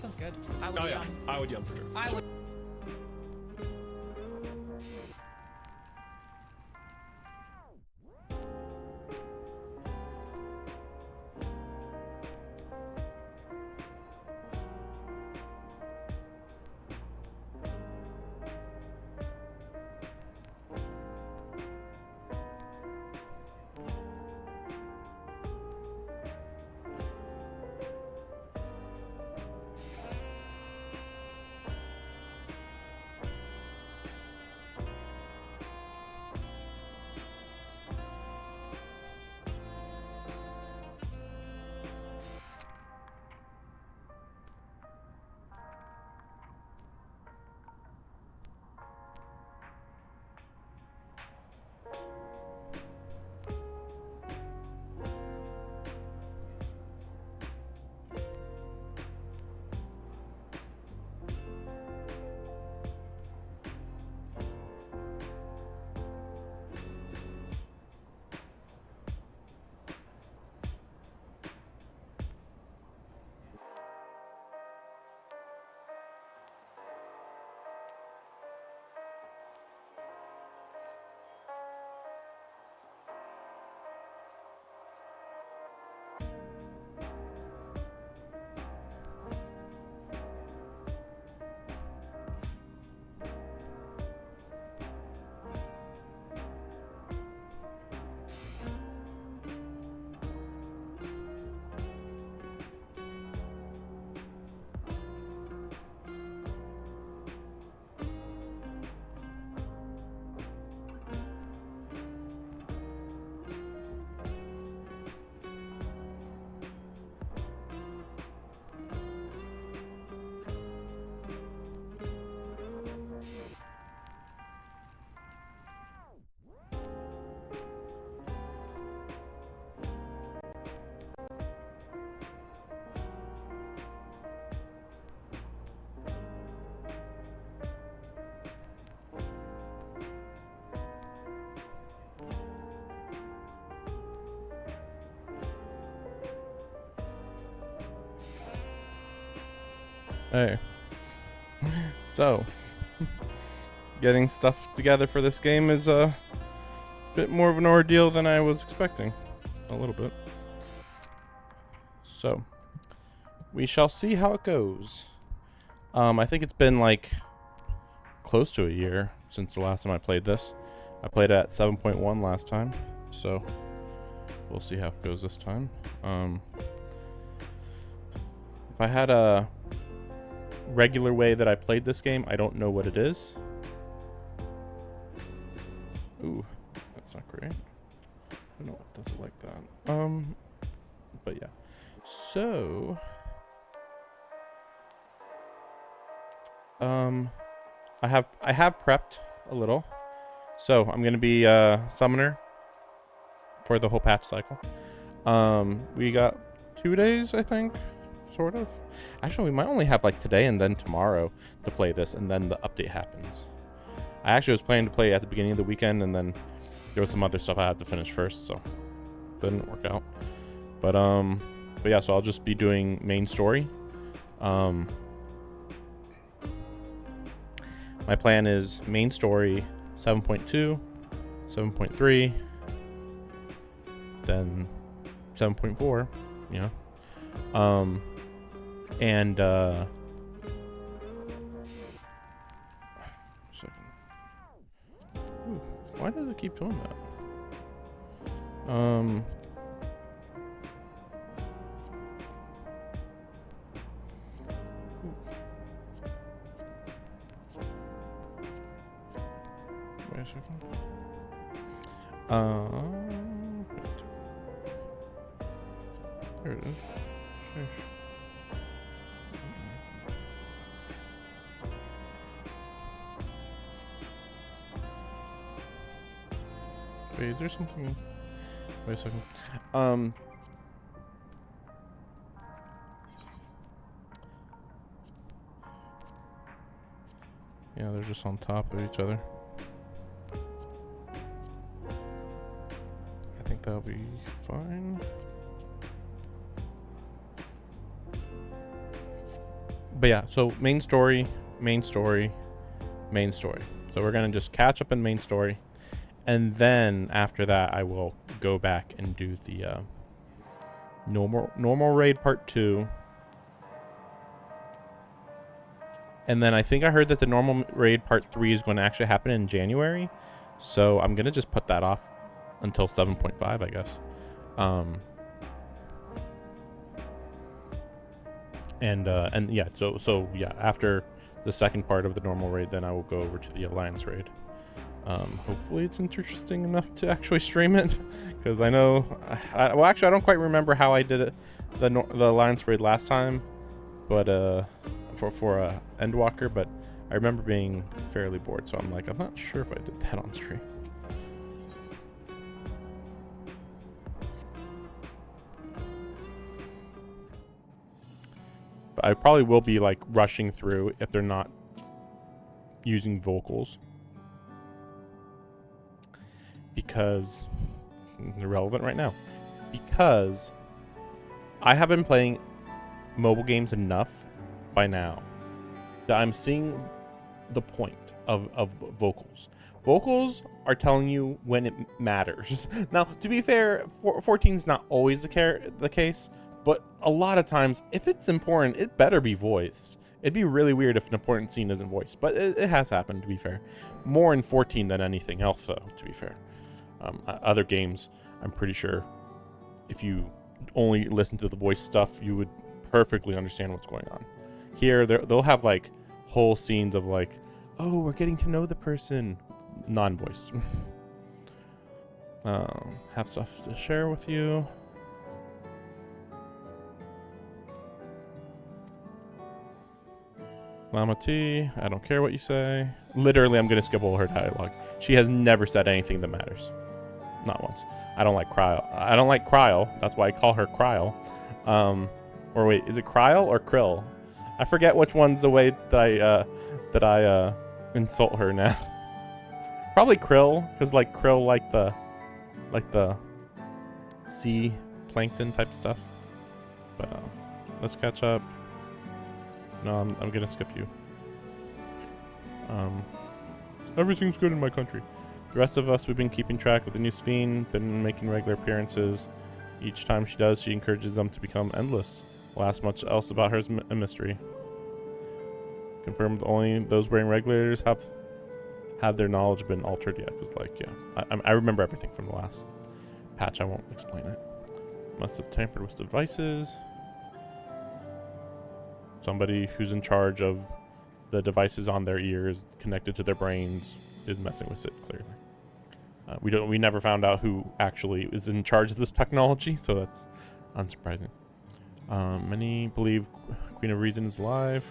sounds good. I would Oh be yeah, on. I would yum for sure. I would. Hey. So, getting stuff together for this game is a bit more of an ordeal than I was expecting. A little bit. So, we shall see how it goes. I think it's been like close to a year since the last time I played this. I played at 7.1 last time, so we'll see how it goes this time. If I had a regular way that I played this game, I don't know what it is. Ooh, that's not great. I don't know what does it like that. But yeah. So I have prepped a little. So I'm gonna be summoner for the whole patch cycle. We got 2 days, I think. Sort of. Actually, we might only have like today and then tomorrow to play this, and then the update happens. I actually was planning to play at the beginning of the weekend, and then there was some other stuff I had to finish first, so didn't work out. But yeah, so I'll just be doing main story. My plan is main story 7.2, 7.3, then 7.4, you know. And second. Ooh, why does it keep doing that? Wait a second. There it is. Sheesh. Wait, is there something? Wait a second. Yeah, they're just on top of each other. I think that'll be fine. But yeah, so main story, main story, main story. So we're gonna just catch up in main story, and then after that, I will go back and do the normal raid part 2. And then I think I heard that the normal raid part 3 is going to actually happen in January. So I'm going to just put that off until 7.5, I guess. And yeah, so yeah, after the second part of the normal raid, then I will go over to the Alliance raid. Hopefully it's interesting enough to actually stream it, because I know, well, actually I don't quite remember how I did it, the Alliance raid last time, but for Endwalker, but I remember being fairly bored, so I'm like, I'm not sure if I did that on stream. But I probably will be like rushing through if they're not using vocals, because they're relevant right now, because I have been playing mobile games enough by now that I'm seeing the point of vocals. Vocals are telling you when it matters. Now, to be fair, 14 is not always the case, but a lot of times, if it's important, it better be voiced. It'd be really weird if an important scene isn't voiced, but it has happened, to be fair. More in 14 than anything else, though, to be fair. Other games, I'm pretty sure, if you only listen to the voice stuff, you would perfectly understand what's going on. Here, they'll have like whole scenes of like, oh, we're getting to know the person, non-voiced. Have stuff to share with you. Mama T, I don't care what you say. Literally, I'm gonna skip all her dialogue. She has never said anything that matters. Not once. I don't like Cryle. I don't like Cryle. That's why I call her Cryle. Or wait, is it Cryle or Krill? I forget which one's the way that I insult her now. Probably Krill, because like Krill like the sea plankton type stuff. But let's catch up. No, I'm gonna skip you. Everything's good in my country. The rest of us, we've been keeping track of the new Sphene, been making regular appearances. Each time she does, she encourages them to become endless. Alas, much else about her is a mystery. Confirmed only those wearing regulators have their knowledge been altered yet. Because, like, yeah, I remember everything from the last patch. I won't explain it. Must have tampered with devices. Somebody who's in charge of the devices on their ears connected to their brains is messing with it, clearly. We never found out who actually is in charge of this technology, so that's unsurprising. Many believe Queen of Reason is alive.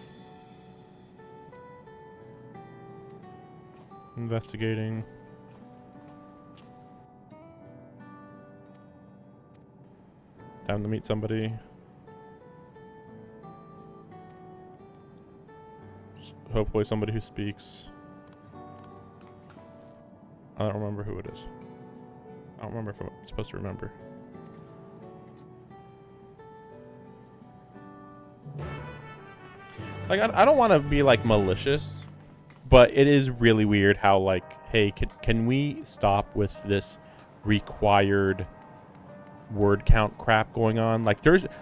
Investigating. Time to meet somebody. Hopefully somebody who speaks. I don't remember who it is. I don't remember if I'm supposed to remember. Like, I don't want to be, like, malicious, but it is really weird how, like, hey, can we stop with this required word count crap going on? Like,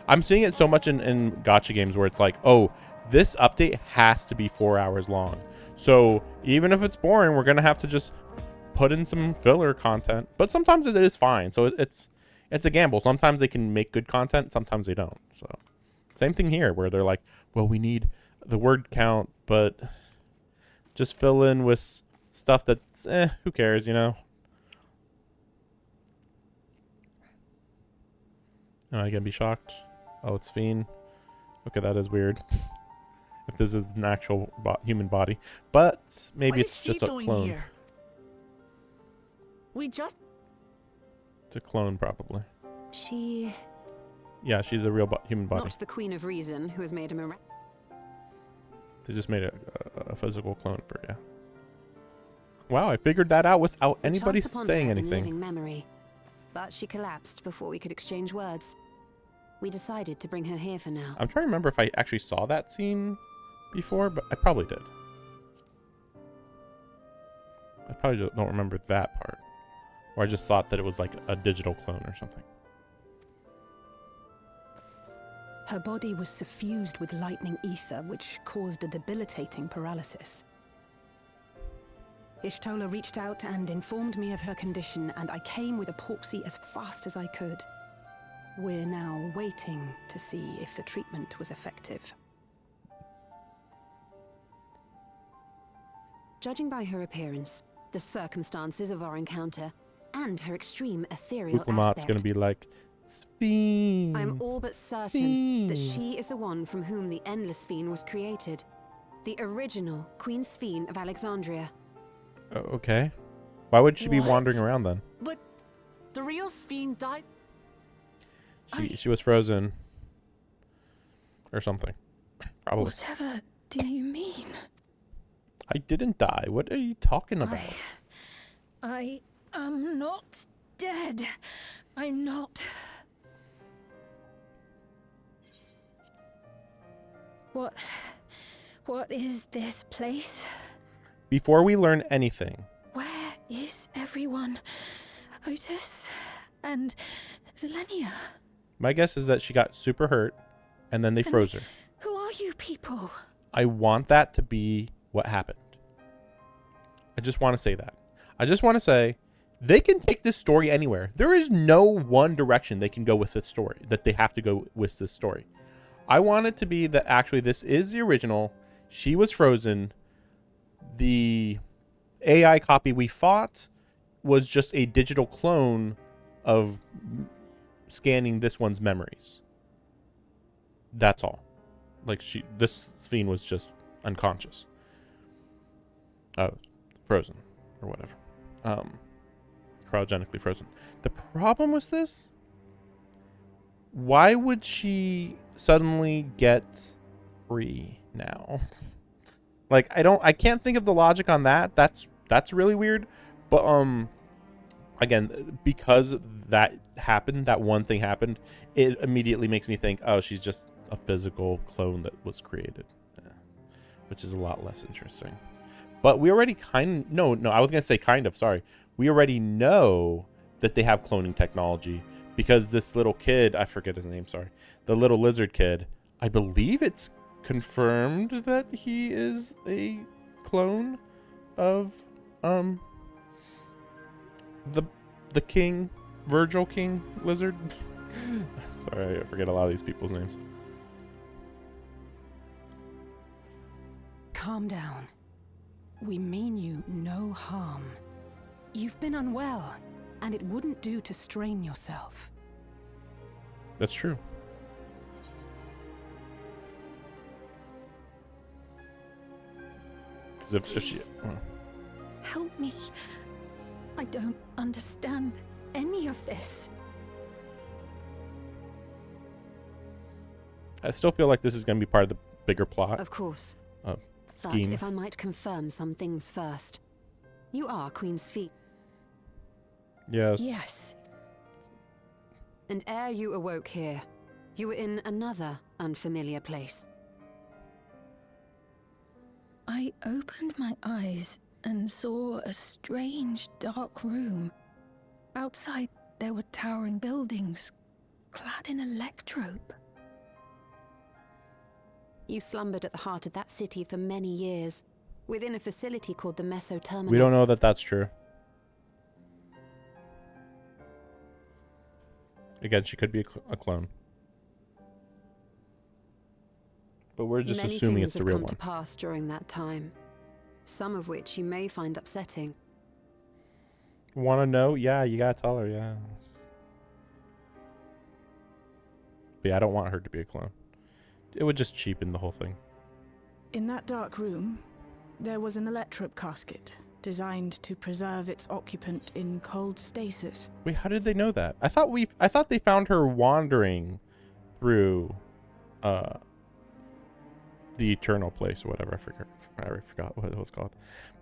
I'm seeing it so much in gacha games where it's like, oh, this update has to be 4 hours long. So even if it's boring, we're going to have to just put in some filler content. But sometimes it is fine. So it's a gamble. Sometimes they can make good content. Sometimes they don't. So same thing here where they're like, well, we need the word count, but just fill in with stuff that's, who cares, you know? Am I going to be shocked? Oh, it's Sphene. Okay, that is weird. If this is an actual human body. But maybe it's just a clone. Here? It's a clone, probably. Yeah, she's a real human body. Not the Queen of Reason, who has made him a... They just made a physical clone for you. Wow, I figured that out without anybody saying anything. Memory, but she collapsed before we could exchange words. We decided to bring her here for now. I'm trying to remember if I actually saw that scene before, but I probably did. I probably don't remember that part. Or I just thought that it was like a digital clone or something. Her body was suffused with lightning ether, which caused a debilitating paralysis. Ishtola reached out and informed me of her condition, and I came with epoxy as fast as I could. We're now waiting to see if the treatment was effective. Judging by her appearance, the circumstances of our encounter, and her extreme ethereal Uklamat's aspect, gonna be like, Sphene. I'm all but certain that she is the one from whom the Endless Sphene was created. The original Queen Sphene of Alexandria. Okay. Why would she be What? wandering around then? But the real Sphene died. She was frozen. Or something. Probably. Whatever do you mean? I didn't die. What are you talking about? I am not dead. I'm not. What is this place? Before we learn anything, Where is everyone? Otis and Zelenia? my guess is that she got super hurt and then they froze her. Who are you people? I want that to be what happened. I just want to say that. I just want to say they can take this story anywhere. There is no one direction they can go with this story, that they have to go with this story. I want it to be that actually this is the original. She was frozen. The AI copy we fought was just a digital clone of scanning this one's memories. That's all. Like this Sphene was just unconscious. Frozen or whatever. Cryogenically frozen. The problem with this, why would she suddenly get free now? Like I can't think of the logic on that. That's really weird. But again, because that happened, that one thing happened, it immediately makes me think, oh, she's just a physical clone that was created. Which is a lot less interesting. But we already no, I was going to say kind of, sorry. We already know that they have cloning technology because this little kid, I forget his name, sorry. The little lizard kid, I believe it's confirmed that he is a clone of the king, Virgil King lizard. Sorry, I forget a lot of these people's names. Calm down. We mean you no harm. You've been unwell, and it wouldn't do to strain yourself. That's true. Because if she... Help me. I don't understand any of this. I still feel like this is going to be part of the bigger plot. Of course. Scheme. But if I might confirm some things first. You are Queen Sphene. Yes. Yes. And ere you awoke here, you were in another unfamiliar place. I opened my eyes and saw a strange, dark room. Outside, there were towering buildings, clad in electrope. You slumbered at the heart of that city for many years, within a facility called the Meso Terminal. We don't know that that's true. Again, she could be a clone. But we're just Many assuming things it's the have real come one. to pass during that time, some of which you may find upsetting. Want to know? Yeah, you gotta tell her, yeah. But yeah, I don't want her to be a clone. It would just cheapen the whole thing. In that dark room, there was an electrope casket designed to preserve its occupant in cold stasis. Wait, how did they know that? I thought they found her wandering through the eternal place or whatever. I forgot what it was called.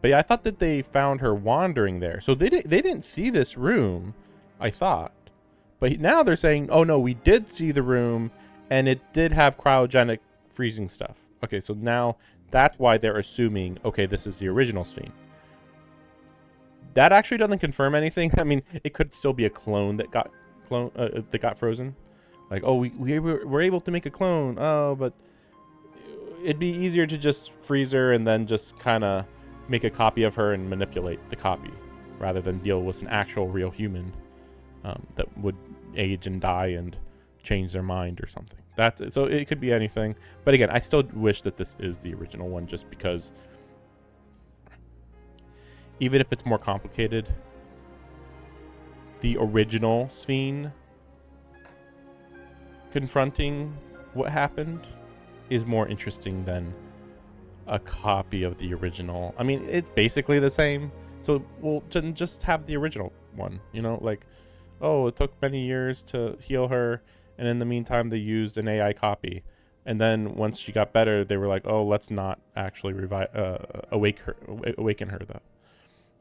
But yeah, I thought that they found her wandering there. So they didn't see this room, I thought. But now they're saying, "Oh no, we did see the room and it did have cryogenic freezing stuff." Okay, so now That's why they're assuming, okay, this is the original Sphene. That actually doesn't confirm anything. I mean, it could still be a clone that got frozen. Like, oh, we were able to make a clone. Oh, but it'd be easier to just freeze her and then just kind of make a copy of her and manipulate the copy, rather than deal with an actual real human that would age and die and change their mind or something. So it could be anything. But again, I still wish that this is the original one, just because even if it's more complicated, the original Sphene confronting what happened is more interesting than a copy of the original. I mean, it's basically the same. So we'll just have the original one, you know, like, oh, it took many years to heal her, and in the meantime they used an AI copy, and then once she got better they were like, oh, let's not actually awaken her though.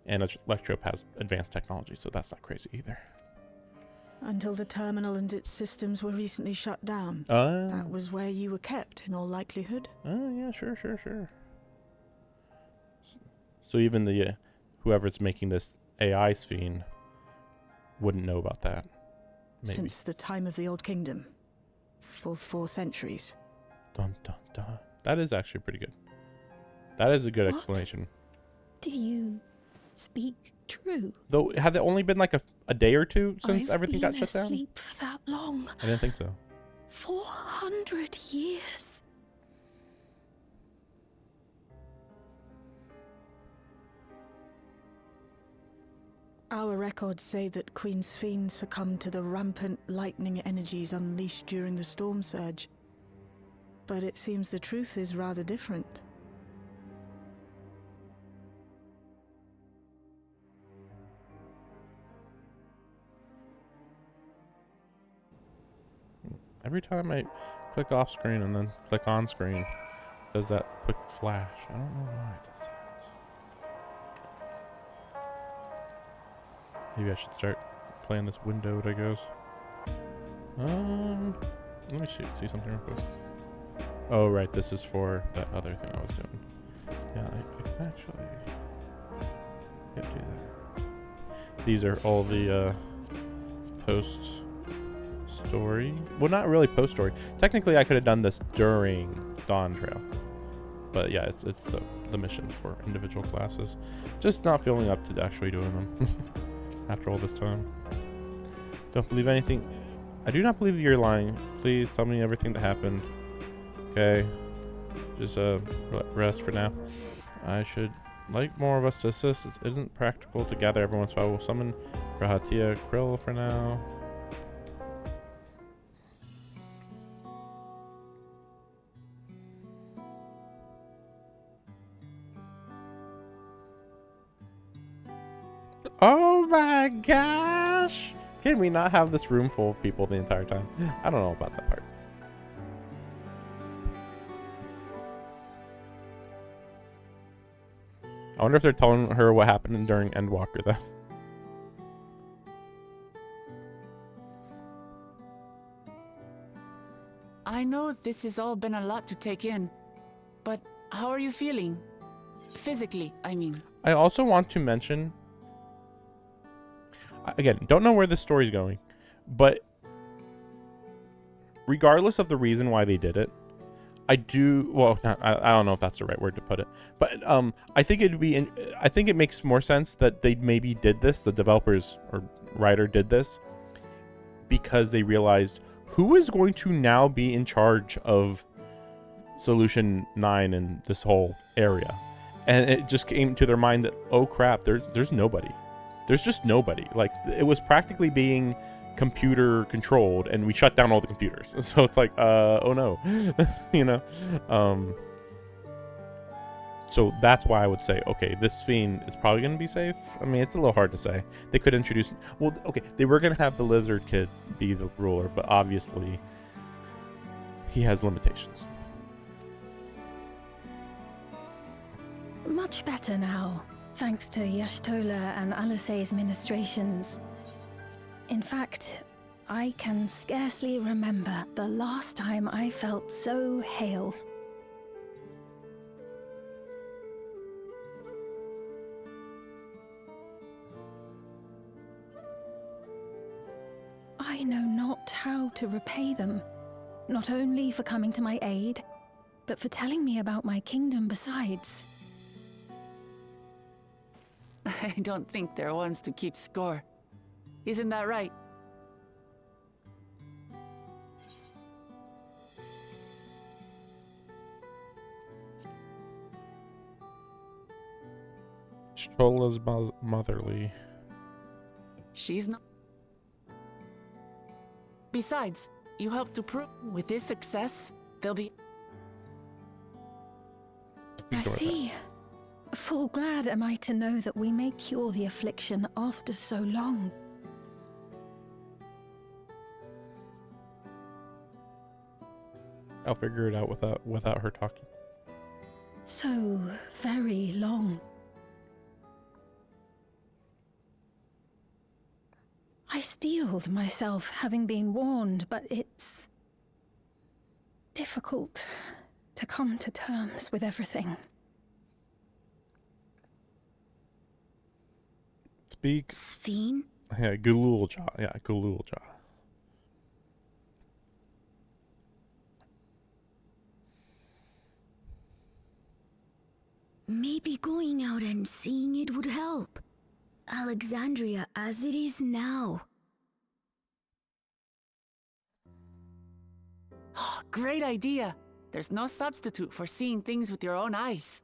And Electrope has advanced technology, so that's not crazy either. Until the terminal and its systems were recently shut down. That was where you were kept, in all likelihood. Oh, yeah, sure. So even the whoever's making this AI Sphene wouldn't know about that. Maybe. Since the time of the Old Kingdom. For 4 centuries. Dun, dun, dun. That is actually pretty good. That is a good explanation. Do you speak true? Though, had it only been like a day or two since everything got shut down? I've been asleep for that long. I didn't think so. 400 years. Our records say that Queen Sphene succumbed to the rampant lightning energies unleashed during the storm surge. But it seems the truth is rather different. Every time I click off screen and then click on screen, it does that quick flash. I don't know why it does that. Maybe I should start playing this windowed, I guess. Let me see something real quick. Oh, right, this is for that other thing I was doing. Yeah, I can actually do that. These are all the posts. Story. Well, not really post story. Technically, I could have done this during Dawn Trail, but yeah, it's the missions for individual classes. Just not feeling up to actually doing them after all this time. Don't believe anything. I do not believe you're lying. Please tell me everything that happened. Okay, just rest for now. I should like more of us to assist. It isn't practical to gather everyone, so I will summon Grahatia Krill for now. Oh my gosh! Can we not have this room full of people the entire time? I don't know about that part. I wonder if they're telling her what happened during Endwalker, though. I know this has all been a lot to take in, but how are you feeling? Physically, I mean. I also want to mention, again, don't know where this story's going, but regardless of the reason why they did it, I don't know if that's the right word to put it, but I think I think it makes more sense that they maybe did this, the developers or writer did this, because they realized who is going to now be in charge of Solution 9 and this whole area. And it just came to their mind that, oh crap, there's nobody. There's just nobody. Like, it was practically being computer controlled, and we shut down all the computers. So it's like, oh no, you know? So that's why I would say, okay, this Sphene is probably going to be safe. I mean, it's a little hard to say. They could introduce, well, okay, they were going to have the lizard kid be the ruler, but obviously he has limitations. Much better now, thanks to Yashtola and Alisei's ministrations. In fact, I can scarcely remember the last time I felt so hale. I know not how to repay them, not only for coming to my aid, but for telling me about my kingdom besides. I don't think they're ones to keep score. Isn't that right? Chola's motherly. She's not. Besides, you helped to prove with this success, they'll be. I Ignore see. Full glad am I to know that we may cure the affliction after so long. I'll figure it out without her talking. So very long. I steeled myself, having been warned, but it's difficult to come to terms with everything. Speak. Sphene? Yeah, Gululja. Yeah, Gululja. Maybe going out and seeing it would help. Alexandria as it is now. Great idea! There's no substitute for seeing things with your own eyes.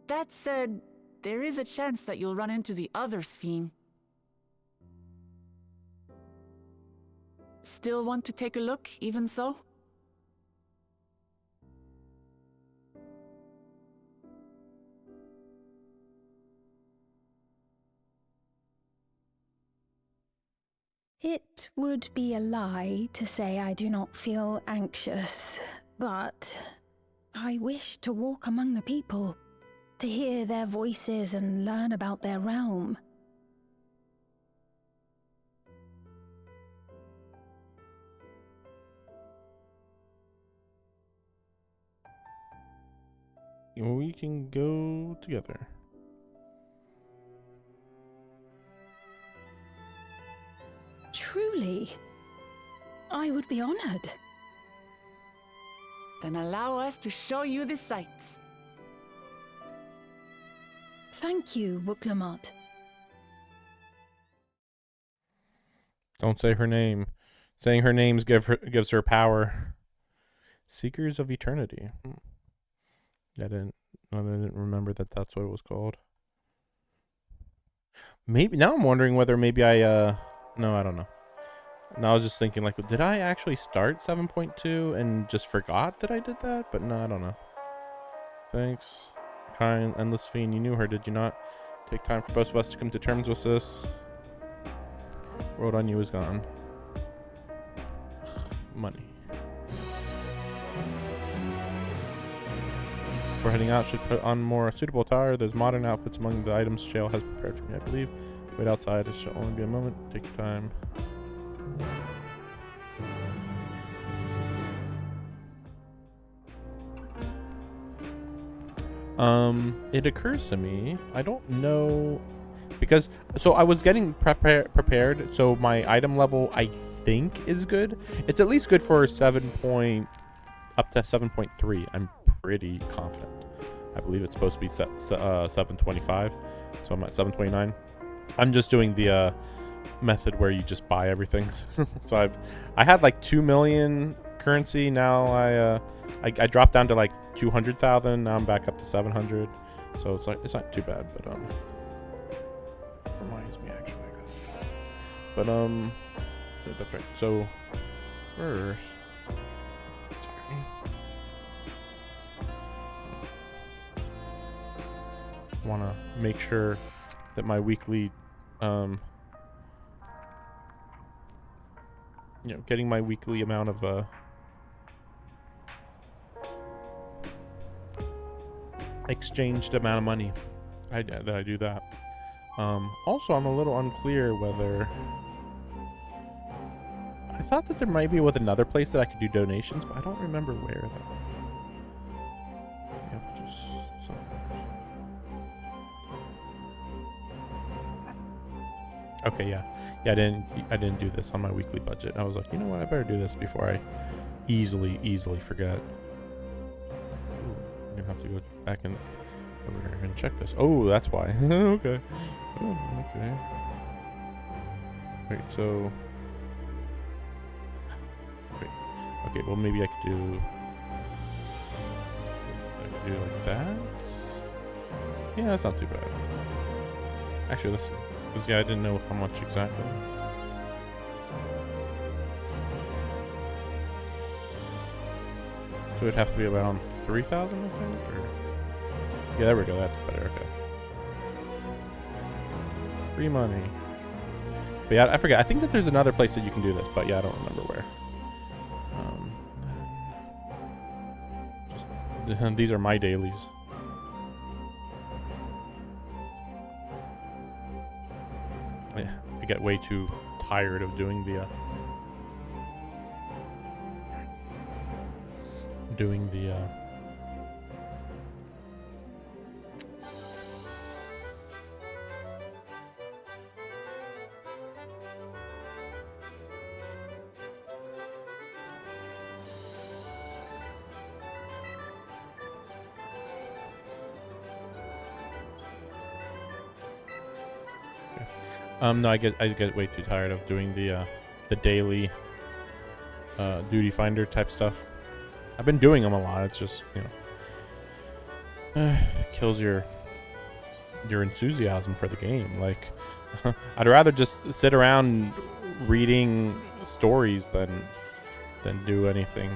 That said, there is a chance that you'll run into the other Sphene. Still want to take a look, even so? It would be a lie to say I do not feel anxious, but I wish to walk among the people, to hear their voices and learn about their realm. We can go together. Truly, I would be honored. Then allow us to show you the sights. Thank you, Wuklamot. Don't say her name. Saying her name gives her power. Seekers of Eternity. I didn't remember that's what it was called. Maybe now I'm wondering whether maybe no, I don't know. No, I was just thinking, like, did I actually start 7.2 and just forgot that I did that? But no, I don't know. Thanks. Kind, endless fiend. You knew her, did you not? Take time for both of us to come to terms with this. Road on you is gone. Money. Before heading out, should put on more suitable attire. There's modern outfits among the items Shale has prepared for me, I believe. Wait outside. It shall only be a moment. Take your time. It occurs to me, I don't know, because, so I was getting prepared, so my item level, I think, is good. It's at least good for up to 7.3. I'm pretty confident. I believe it's supposed to be 725, so I'm at 729. I'm just doing the method where you just buy everything. So I had like 2 million currency. Now I dropped down to like 200,000. Now I'm back up to 700. So it's not too bad, but reminds me actually. But yeah, that's right. So first, sorry. Want to make sure that my weekly getting my weekly amount of exchanged amount of money that I do that. Also, I'm a little unclear whether I thought that there might be with another place that I could do donations, but I don't remember where though. Yep, just so. Okay, yeah. Yeah, I didn't do this on my weekly budget. I was like, you know what? I better do this before I easily forget. Ooh, I'm gonna have to go back and over here and check this. Oh, that's why. Okay. Oh, okay. Wait, so... Wait. Okay, well, maybe I could do... like that? Yeah, that's not too bad. Actually, let's see. Because, yeah, I didn't know how much exactly. So it'd have to be around 3,000, I think? Or... Yeah, there we go. That's better. Okay. Free money. But yeah, I forget. I think that there's another place that you can do this, but yeah, I don't remember where. These are my dailies. Yeah, I get way too tired of doing the no, I get way too tired of doing the daily duty finder type stuff. I've been doing them a lot. It's just, you know, kills your enthusiasm for the game. Like, I'd rather just sit around reading stories than do anything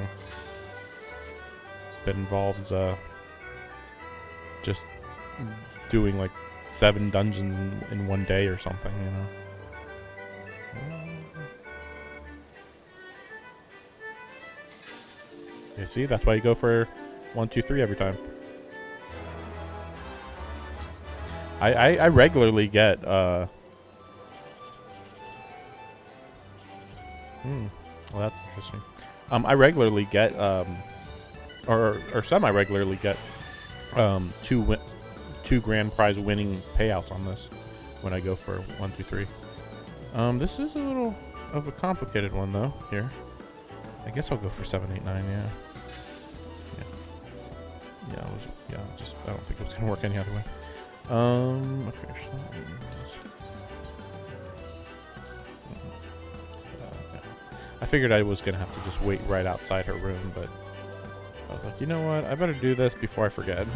that involves just doing like 7 dungeons in one day or something, you know. You see, that's why you go for 1, 2, 3 every time. I regularly get well, that's interesting. I regularly get or semi-regularly get 2 grand prize winning payouts on this when I go for 1, 2, 3. This is a little of a complicated one though. Here, I guess I'll go for 7, 8, 9. Yeah. Just I don't think it's gonna work any other way. Okay. I figured I was gonna have to just wait right outside her room, but I was like, you know what? I better do this before I forget.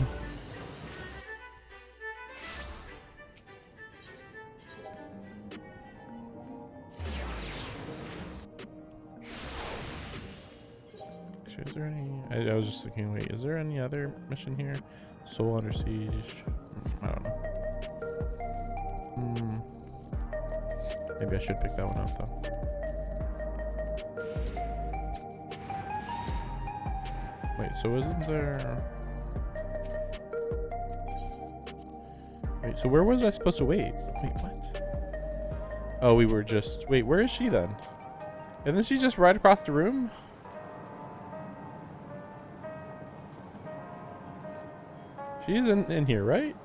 Is there any... I was just thinking, wait, is there any other mission here? Soul Under Siege? I don't know. Maybe I should pick that one up, though. Wait, so isn't there... Wait, so where was I supposed to wait? Wait, what? Oh, we were just... Wait, where is she then? Isn't she just right across the room? She's in here, right?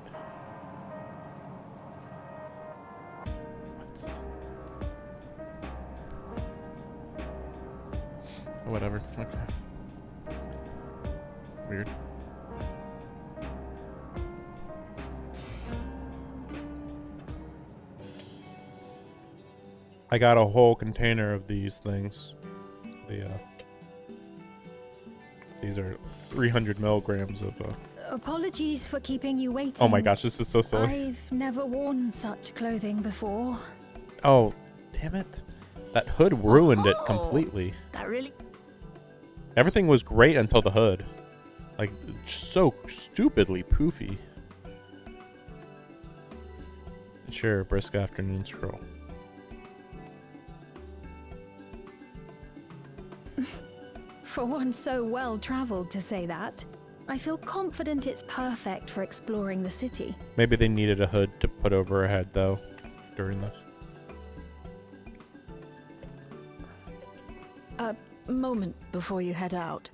What? Whatever. Okay. Weird. I got a whole container of these things. These are 300 milligrams of Apologies for keeping you waiting. Oh my gosh, this is so silly. I've never worn such clothing before. Oh, damn it. That hood ruined it completely. That really... Everything was great until the hood. Like, so stupidly poofy. Sure, brisk afternoon stroll. For one so well traveled to say that, I feel confident it's perfect for exploring the city. Maybe they needed a hood to put over her head, though, during this. A moment before you head out.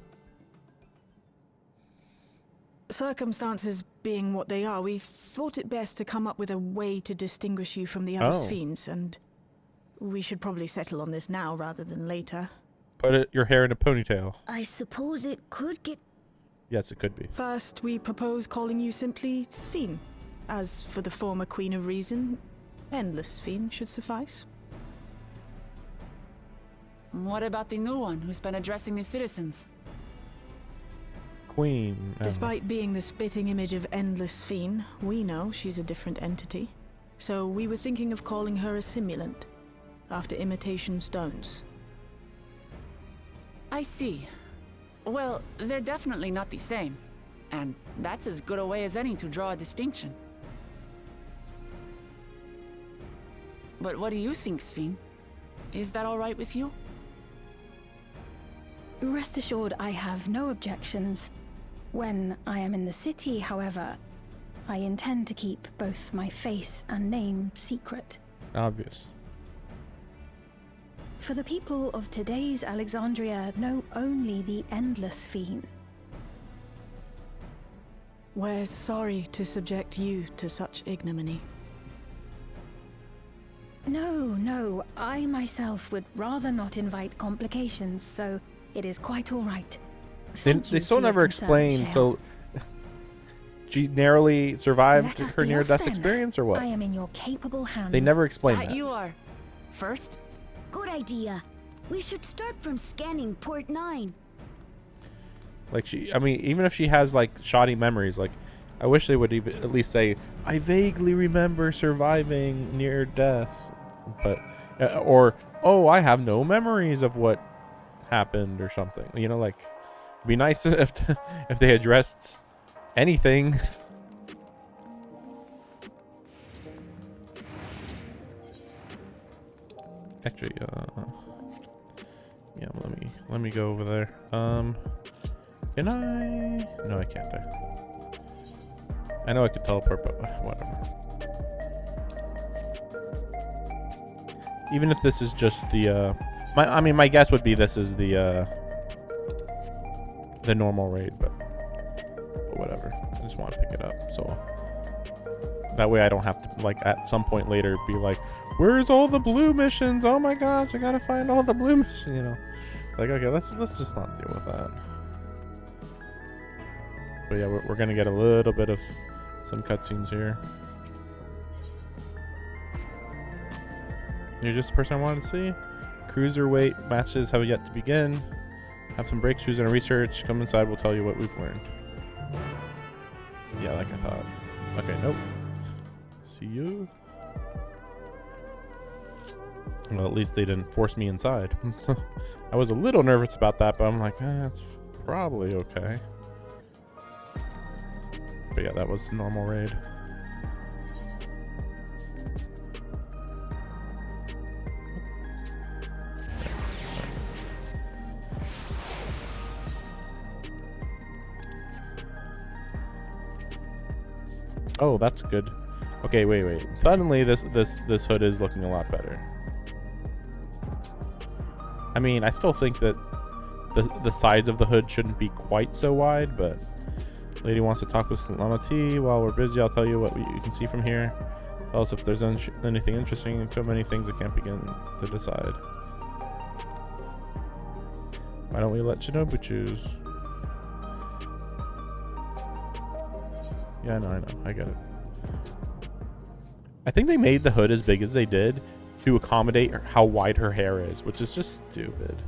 Circumstances being what they are, we thought it best to come up with a way to distinguish you from the other Oh. Sphenes, and We should probably settle on this now rather than later. Put your hair in a ponytail. I suppose it could get... Yes, it could be. First, we propose calling you simply Sphene. As for the former Queen of Reason, Endless Sphene should suffice. What about the new one who's been addressing the citizens? Queen. Despite being the spitting image of Endless Sphene, we know she's a different entity. So we were thinking of calling her a simulant, after imitation stones. I see. Well, they're definitely not the same. And that's as good a way as any to draw a distinction. But what do you think, Sphene? Is that all right with you? Rest assured, I have no objections. When I am in the city, however, I intend to keep both my face and name secret. Obvious. For the people of today's Alexandria know only the Endless Sphene. We're sorry to subject you to such ignominy. No, I myself would rather not invite complications, so it is quite all right. They still never explained, so she narrowly survived her near-death experience, or what? I am in your capable hands. They never explained that. You are. First? Good idea. We should start from scanning Port 9. Like, I mean, even if she has, like, shoddy memories, like, I wish they would even at least say, I vaguely remember surviving near death. But, or, oh, I have no memories of what happened or something. You know, like, it'd be nice if they addressed anything. Actually, yeah, let me go over there. Can I? No, I can't. I know I could teleport, but whatever. Even if this is just the, my guess would be this is the normal raid, but whatever. I just want to pick it up, so that way I don't have to, like, at some point later be like, where's all the blue missions? Oh my gosh, I gotta find all the blue missions, you know. Like, okay, let's just not deal with that. But yeah, we're gonna get a little bit of some cutscenes here. You're just the person I wanted to see. Cruiserweight matches have yet to begin. Have some breakthroughs in our research. Come inside, we'll tell you what we've learned. Yeah, like I thought. Okay, nope. See you. Well, at least they didn't force me inside. I was a little nervous about that, but I'm like, it's probably okay. But yeah, that was the normal raid. Oh, that's good. Okay, wait. Suddenly, this hood is looking a lot better. I mean, I still think that the sides of the hood shouldn't be quite so wide, but lady wants to talk with Lama T. While we're busy, I'll tell you what you can see from here. Tell us if there's anything interesting. So many things I can't begin to decide. Why don't we let Shinobu choose? Yeah, I know. I get it. I think they made the hood as big as they did to accommodate how wide her hair is, which is just stupid.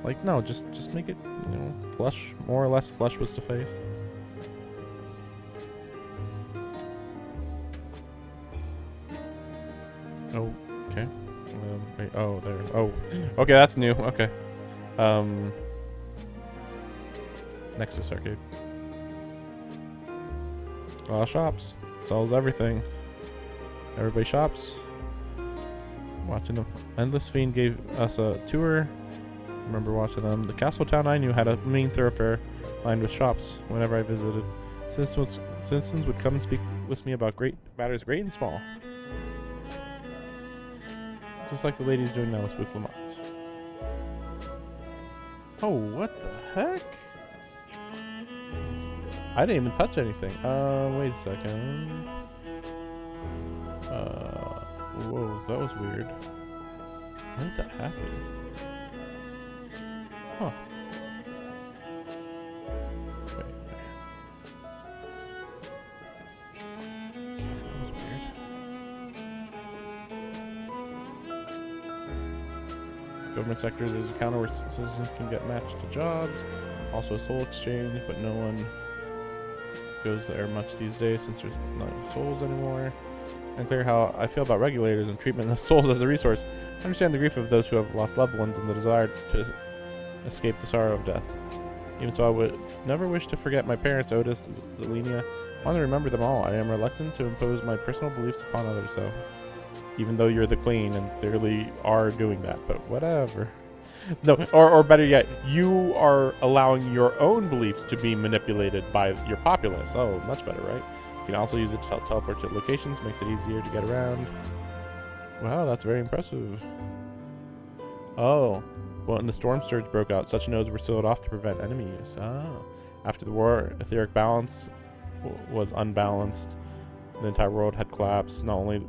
Like, no, just make it, you know, flush, more or less flush with the face. Oh, okay. Wait, oh, there. Oh, okay, that's new. Okay. Nexus Arcade. Shops. Sells everything. Everybody shops. Watching them. Endless Fiend gave us a tour. Remember watching them. The castle town I knew had a main thoroughfare lined with shops whenever I visited. Citizens would come and speak with me about matters great and small. Just like the lady's doing now with Spook Lamont. Oh, what the heck? I didn't even touch anything. Wait a second. Whoa, that was weird. When did that happen? Huh. Wait. That was weird. Government sectors is a counter where citizens can get matched to jobs. Also a soul exchange, but no one goes there much these days since there's no souls anymore. Unclear how I feel about regulators and treatment of souls as a resource. I understand the grief of those who have lost loved ones and the desire to escape the sorrow of death. Even so, I would never wish to forget my parents, Otis, Zelenia. I want to remember them all. I am reluctant to impose my personal beliefs upon others, though. Even though you're the queen and clearly are doing that, but whatever. No, or better yet, you are allowing your own beliefs to be manipulated by your populace. Oh, much better, right? You can also use it to teleport to locations, makes it easier to get around. Wow, that's very impressive. Oh, well, when the storm surge broke out, such nodes were sealed off to prevent enemy use. Oh. After the war, etheric balance was unbalanced. The entire world had collapsed. Not only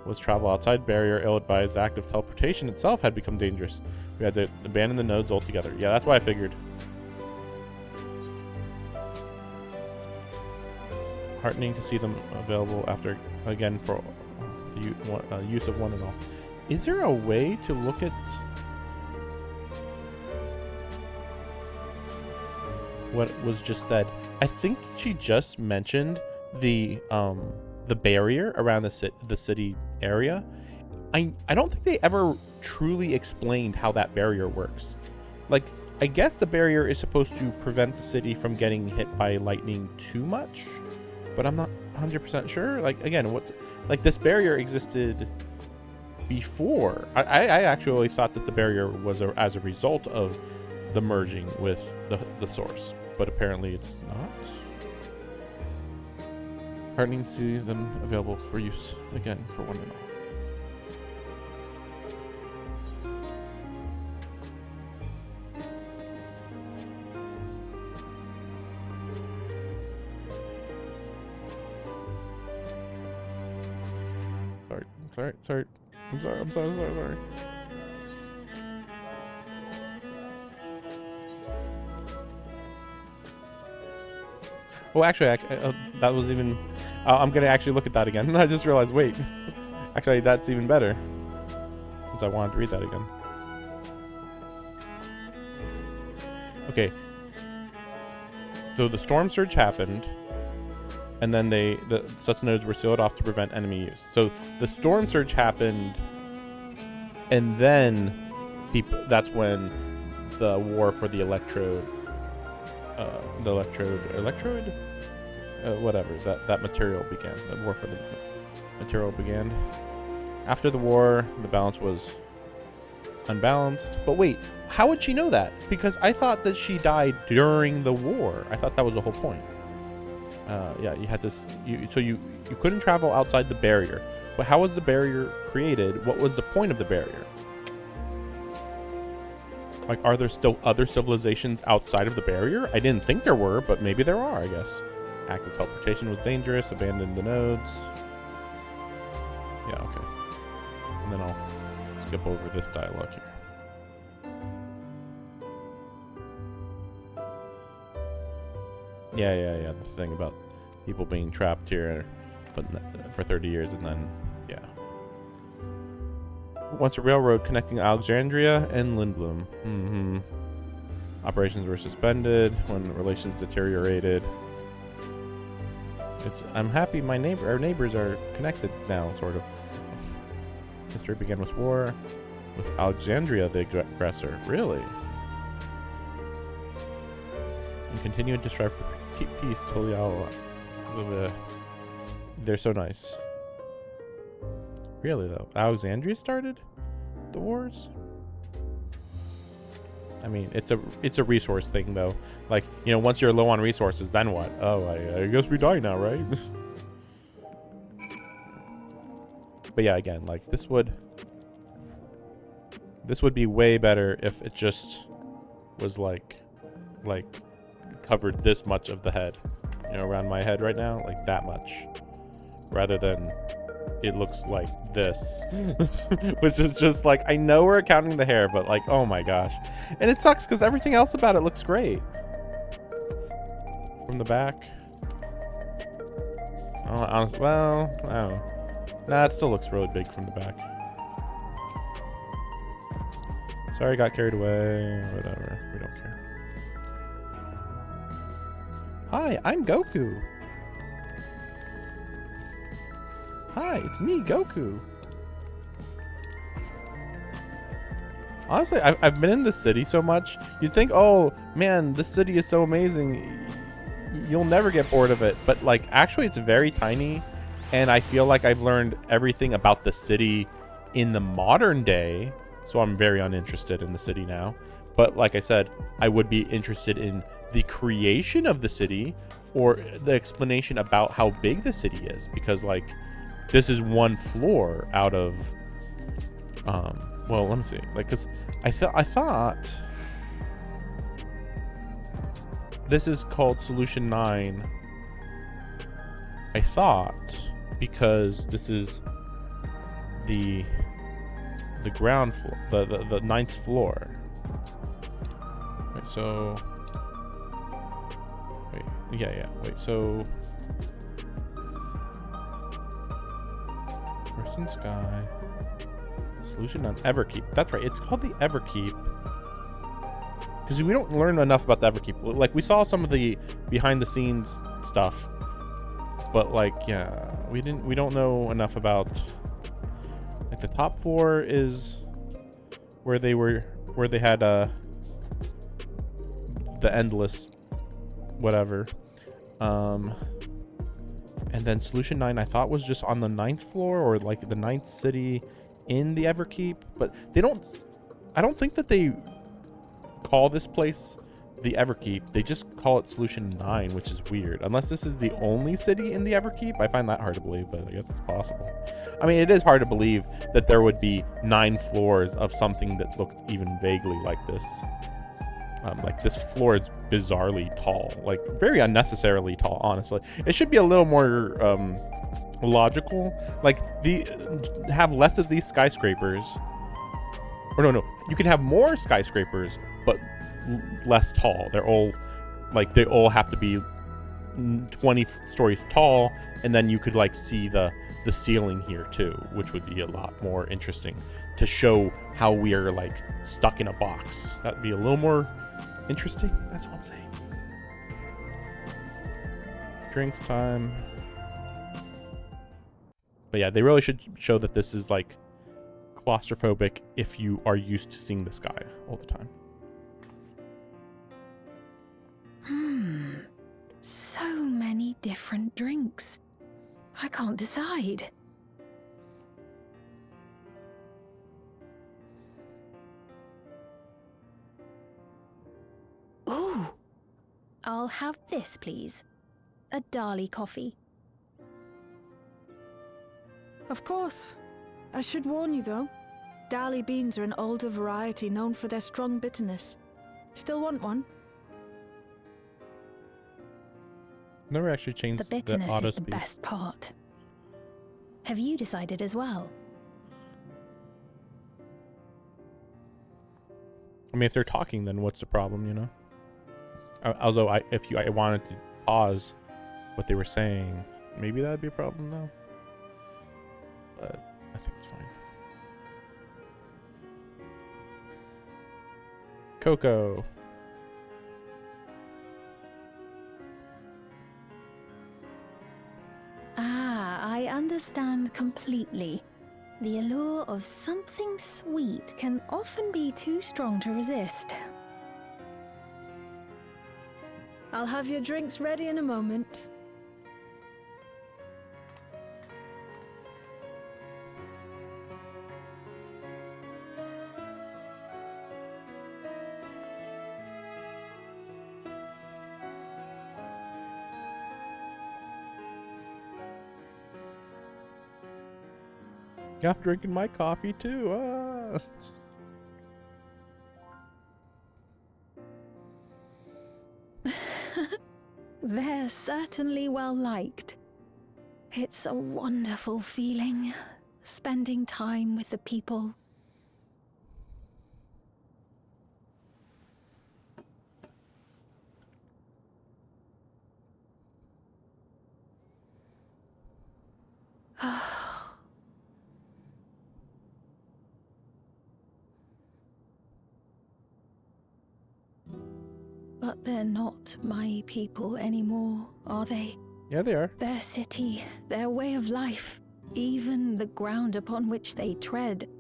was travel outside barrier ill-advised, active teleportation itself had become dangerous. We had to abandon the nodes altogether. Yeah, that's what I figured. Heartening to see them available after, again, for the use of one and all. Is there a way to look at what was just said? I think she just mentioned the barrier around the city area. I don't think they ever truly explained how that barrier works. Like, I guess the barrier is supposed to prevent the city from getting hit by lightning too much, but I'm not 100% sure. Like, again, what's like this barrier existed before. I actually thought that the barrier was as a result of the merging with the source, but apparently it's not. Heartening to see them available for use again for one and all. Sorry. I'm sorry. Oh, actually, that was even... I'm going to actually look at that again. I just realized, wait. Actually, that's even better. Since I wanted to read that again. Okay. So the storm surge happened. And then such nodes were sealed off to prevent enemy use. So the storm surge happened. And then that's when the war for the electrode, whatever, that material began. The war for the material began. After the war, the balance was unbalanced. But wait, how would she know that? Because I thought that she died during the war. I thought that was the whole point. Yeah, you had to. So you couldn't travel outside the barrier. But how was the barrier created? What was the point of the barrier? Like, are there still other civilizations outside of the barrier? I didn't think there were, but maybe there are, I guess. Active teleportation was dangerous. Abandoned the nodes. Yeah, okay. And then I'll skip over this dialogue here. Yeah. The thing about people being trapped here for 30 years and then, yeah. Once a railroad connecting Alexandria and Lindblom. Operations were suspended when relations deteriorated. I'm happy our neighbors are connected now, sort of. History began with war, with Alexandria the aggressor. Really? And continued to strive for peace till they're so nice. Really though, Alexandria started the wars. I mean, it's a resource thing though. Like, you know, once you're low on resources, then what? Oh, I guess we die now, right? But yeah, again, like this would be way better if it just was like covered this much of the head, you know, around my head right now, like that much, rather than it looks like this. Which is just like, I know we're counting the hair, but like, oh my gosh. And it sucks because everything else about it looks great. From the back. Oh, honestly, well, I don't know. Nah, it still looks really big from the back. Sorry, got carried away. Whatever. We don't care. Hi, I'm Goku. Hi, it's me, Goku. Honestly, I've been in this city so much. You'd think, oh, man, this city is so amazing. You'll never get bored of it. But, like, actually, it's very tiny. And I feel like I've learned everything about the city in the modern day. So I'm very uninterested in the city now. But like I said, I would be interested in the creation of the city or the explanation about how big the city is. Because, like, this is one floor out of... well, let me see. Like, because I thought... This is called Solution 9. I thought... because this is the ground floor, the 9th floor. Wait, so wait, so First in Sky, Solution 9, Everkeep. That's right, it's called the Everkeep because we don't learn enough about the Everkeep. Like, we saw some of the behind the scenes stuff, but like, yeah, we don't know enough about, like, the top floor is where they had the endless whatever, and then Solution 9 I thought was just on the 9th floor, or like the 9th city in the Everkeep, but I don't think that they call this place the Everkeep. They just call it Solution 9, which is weird. Unless this is the only city in the Everkeep. I find that hard to believe, but I guess it's possible. I mean, it is hard to believe that there would be 9 floors of something that looked even vaguely like this. Like, this floor is bizarrely tall, like very unnecessarily tall, honestly. It should be a little more logical. Like, have less of these skyscrapers. Or no, you can have more skyscrapers, but less tall. They're all, like, they all have to be 20 stories tall, and then you could, like, see the ceiling here too, which would be a lot more interesting to show how we are, like, stuck in a box. That'd be a little more interesting. That's what I'm saying. Drinks time. But yeah, they really should show that this is, like, claustrophobic if you are used to seeing the sky all the time. So many different drinks. I can't decide. Ooh. I'll have this, please. A Dali coffee. Of course. I should warn you, though. Dali beans are an older variety known for their strong bitterness. Still want one? Never actually changed The bitterness auto is the speed. best part. Have you decided as well? I mean, if they're talking, then what's the problem, you know? Although, if I wanted to pause what they were saying, maybe that'd be a problem, though. But I think it's fine. Coco. I understand completely. The allure of something sweet can often be too strong to resist. I'll have your drinks ready in a moment. Yeah, I'm drinking my coffee too. Ah. They're certainly well liked. It's a wonderful feeling, spending time with the people. But they're not my people anymore, are they? Yeah, they are. Their city, their way of life, even the ground upon which they tread.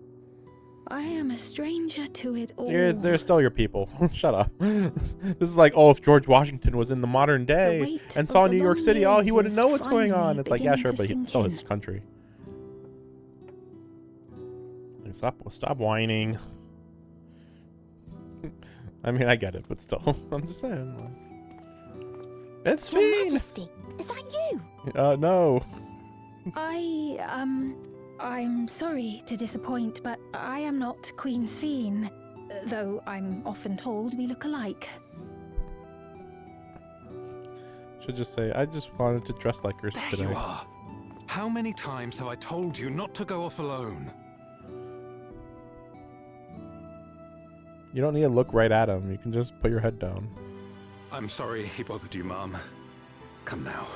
I am a stranger to it all. They're still your people. Shut up. This is like, oh, if George Washington was in the modern day and saw New York City, oh, he wouldn't know what's going on. It's like, yeah, sure, but it's still his country. Like, stop whining. I mean, I get it, but still, I'm just saying. It's Your Fiend. Majesty, is that you? No. I'm sorry to disappoint, but I am not Queen Sphene, though I'm often told we look alike. Should just say, I just wanted to dress like her There today. you are. How many times have I told you not to go off alone? You don't need to look right at him. You can just put your head down. I'm sorry he bothered you, Mom. Come now.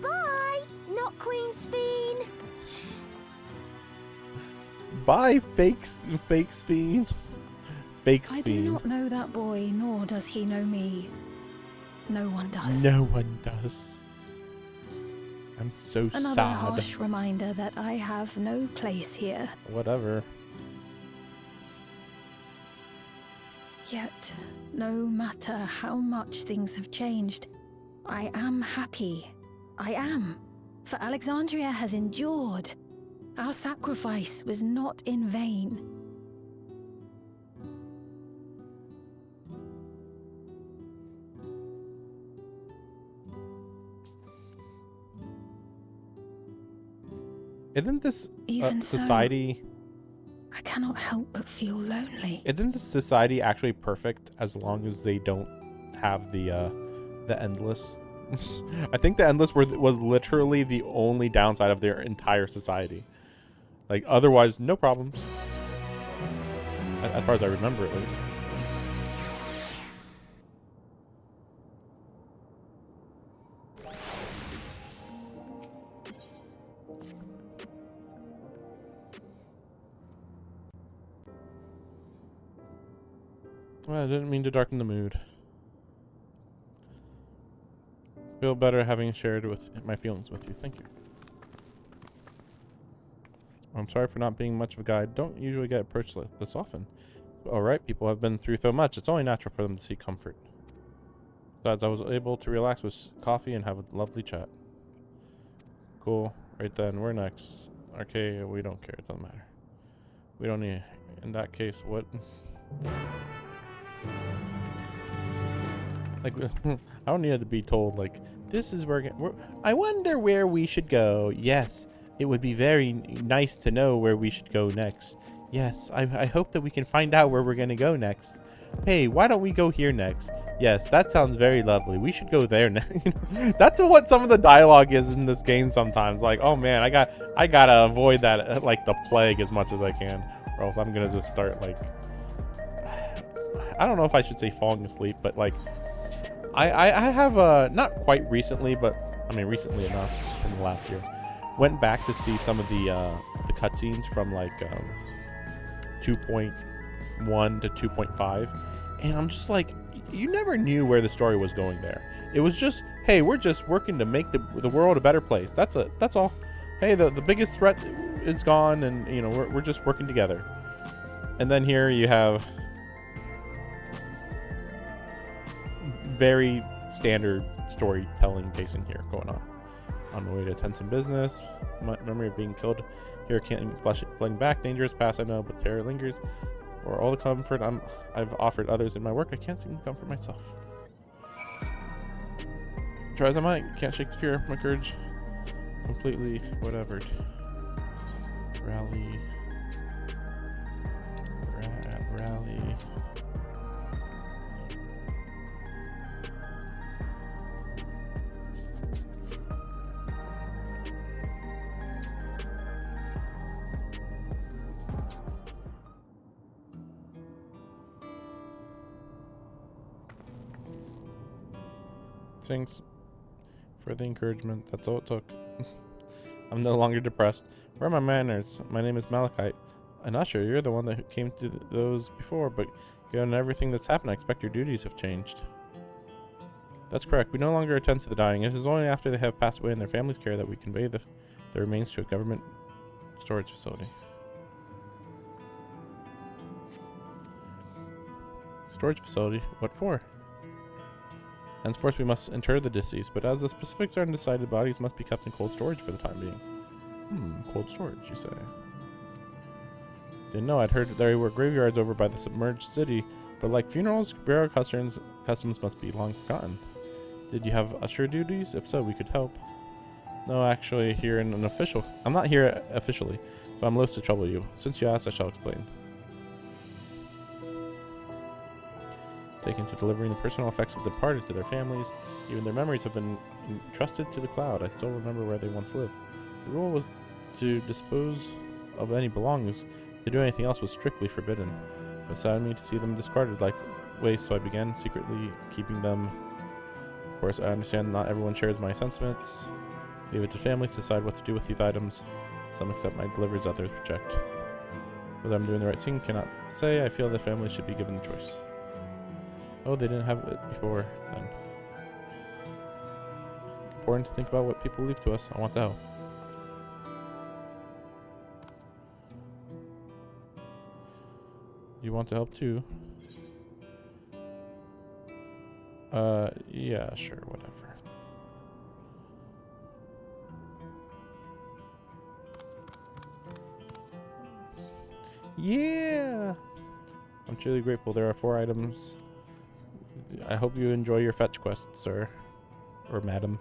Bye, not Queen Sphene. Bye, fake Sphene. Fake Sphene. I do not know that boy, nor does he know me. No one does. No one does. I'm so Another sad. harsh reminder that I have no place here. Whatever. Yet, no matter how much things have changed, I am happy. I am. For Alexandria has endured. Our sacrifice was not in vain. Isn't this Even so, society... I cannot help but feel lonely. Isn't this society actually perfect as long as they don't have the endless? I think the endless was literally the only downside of their entire society. Like, otherwise, no problems. As far as I remember, at least. Well, I didn't mean to darken the mood. Feel better having shared with my feelings with you. Thank you. I'm sorry for not being much of a guide. Don't usually get approached this often. Alright, people have been through so much. It's only natural for them to seek comfort. Besides, I was able to relax with coffee and have a lovely chat. Cool. Right then, we're next. Okay, we don't care. It doesn't matter. We don't need... In that case, what... Like, I don't need to be told, like, this is where I wonder where we should go. Yes, it would be very nice to know where we should go next. Yes, I hope that we can find out where we're going to go next. Hey, why don't we go here next? Yes, that sounds very lovely. We should go there next. That's what some of the dialogue is in this game sometimes. Like, oh man, I gotta avoid that like the plague as much as I can, or else I'm gonna just start like... I don't know if I should say falling asleep, but like I have not quite recently, but I mean recently enough in the last year, went back to see some of the cutscenes from like 2.1 to 2.5, and I'm just like, you never knew where the story was going there. It was just, hey, we're just working to make the world a better place. That's all. Hey, the biggest threat is gone, and you know we're just working together. And then here you have very standard storytelling pacing here going on. On my way to attend some business, my memory of being killed here came flooding back. Dangerous past, I know, but terror lingers. For all the comfort I've offered others in my work, I can't seem to comfort myself. Try as I might, can't shake the fear. My courage completely whatever. Rally. Thanks for the encouragement. That's all it took. I'm no longer depressed. Where are my manners? My name is Malachite. I'm not sure. You're the one that came to those before, but given everything that's happened, I expect your duties have changed. That's correct. We no longer attend to the dying. It is only after they have passed away in their family's care that we convey their remains to a government storage facility. Storage facility? What for? Henceforth, we must inter the deceased, but as the specifics are undecided, bodies must be kept in cold storage for the time being. Cold storage, you say? Didn't know. I'd heard there were graveyards over by the submerged city, but like funerals, burial customs must be long forgotten. Did you have usher duties? If so, we could help. No, actually, here in an official. I'm not here officially, but I'm loath to trouble you. Since you asked, I shall explain. Taken to delivering the personal effects of the departed to their families. Even their memories have been entrusted to the cloud. I still remember where they once lived. The rule was to dispose of any belongings. To do anything else was strictly forbidden. It saddened me to see them discarded like waste, so I began secretly keeping them. Of course, I understand not everyone shares my sentiments. Leave it to families to decide what to do with these items. Some accept my deliveries, others reject. Whether I'm doing the right thing cannot say. I feel the families should be given the choice. Oh, they didn't have it before then. Important to think about what people leave to us. I want to help. You want to help too? Yeah, sure, whatever. Yeah! I'm truly grateful. There are 4 items. I hope you enjoy your fetch quest, sir. Or madam.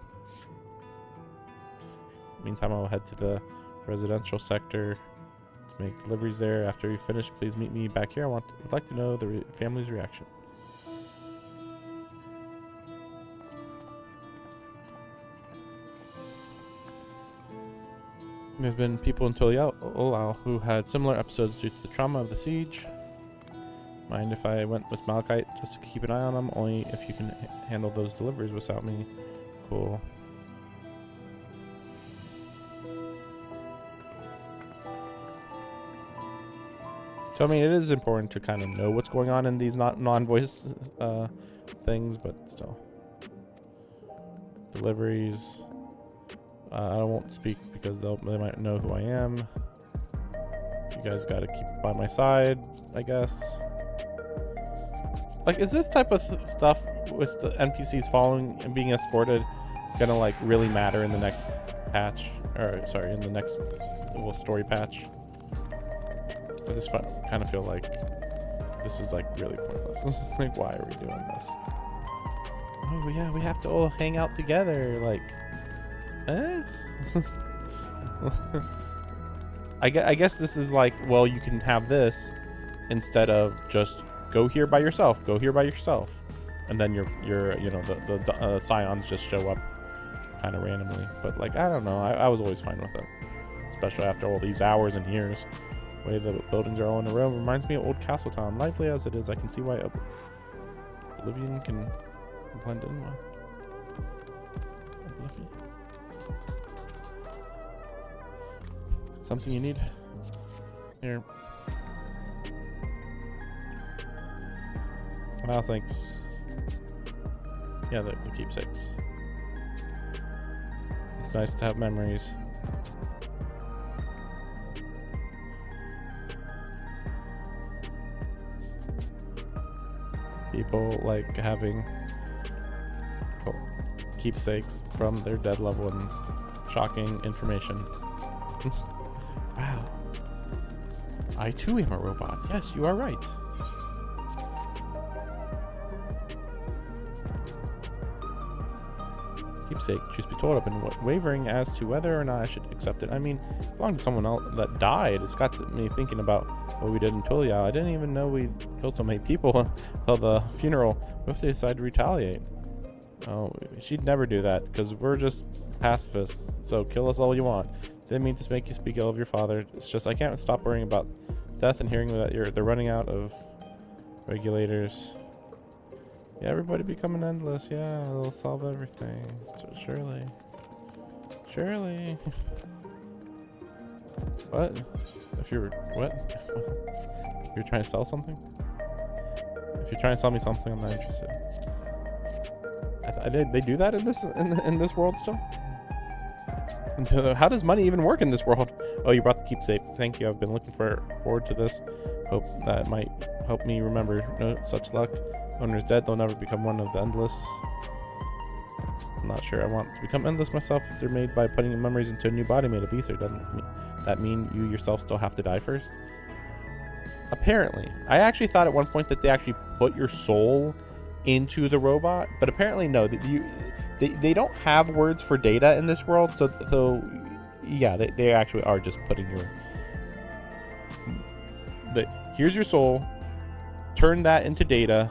Meantime, I'll head to the residential sector to make deliveries there. After you finish, please meet me back here. Would like to know the family's reaction. There's been people in Toliao who had similar episodes due to the trauma of the siege. Mind if I went with Malachite just to keep an eye on them? Only if you can handle those deliveries without me. Cool. So I mean, it is important to kind of know what's going on in these non-voice things, but still. Deliveries. I won't speak because they might know who I am. You guys gotta keep by my side, I guess. Like, is this type of stuff with the NPCs following and being escorted gonna like really matter in the next patch? Or sorry, in the next little story patch? I just kind of feel like this is like really pointless. Like, why are we doing this? Oh yeah, we have to all hang out together. Like, I guess this is like, well, you can have this instead of just go here by yourself. Go here by yourself, and then your you know the scions just show up kind of randomly. But like, I don't know. I was always fine with it, especially after all these hours and years. The way the buildings are all in a row reminds me of old Castletown. Lively as it is, I can see why Oblivion can blend in well. Oblivion. Something you need? Here. Oh, thanks. Yeah, the keepsakes. It's nice to have memories. People like having keepsakes from their dead loved ones. Shocking information. Wow. I too am a robot. Yes, you are right. Keepsake. Truth be told, I've been wavering as to whether or not I should accept it. I mean, it belonged to someone else that died. It's got me thinking about what we did in Toliao. I didn't even know we killed so many people until the funeral. What if they decide to retaliate? Oh, she'd never do that because we're just pacifists. So kill us all you want. Didn't mean to make you speak ill of your father. It's just I can't stop worrying about death and hearing that they're running out of regulators. Yeah, everybody becoming endless. Yeah, they'll solve everything. So surely. Surely. What? If you're what? If you're trying to sell something? If you're trying to sell me something, I'm not interested. They do that in this world still? How does money even work in this world? Oh, you brought the keepsake. Thank you. I've been looking forward to this. Hope that might help me remember. No such luck. Owner's dead. They'll never become one of the endless. I'm not sure I want to become endless myself. If they're made by putting memories into a new body made of ether, doesn't that mean you yourself still have to die first? Apparently. I actually thought at one point that they actually put your soul into the robot, but apparently no. They don't have words for data in this world, so yeah, they actually are just putting here's your soul, turn that into data,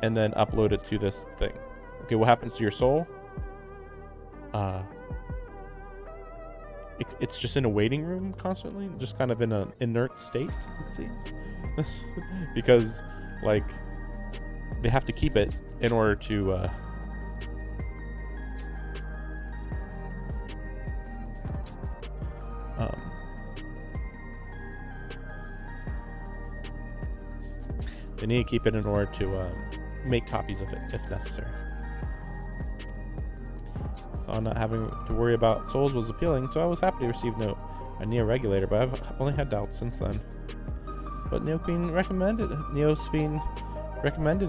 and then upload it to this thing. Okay, what happens to your soul? It's just in a waiting room constantly, just kind of in an inert state, it seems. Because, like, they have to keep it in order to they need to keep it in order to make copies of it if necessary. Not having to worry about souls was appealing, so I was happy to receive a Neo regulator, but I've only had doubts since then. But Neosphene recommended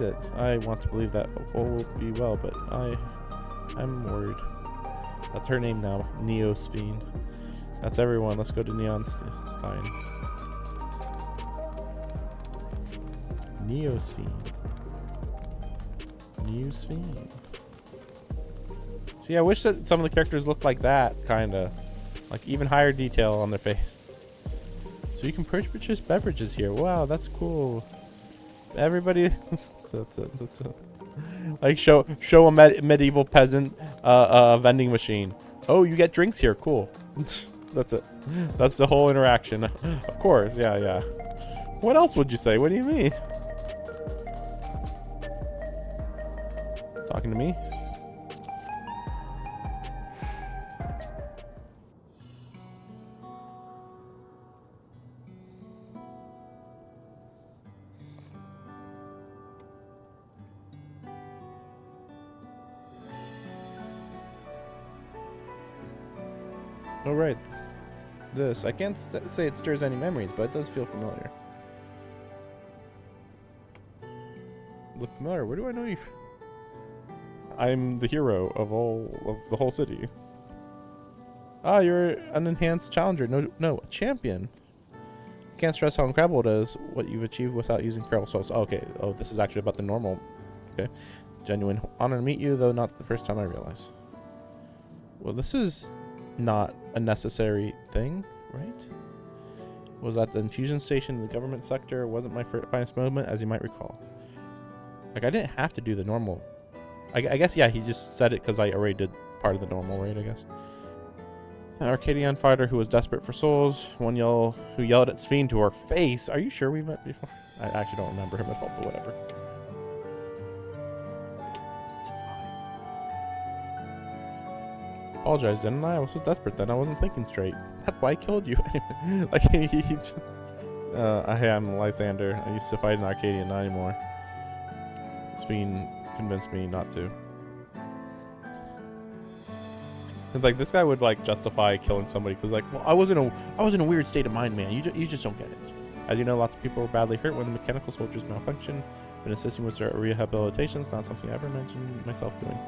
it. I want to believe that all will be well, but I'm worried. That's her name now, Neosphene. That's everyone. Let's go to Neonstein. Neosphene. See, I wish that some of the characters looked like that, kinda. Like even higher detail on their face. So you can purchase beverages here. Wow, that's cool. Everybody, that's it. Like show a medieval peasant a vending machine. Oh, you get drinks here. Cool. That's it. That's the whole interaction. Of course, yeah. What else would you say? What do you mean? Talking to me? Oh, right. This. I can't say it stirs any memories, but it does feel familiar. Look familiar. Where do I know you? I'm the hero of the whole city. Ah, you're an enhanced challenger. No, a champion. Can't stress how incredible it is what you've achieved without using feral souls. Oh, okay. Oh, this is actually about the normal. Okay. Genuine honor to meet you, though not the first time I realize. Well, this is not a necessary thing, right? Was at the infusion station in the government sector. It wasn't my finest moment, as you might recall. Like, I didn't have to do the normal. I guess, yeah, he just said it because I already did part of the normal, right, I guess. An Arcadian fighter who was desperate for souls. Who yelled at Sphene to her face. Are you sure we met before? I actually don't remember him at all, but whatever. Apologized, didn't I? I was so desperate then. I wasn't thinking straight. That's why I killed you. Like, I am Lysander. I used to fight in Arcadia, not anymore. Sphene convinced me not to. It's like this guy would like justify killing somebody because like, well, I was in a weird state of mind, man. You just don't get it. As you know, lots of people were badly hurt when the mechanical soldiers malfunctioned. Been assisting with their rehabilitation is not something I ever mentioned myself doing.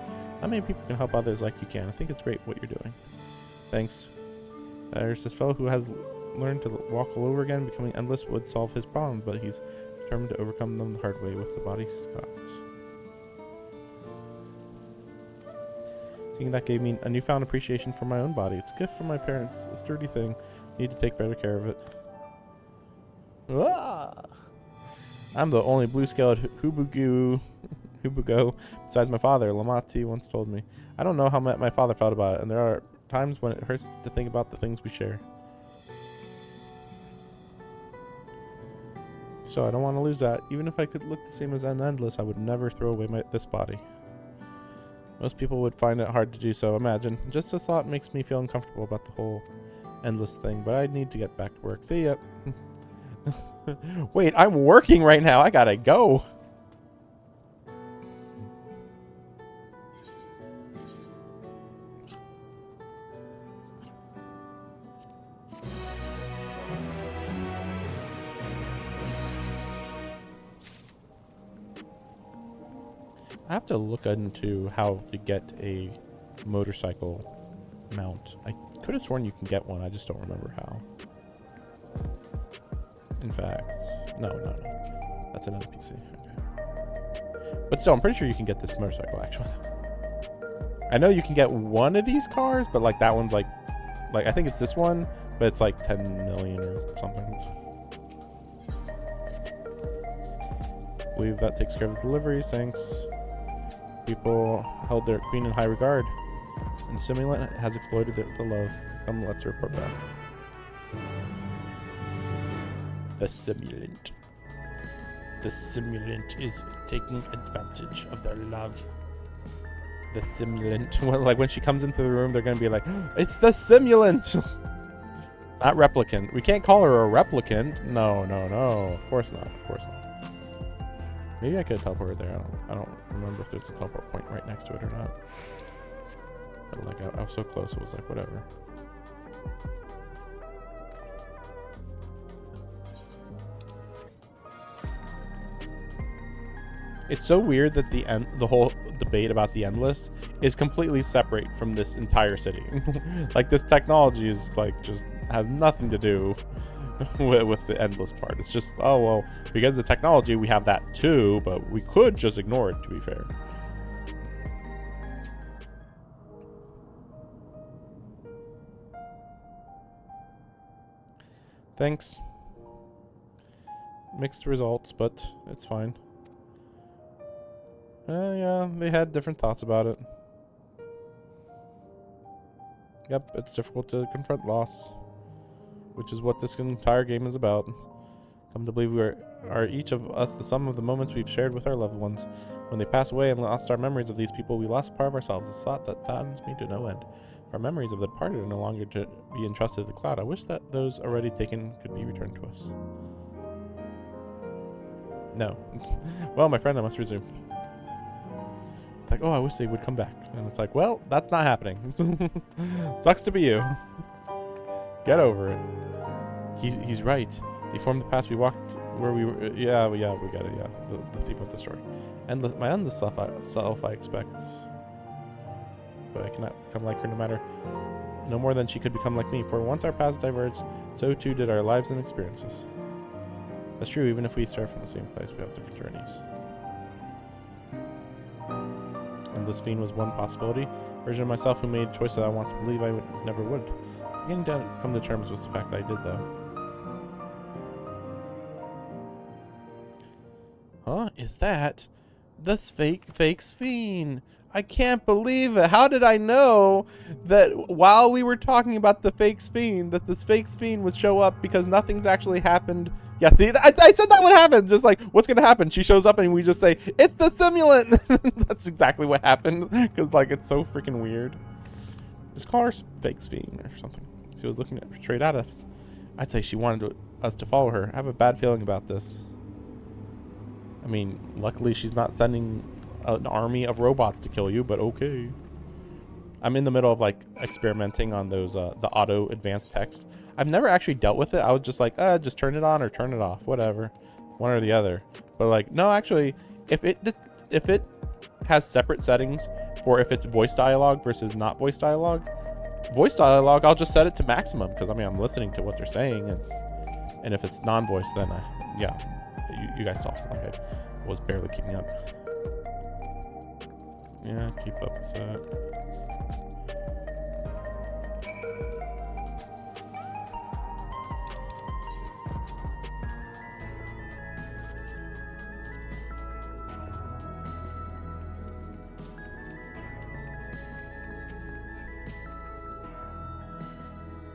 Not many people can help others like you can. I think it's great what you're doing. Thanks. There's this fellow who has learned to walk all over again. Becoming endless would solve his problems, but he's determined to overcome them the hard way with the body Scott. Seeing that gave me a newfound appreciation for my own body. It's a gift from my parents. A sturdy thing. Need to take better care of it. Ah! I'm the only blue-scaled Hubugo besides my father. Lamati once told me. I don't know how my father felt about it, and there are times when it hurts to think about the things we share. so. I don't want to lose that. Even if I could look the same as an Endless, I would never throw away this body. Most people would find it hard to do so, imagine. Just a thought makes me feel uncomfortable about the whole Endless thing, but I need to get back to work. See ya. Wait, I'm working right now. I gotta go. I have to look into how to get a motorcycle mount. I could have sworn you can get one. I just don't remember how. In fact, no. That's an NPC. Okay. But still, I'm pretty sure you can get this motorcycle, actually. I know you can get one of these cars, but like that one's like I think it's this one, but it's like 10 million or something. I believe that takes care of the deliveries. Thanks. People held their queen in high regard, and the simulant has exploited the love. Come, let's report back. The simulant. The simulant is taking advantage of their love. The simulant. Well, like when she comes into the room, they're gonna be like, "It's the simulant." Not replicant. We can't call her a replicant. No. Of course not. Maybe I could teleport there. I don't remember if there's a teleport point right next to it or not. But like I was so close, it was like whatever. It's so weird that the whole debate about the Endless is completely separate from this entire city. Like this technology is like just has nothing to do with the Endless part. It's just, oh well, because of the technology we have that too, but we could just ignore it, to be fair. Thanks. Mixed results, but it's fine. Yeah, they had different thoughts about it. Yep, it's difficult to confront loss, which is what this entire game is about. Come to believe we are each of us the sum of the moments we've shared with our loved ones. When they pass away and lost our memories of these people, we lost a part of ourselves. It's a thought that saddens me to no end. Our memories of the departed are no longer to be entrusted to the cloud. I wish that those already taken could be returned to us. No. Well, my friend, I must resume. Like, oh, I wish they would come back. And it's like, well, that's not happening. Sucks to be you. Get over it. He's right. They formed the past. We walked where we were. Yeah, we got it. Yeah, the theme of the story. Endless, my endless self, I expect. But I cannot become like her no more than she could become like me. For once our paths diverged, so too did our lives and experiences. That's true, even if we start from the same place, we have different journeys. Endless Fiend was one possibility. Version of myself who made choices I want to believe I never would. Beginning to come to terms with the fact that I did, though. Huh? Is that the fake Fiend? I can't believe it. How did I know that while we were talking about the fake Fiend, that this fake Fiend would show up because nothing's actually happened? Yeah, see, I said that would happen. Just like, what's going to happen? She shows up and we just say, it's the simulant. That's exactly what happened. Because, like, it's so freaking weird. Just call her fake Fiend or something. She was looking straight at us. I'd say she wanted us to follow her. I have a bad feeling about this. I mean, luckily she's not sending an army of robots to kill you, but okay. I'm in the middle of like experimenting on those the auto advanced text. I've never actually dealt with it. I was just like, just turn it on or turn it off, whatever, one or the other. But like, no, actually, if it has separate settings for if it's voice dialogue versus not voice dialogue, I'll just set it to maximum because I mean I'm listening to what they're saying, and if it's non-voice, then you guys saw like I was barely keeping up. Yeah, keep up with that.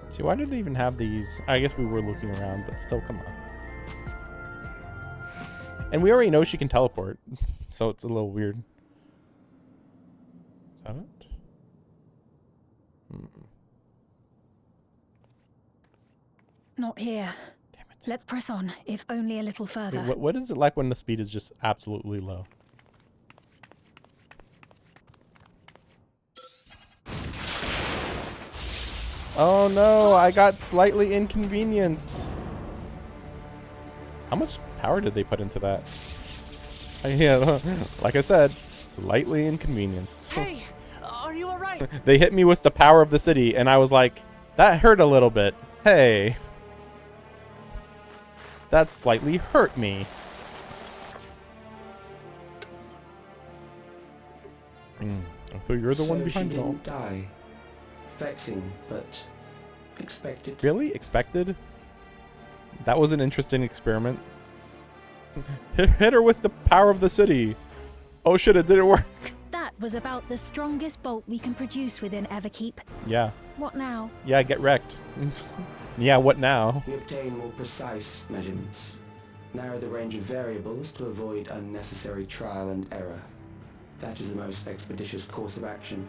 See, why do they even have these? I guess we were looking around, but still, come on. And we already know she can teleport, so it's a little weird. Is that it? Not here. Damn it. Let's press on, if only a little further. Wait, what is it like when the speed is just absolutely low? Oh no, I got slightly inconvenienced. How much power did they put into that? Yeah, like I said, slightly inconvenienced. Hey, are you alright? They hit me with the power of the city, and I was like, that hurt a little bit. Hey. That slightly hurt me. So you're the one behind it all. Didn't die. Vexing, but expected. Really? Expected? That was an interesting experiment. Hit her with the power of the city. Oh shit, it didn't work. That was about the strongest bolt we can produce within Everkeep. Yeah. What now? Yeah, get wrecked. Yeah, what now? We obtain more precise measurements. Narrow the range of variables to avoid unnecessary trial and error. That is the most expeditious course of action.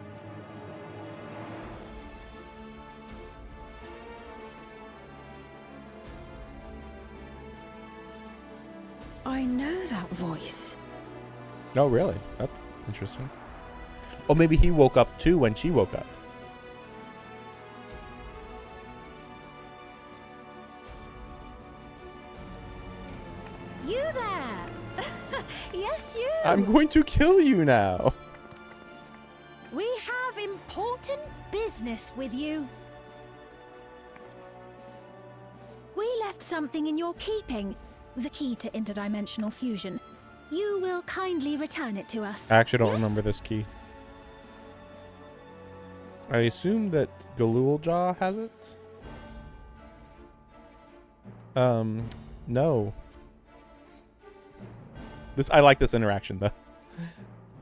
I know that voice. Oh, really? That's interesting. Oh, maybe he woke up too when she woke up. You there! Yes, you! I'm going to kill you now. We have important business with you. We left something in your keeping. The key to interdimensional fusion. You will kindly return it to us. I actually don't Yes? remember this key. I assume that Galuljaw has it? No. I like this interaction though.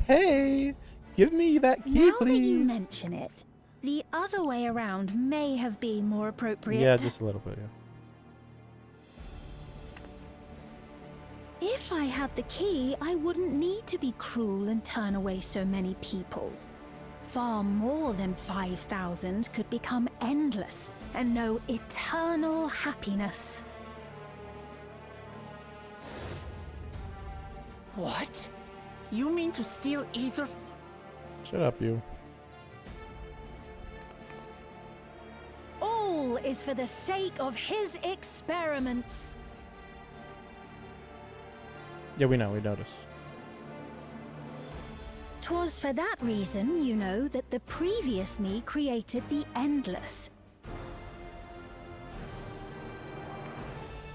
Hey, give me that key, Now please. that you mention it, the other way around may have been more appropriate. Yeah, just a little bit, yeah. If I had the key, I wouldn't need to be cruel and turn away so many people. Far more than 5,000 could become endless and know eternal happiness. What? You mean to steal Ether? Shut up, you. All is for the sake of his experiments. Yeah, we know, we noticed. 'Twas for that reason, you know, that the previous me created the Endless.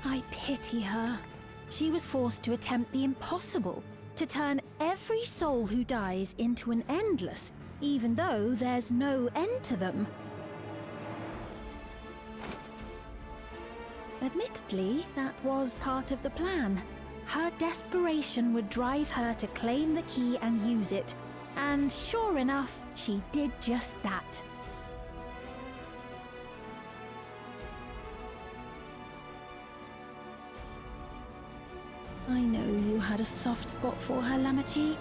I pity her. She was forced to attempt the impossible, to turn every soul who dies into an Endless, even though there's no end to them. Admittedly, that was part of the plan. Her desperation would drive her to claim the key and use it. And sure enough, she did just that. I know you had a soft spot for her, Lamachi.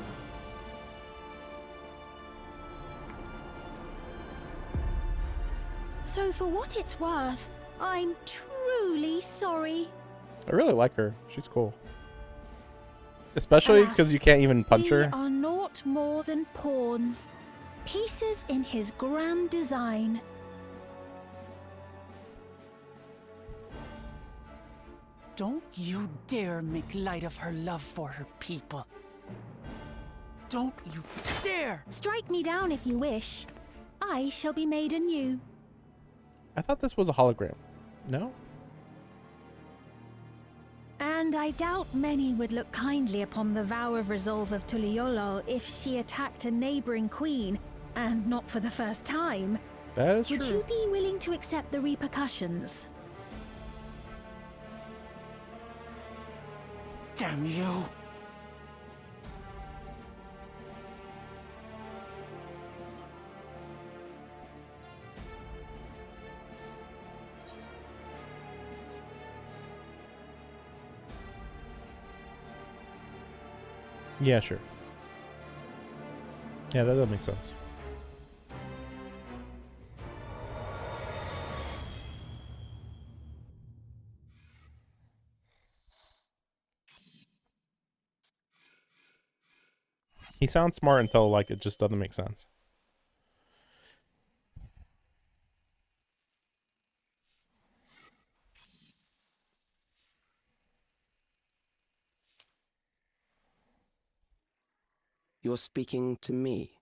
So for what it's worth, I'm truly sorry. I really like her. She's cool. Especially because Alas, you can't even punch we her. are naught more than pawns, pieces in his grand design. Don't you dare make light of her love for her people. Don't you dare! Strike me down if you wish. I shall be made anew. I thought this was a hologram. No? And I doubt many would look kindly upon the vow of resolve of Tuliolol if she attacked a neighboring queen, and not for the first time. That is Would true. you be willing to accept the repercussions? Damn you! Yeah, sure. Yeah, that does make sense. He sounds smart until, like, it just doesn't make sense. You're speaking to me.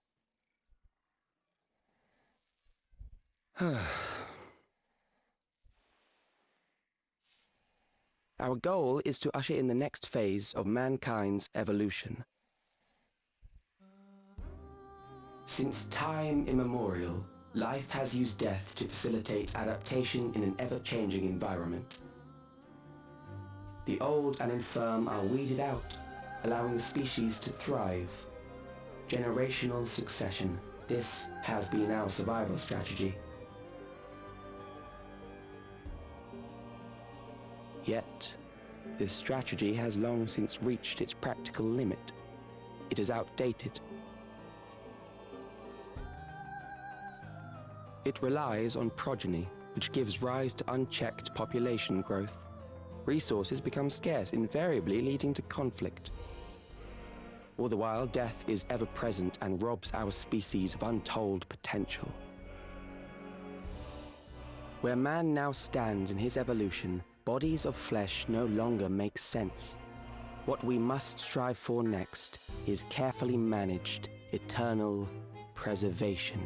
Our goal is to usher in the next phase of mankind's evolution. Since time immemorial, life has used death to facilitate adaptation in an ever-changing environment. The old and infirm are weeded out, allowing the species to thrive. Generational succession. This has been our survival strategy. Yet, this strategy has long since reached its practical limit. It is outdated. It relies on progeny, which gives rise to unchecked population growth. Resources become scarce, invariably leading to conflict. All the while, death is ever present and robs our species of untold potential. Where man now stands in his evolution, bodies of flesh no longer make sense. What we must strive for next is carefully managed, eternal preservation.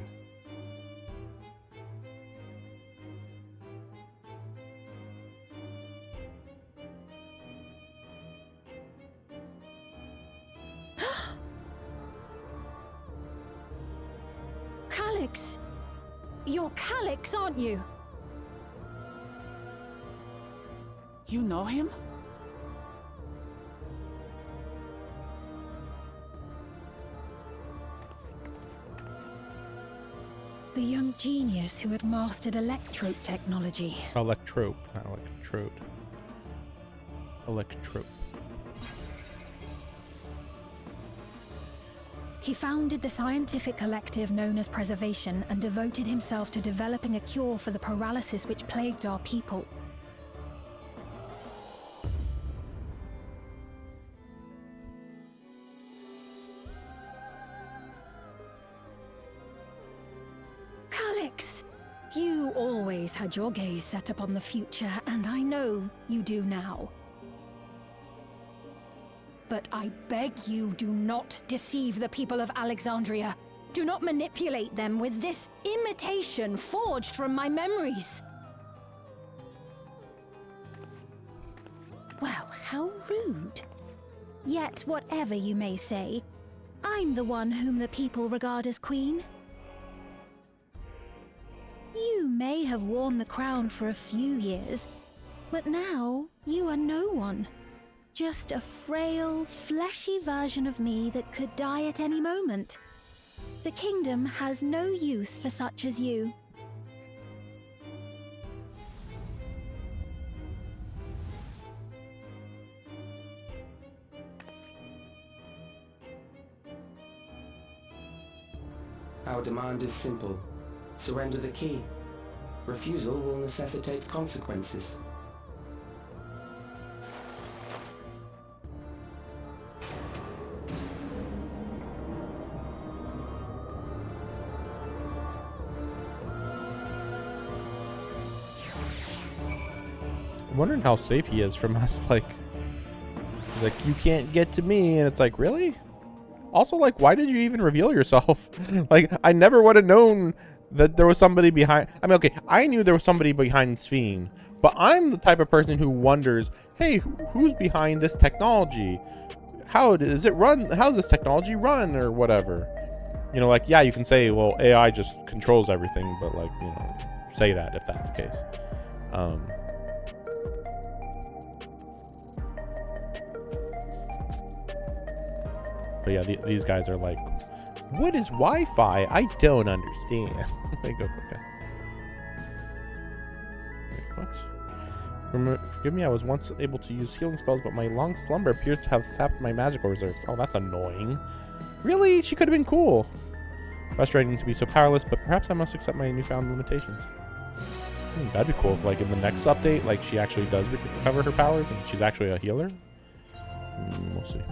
Calyx! You're Calyx, aren't you? You know him? The young genius who had mastered electrope technology. Electrope, not electrode. Electrope. He founded the scientific collective known as Preservation and devoted himself to developing a cure for the paralysis which plagued our people. Calyx, you always had your gaze set upon the future, and I know you do now. But I beg you, do not deceive the people of Alexandria. Do not manipulate them with this imitation forged from my memories. Well, how rude. Yet, whatever you may say, I'm the one whom the people regard as queen. You may have worn the crown for a few years, but now you are no one. Just a frail, fleshy version of me that could die at any moment. The kingdom has no use for such as you. Our demand is simple. Surrender the key. Refusal will necessitate consequences. I'm wondering how safe he is from us. Like, you can't get to me, and it's like, really? Also, like, why did you even reveal yourself? Like, I never would have known that there was somebody behind. I mean, okay, I knew there was somebody behind Sphene, but I'm the type of person who wonders, hey, who's behind this technology? How does it run? How does this technology run, or whatever? You know, like, yeah, you can say, well, AI just controls everything, but, like, you know, say that if that's the case. But yeah, these guys are like, what is Wi-Fi? I don't understand. They go, okay. Wait, what? Forgive me, I was once able to use healing spells, but my long slumber appears to have sapped my magical reserves. Oh, that's annoying. Really? She could have been cool. Frustrating to be so powerless, but perhaps I must accept my newfound limitations. That'd be cool if, like, in the next update, like, she actually does recover her powers and she's actually a healer. We'll see.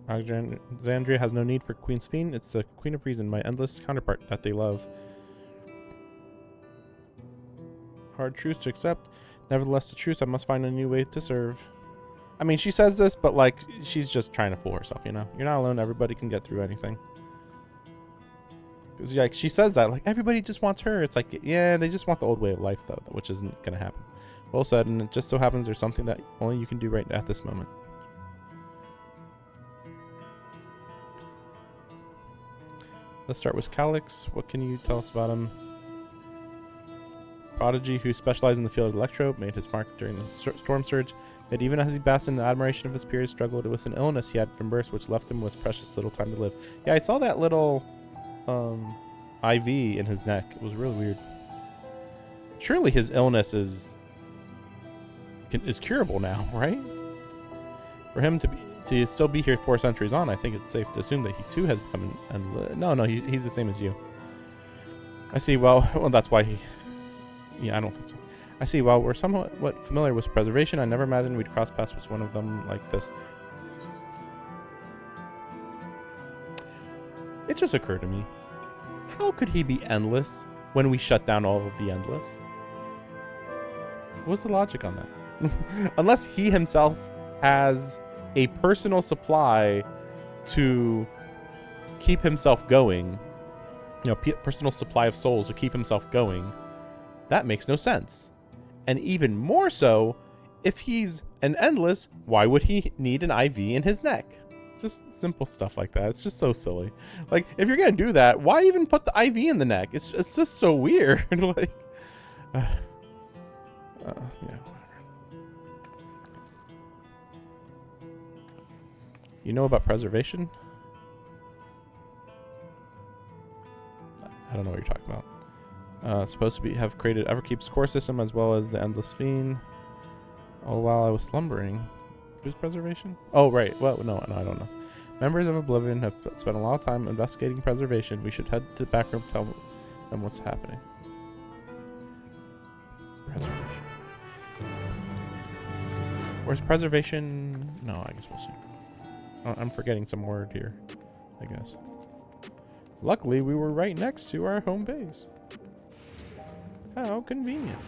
Alexandria has no need for Queen's Fiend. It's the Queen of Reason, my endless counterpart that they love. Hard truth to accept. Nevertheless, the truth, I must find a new way to serve. I mean, she says this, but, like, she's just trying to fool herself, you know? You're not alone. Everybody can get through anything. Because, like, she says that, like, everybody just wants her. It's like, yeah, they just want the old way of life, though, which isn't going to happen. Well said, and it just so happens there's something that only you can do right at this moment. Let's start with Calyx. What can you tell us about him? Prodigy, who specialized in the field of electro, made his mark during the storm surge. Yet even as he basked in the admiration of his peers, struggled with an illness he had from birth, which left him with precious little time to live. Yeah, I saw that little IV in his neck. It was really weird. Surely his illness is curable now, right? For him to still be here 4 centuries on, I think it's safe to assume that he too has become no, he's the same as you. I see. Well, that's why he. Yeah, I don't think so. I see. While we're somewhat familiar with preservation, I never imagined we'd cross paths with one of them like this. It just occurred to me. How could he be endless when we shut down all of the endless? What's the logic on that? Unless he himself has a personal supply to keep himself going, personal supply of souls to keep himself going, that makes no sense. And even more so, if he's an endless, why would he need an IV in his neck? It's just simple stuff like that. It's just so silly. Like, if you're gonna do that, why even put the IV in the neck? It's just so weird. Like, yeah, whatever. You know about preservation? I don't know what you're talking about. It's supposed to have created Everkeep's core system as well as the Endless Fiend. Oh, while I was slumbering. Who's preservation? Oh, right. Well, no, I don't know. Members of Oblivion have spent a lot of time investigating preservation. We should head to the back room to tell them what's happening. Preservation. Where's preservation? No, I guess we'll see. I'm forgetting some word here, I guess. Luckily, we were right next to our home base. How convenient.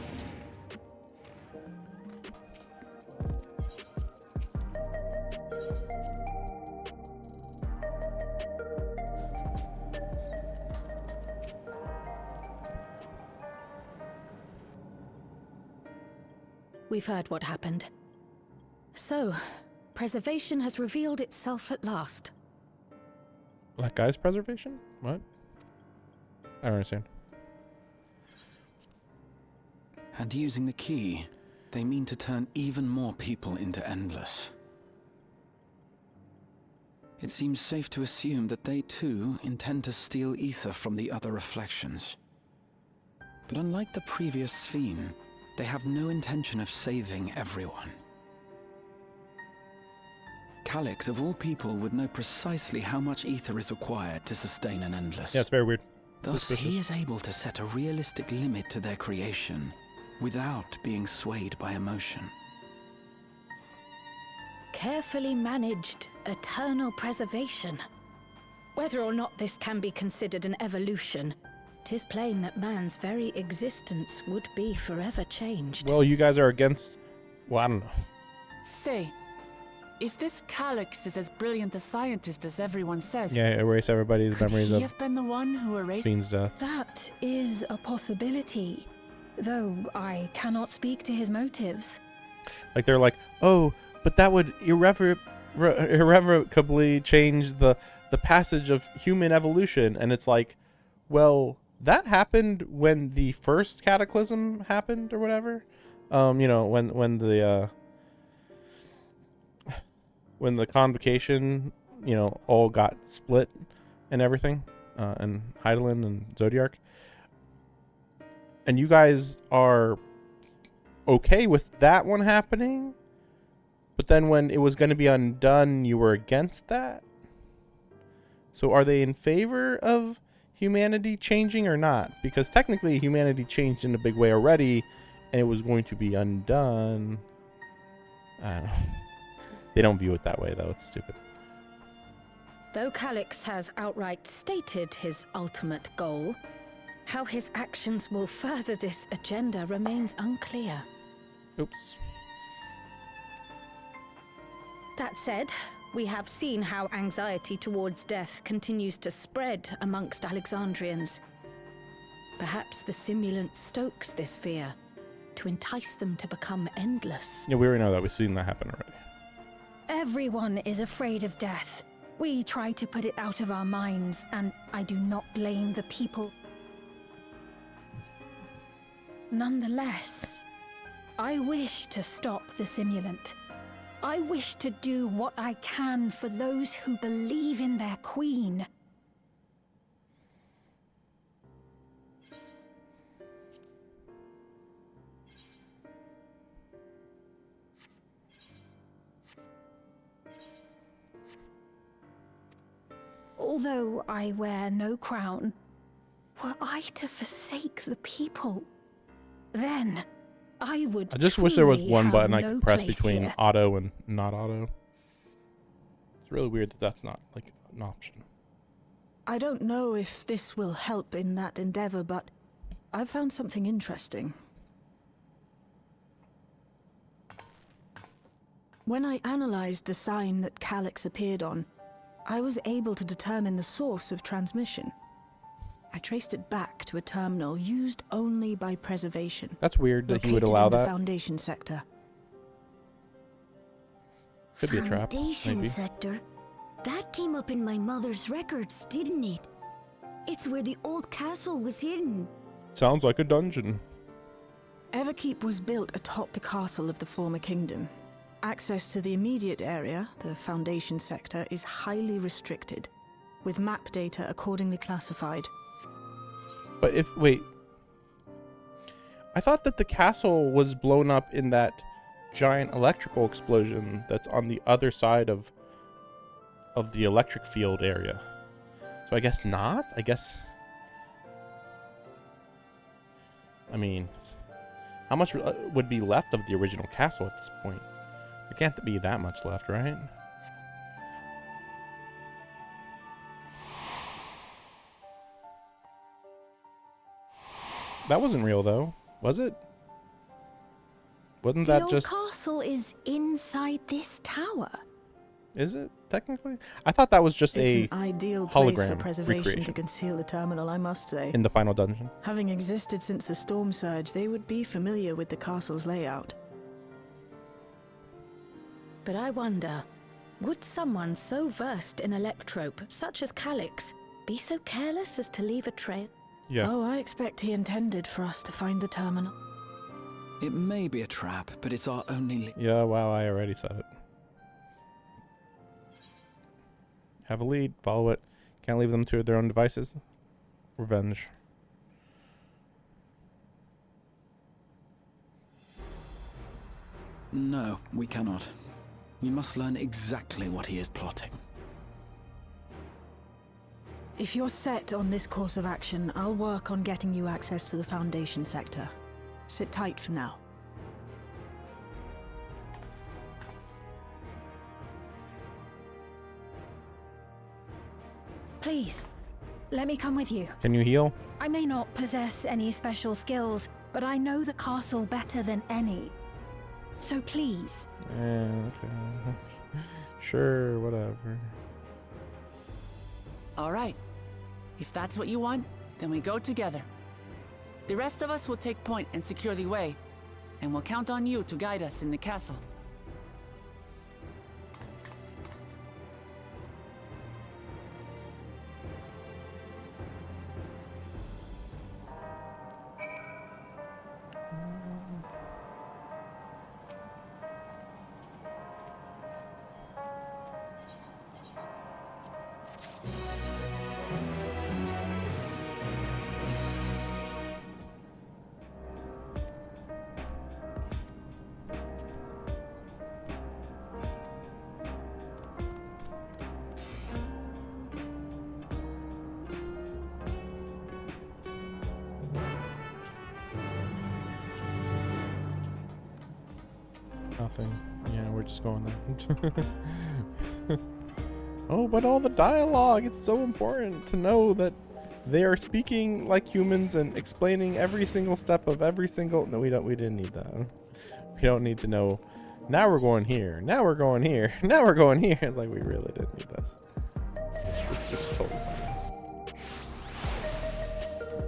We've heard what happened. So, preservation has revealed itself at last. Like guy's preservation? What? I don't understand. And using the key, they mean to turn even more people into Endless. It seems safe to assume that they too intend to steal ether from the other reflections. But unlike the previous Sphere, they have no intention of saving everyone. Calyx, of all people, would know precisely how much ether is required to sustain an Endless. Yeah, it's very weird. Thus, he is able to set a realistic limit to their creation without being swayed by emotion. Carefully managed eternal preservation. Whether or not this can be considered an evolution, 'tis plain that man's very existence would be forever changed. Well, you guys are against... Well, I don't know. Say, if this Calyx is as brilliant a scientist as everyone says... Yeah, erase everybody's memories could of he have been the one who erased... Fiend's death. That is a possibility, though I cannot speak to his motives. Like, they're like, oh, but that would irrevocably change the passage of human evolution. And it's like, well, that happened when the first cataclysm happened or whatever. You know, when the convocation, you know, all got split and everything. and Heidelin and Zodiark. And you guys are okay with that one happening, but then when it was going to be undone, you were against that. So are they in favor of humanity changing or not? Because technically humanity changed in a big way already, and it was going to be undone. I don't know. They don't view it that way, though. It's stupid. Though Calix has outright stated his ultimate goal, how his actions will further this agenda remains unclear. Oops. That said, we have seen how anxiety towards death continues to spread amongst Alexandrians. Perhaps the simulant stokes this fear to entice them to become endless. Yeah, we already know that. We've seen that happen already. Everyone is afraid of death. We try to put it out of our minds, and I do not blame the people. Nonetheless, I wish to stop the simulant. I wish to do what I can for those who believe in their queen. Although I wear no crown, were I to forsake the people, then I would. I just wish there was truly one have button I no could press place between here. auto and not auto. It's really weird that that's not like an option. I don't know if this will help in that endeavor, but I've found something interesting. When I analyzed the sign that Calix appeared on, I was able to determine the source of transmission. I traced it back to a terminal used only by preservation. That's weird that he would located allow in the that. Foundation sector. Could be a trap, Foundation maybe. sector? That came up in my mother's records, didn't it? It's where the old castle was hidden. Sounds like a dungeon. Everkeep was built atop the castle of the former kingdom. Access to the immediate area, the Foundation sector, is highly restricted, with map data accordingly classified. But wait. I thought that the castle was blown up in that giant electrical explosion that's on the other side of the electric field area. So I guess not? I mean, how much would be left of the original castle at this point? There can't be that much left, right? That wasn't real, though, was it? Wasn't The that old just... castle is inside this tower. Is it, technically? I thought that was just It's a an ideal place for hologram preservation recreation to conceal a terminal, I must say. in the final dungeon. Having existed since the storm surge, they would be familiar with the castle's layout. But I wonder, would someone so versed in electrope, such as Calix, be so careless as to leave a trail? Yeah. Oh, I expect he intended for us to find the terminal. It may be a trap, but it's our only... Yeah, wow, I already said it. Have a lead, follow it. Can't leave them to their own devices. Revenge. No, we cannot. We must learn exactly what he is plotting. If you're set on this course of action, I'll work on getting you access to the Foundation sector. Sit tight for now. Please, let me come with you. Can you heal? I may not possess any special skills, but I know the castle better than any. So please. Yeah, okay. Sure, whatever. All right. If that's what you want, then we go together. The rest of us will take point and secure the way, and we'll count on you to guide us in the castle. nothing. Yeah, we're just going there. Oh, but all the dialogue, it's so important to know that they are speaking like humans and explaining every single step of every single... No, we didn't need that. We don't need to know, now we're going here, now we're going here, now we're going here. It's like, we really didn't need this. It's totally fine.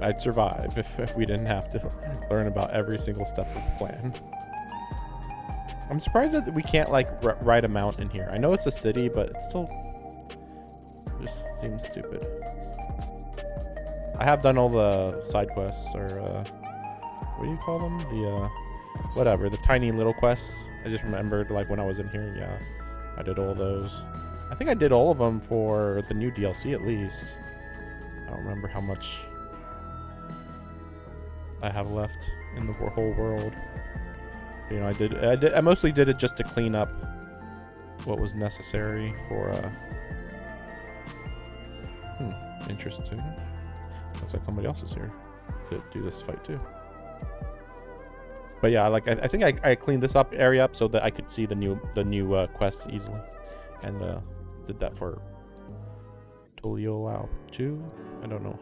I'd survive if we didn't have to learn about every single step of the plan. I'm surprised that we can't, like, ride a mount in here. I know it's a city, but it still just seems stupid. I have done all the side quests, or what do you call them? The whatever, the tiny little quests. I just remembered, like, when I was in here, yeah, I did all those. I think I did all of them for the new DLC at least. I don't remember how much I have left in the whole world. You know, I mostly did it just to clean up what was necessary for interesting. Looks like somebody else is here to do this fight too. But yeah, like I think I cleaned this area up so that I could see the new quests easily, and did that for Tulio 2. I don't know,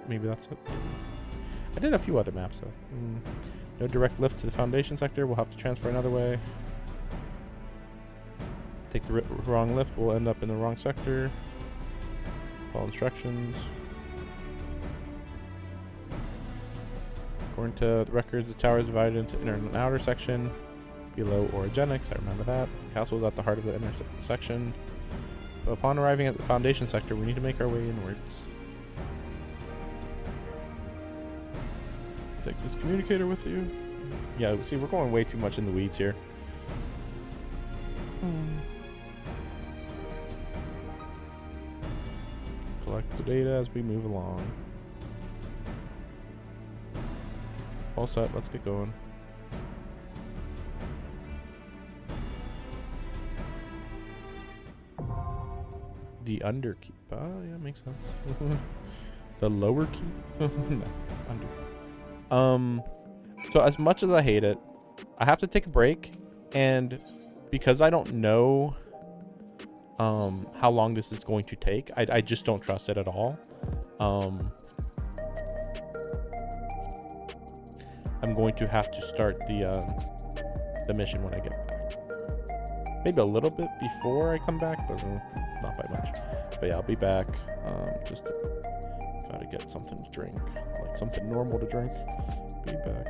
maybe that's it. I did a few other maps though. No direct lift to the Foundation sector. We'll have to transfer another way. Take the wrong lift. We'll end up in the wrong sector. Follow instructions. According to the records, the tower is divided into inner and outer section. Below orogenics, I remember that. The castle is at the heart of the inner section. But upon arriving at the Foundation sector, we need to make our way inwards. Take this communicator with you. Yeah, see, we're going way too much in the weeds here. Collect the data as we move along. All set, let's get going. The underkeep. Yeah, makes sense. The lower keep? No, under. So as much as I hate it, I have to take a break, and because I don't know how long this is going to take, I just don't trust it at all. I'm going to have to start the mission when I get back. Maybe a little bit before I come back, but not by much. But yeah, I'll be back. Just gotta get something to drink, like something normal to drink. Be back.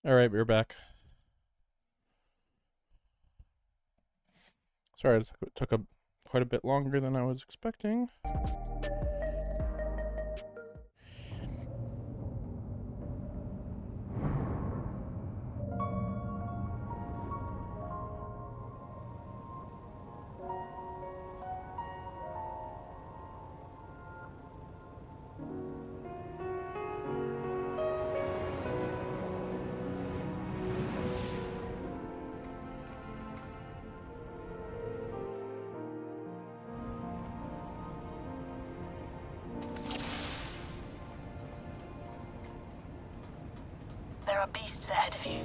All right, we're back. Sorry, it took quite a bit longer than I was expecting. There are beasts ahead of you.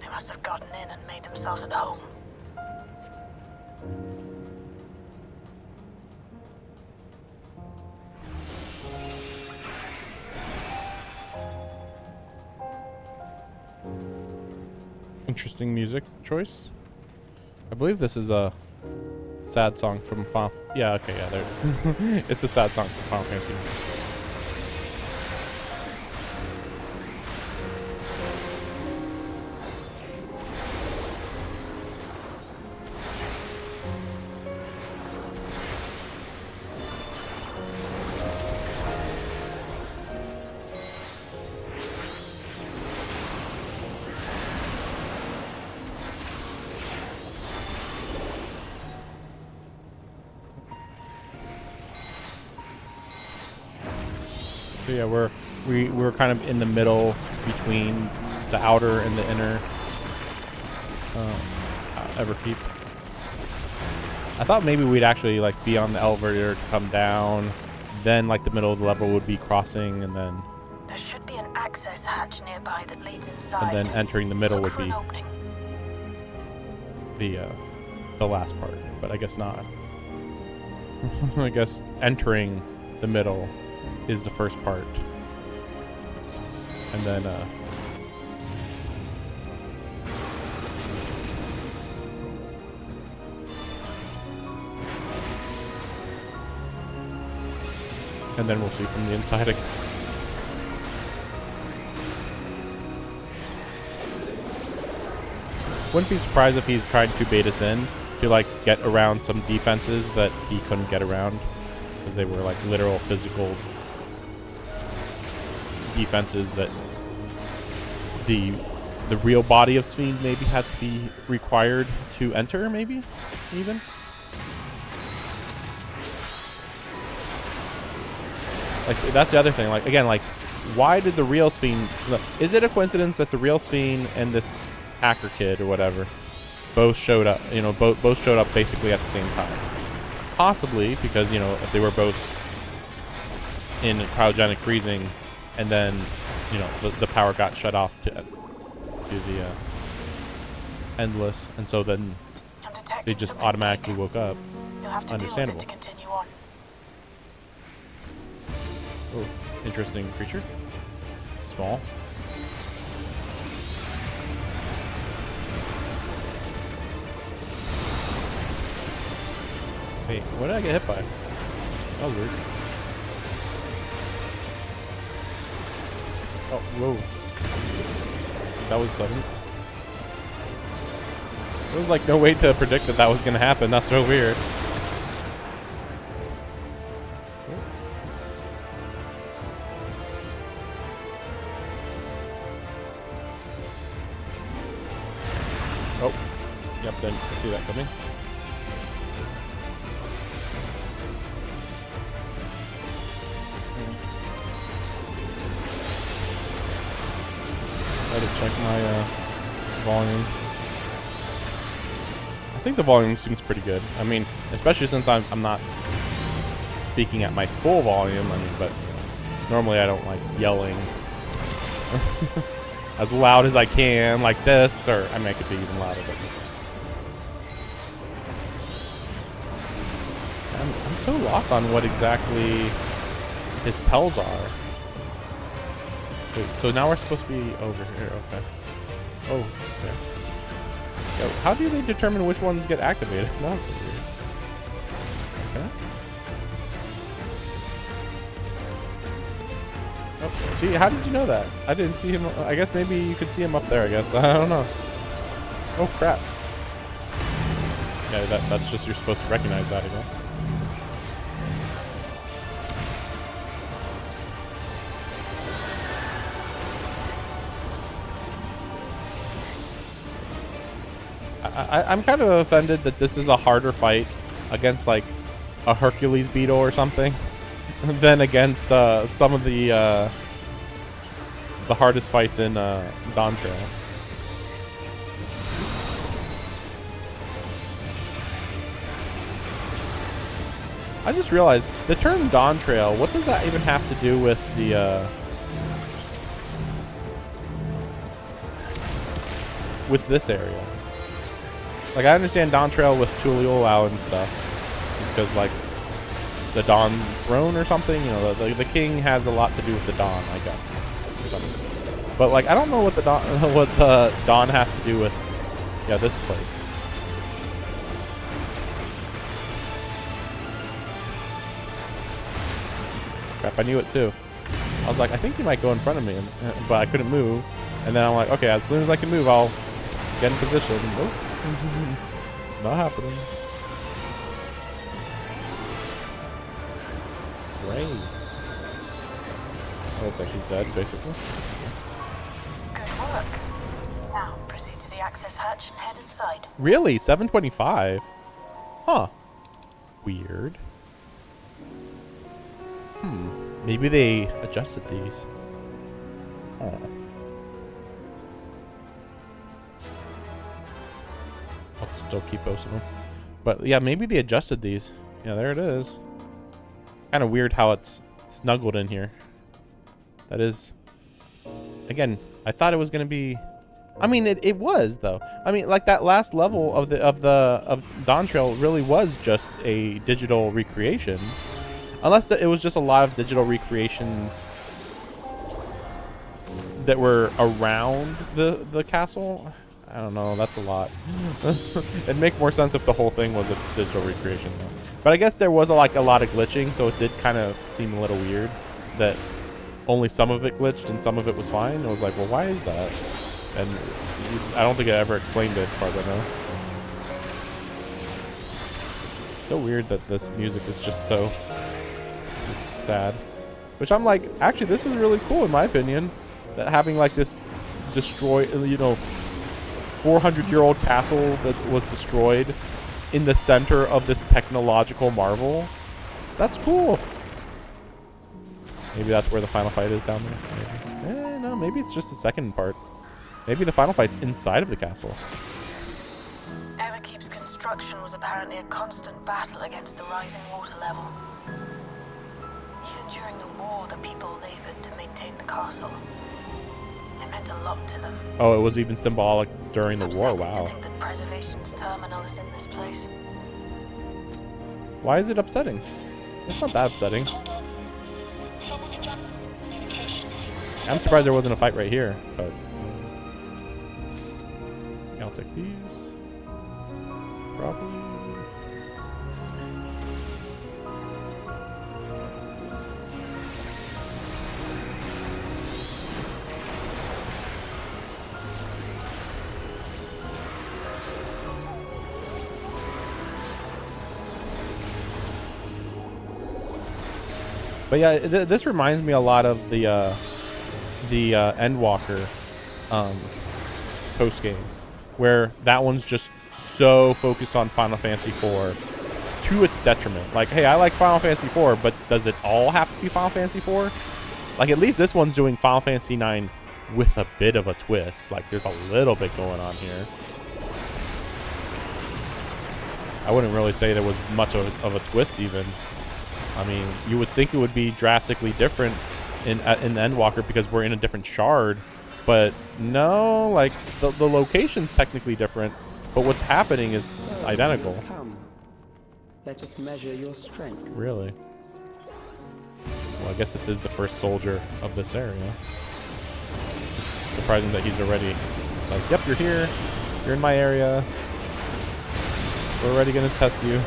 They must have gotten in and made themselves at home. Interesting music choice. I believe this is a sad song from Final. Yeah, okay, yeah, there it is. It's a sad song from Final Fantasy. So yeah, we're kind of in the middle between the outer and the inner Everkeep. I thought maybe we'd actually like be on the elevator to come down, then like the middle of the level would be crossing, and then There should be an access hatch nearby that leads inside. and then entering the middle Look would for an be opening. the last part, but I guess not. I guess entering the middle is the first part, and then we'll see from the inside, I guess. Wouldn't be surprised if he's tried to bait us in to like get around some defenses that he couldn't get around because they were like literal physical defenses that the real body of Sphene maybe had to be required to enter, maybe even. Like that's the other thing. Like again, like why did the real Sphene? Is it a coincidence that the real Sphene and this hacker kid or whatever both showed up? You know, both showed up basically at the same time. Possibly because if they were both in cryogenic freezing, and then the power got shut off to the endless, and so then they just automatically woke up. You'll have to Understandable. deal with it to continue on. Oh, interesting creature. Small. Wait, what did I get hit by? That was weird. Oh, whoa. That was sudden. There was like no way to predict that was going to happen. That's so weird. Oh, yep, didn't see that coming. Try to check my volume. I think the volume seems pretty good. I mean, especially since I'm not speaking at my full volume. I mean, but normally I don't like yelling as loud as I can, like this, or I mean, I could be even louder. But I'm so lost on what exactly his tells are. Wait, so now we're supposed to be over here. Okay. Oh, okay. Yo, how do they determine which ones get activated? That's so weird. Okay. Oh, see, how did you know that? I didn't see him. I guess maybe you could see him up there, I guess. I don't know. Oh, crap. Yeah, that's just, you're supposed to recognize that, I guess. I'm kind of offended that this is a harder fight against like a Hercules beetle or something than against some of the hardest fights in Dawn Trail. I just realized the term Dawn Trail, what does that even have to do with the with this area? Like, I understand Dawn Trail with Tuliulau and stuff, just because, like, the Dawn Throne or something, you know, the king has a lot to do with the Dawn, I guess, or something. But, like, I don't know what the Dawn has to do with, yeah, this place. Crap, I knew it too. I was like, I think he might go in front of me, but I couldn't move. And then I'm like, okay, as soon as I can move, I'll get in position. Nope. Not happening. Great. I think he's dead, basically. Good work. Now, proceed to the access hatch and head inside. Really? 725? Huh. Weird. Maybe they adjusted these. Oh. I'll still keep posting them. But yeah, maybe they adjusted these. Yeah, there it is. Kind of weird how it's snuggled in here. That is, again, I thought it was gonna be, I mean it was though. I mean, like that last level of Dawn Trail really was just a digital recreation. Unless it was just a lot of digital recreations that were around the castle. I don't know, that's a lot. It'd make more sense if the whole thing was a digital recreation though. But I guess there was a lot of glitching, so it did kind of seem a little weird that only some of it glitched and some of it was fine. I was like, well, why is that? And I don't think I ever explained it as far as I know. Still weird that this music is just so sad. Which I'm like, actually, this is really cool in my opinion. That having like this destroy, you know, 400-year-old castle that was destroyed in the center of this technological marvel. That's cool. Maybe that's where the final fight is down there. Maybe. No, maybe it's just the second part. Maybe the final fight's inside of the castle. Everkeep's construction was apparently a constant battle against the rising water level. Even during the war, the people labored to maintain the castle. It meant a lot to them. Oh, it was even symbolic during the war. Wow. To think that preservation's terminal is in this place. Why is it upsetting? It's not that upsetting. I'm surprised there wasn't a fight right here, but I'll take these. Probably. But yeah, this reminds me a lot of the Endwalker post game, where that one's just so focused on Final Fantasy IV to its detriment. Like, hey, I like Final Fantasy IV, but does it all have to be Final Fantasy IV? Like, at least this one's doing Final Fantasy IX with a bit of a twist. Like, there's a little bit going on here. I wouldn't really say there was much of a twist even. I mean, you would think it would be drastically different in the Endwalker because we're in a different shard, but no, like the location's technically different, but what's happening is identical. Come, let us measure your strength. Really? Well, I guess this is the first soldier of this area. Surprising that he's already like, yep, you're here, you're in my area, we're already gonna test you.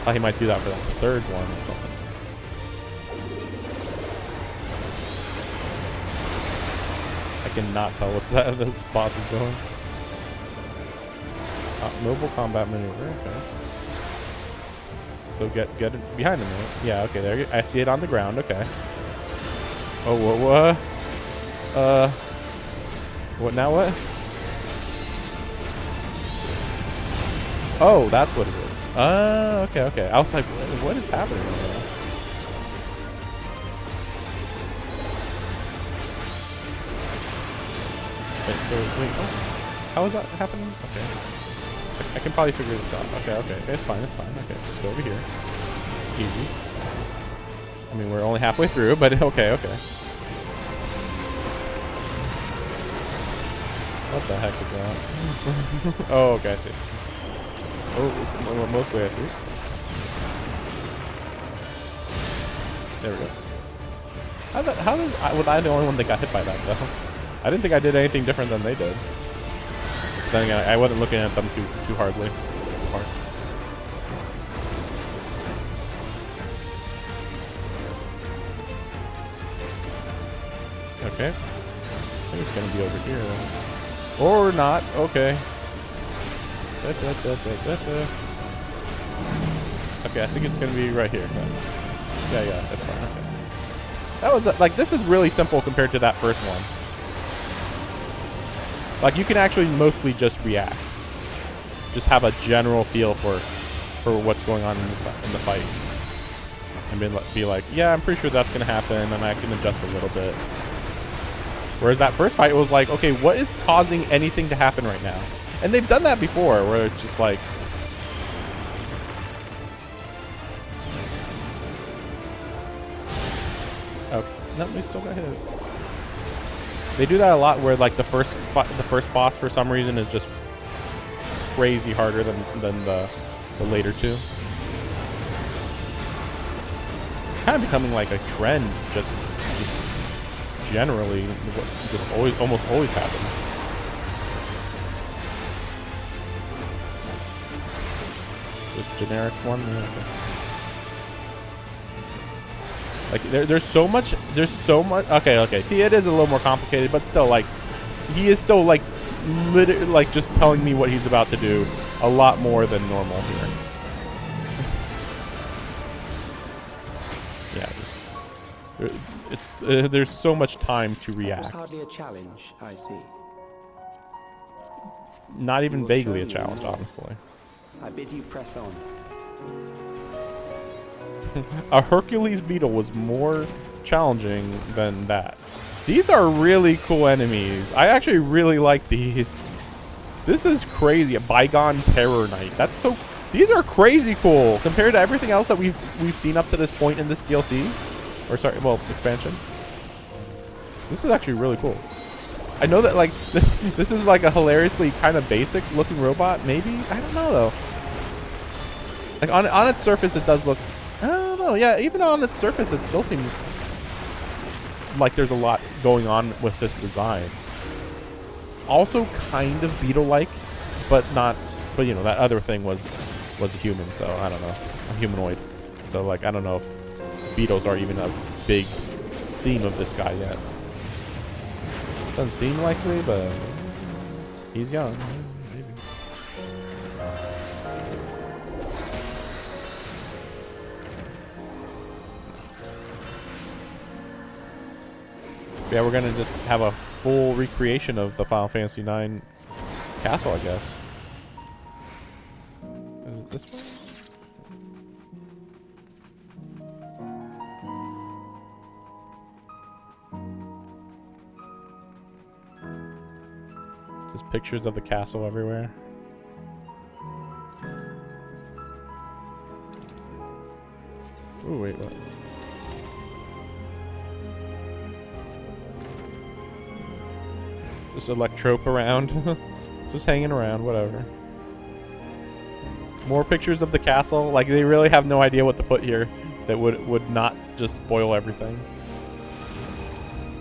Thought he might do that for that third one or something. cannot tell what this boss is doing. Mobile combat maneuver. Okay. So get it behind him, right? Yeah. Okay. There. I see it on the ground. Okay. Oh, what? What now? What? Oh, that's what it is. Okay, okay. I was like, what is happening right now? Wait, oh, how is that happening? Okay. I can probably figure this out. Okay, okay. It's fine, it's fine. Okay, just go over here. Easy. I mean, we're only halfway through, but okay, okay. What the heck is that? Oh, okay, I see. Oh, mostly I see. There we go. Was I the only one that got hit by that, though? I didn't think I did anything different than they did. But then again, I wasn't looking at them too hardly. Okay. I think it's gonna be over here, though. Or not. Okay. Okay, I think it's gonna be right here. Yeah, that's fine. Okay. That was like, this is really simple compared to that first one. Like, you can actually mostly just react, just have a general feel for what's going on in the fight, and be like, yeah, I'm pretty sure that's gonna happen, and I can adjust a little bit. Whereas that first fight was like, okay, what is causing anything to happen right now? And they've done that before, where it's just like, oh, no, we still got hit. They do that a lot, where like the first boss for some reason is just crazy harder than the later two. It's kind of becoming like a trend, just generally, just almost always happens. Just generic one. Yeah, okay. Like there's so much. Okay. It is a little more complicated, but still, like, he is still like literally like just telling me what he's about to do a lot more than normal here. Yeah. It's there's so much time to react. That was hardly a challenge, I see. Not even vaguely a challenge, honestly. I bid you press on. A Hercules beetle was more challenging than that. These are really cool enemies. I actually really like these. This is crazy. A Bygone Terror Knight. That's so. These are crazy cool compared to everything else that we've seen up to this point in this DLC, or sorry, well, expansion. This is actually really cool. I know that like this is like a hilariously kind of basic looking robot. Maybe, I don't know though. Like on its surface, it does look. I don't know. Yeah, even on its surface, it still seems like there's a lot going on with this design. Also, kind of beetle-like, but not. But you know, that other thing was a human, so I don't know, a humanoid. So like, I don't know if beetles are even a big theme of this guy yet. Doesn't seem likely, but he's young. Maybe. Yeah, we're gonna just have a full recreation of the Final Fantasy IX castle, I guess. Is it this way? Just pictures of the castle everywhere. Ooh, wait, what? Just electrope around. Just hanging around, whatever. More pictures of the castle. Like, they really have no idea what to put here that would not just spoil everything.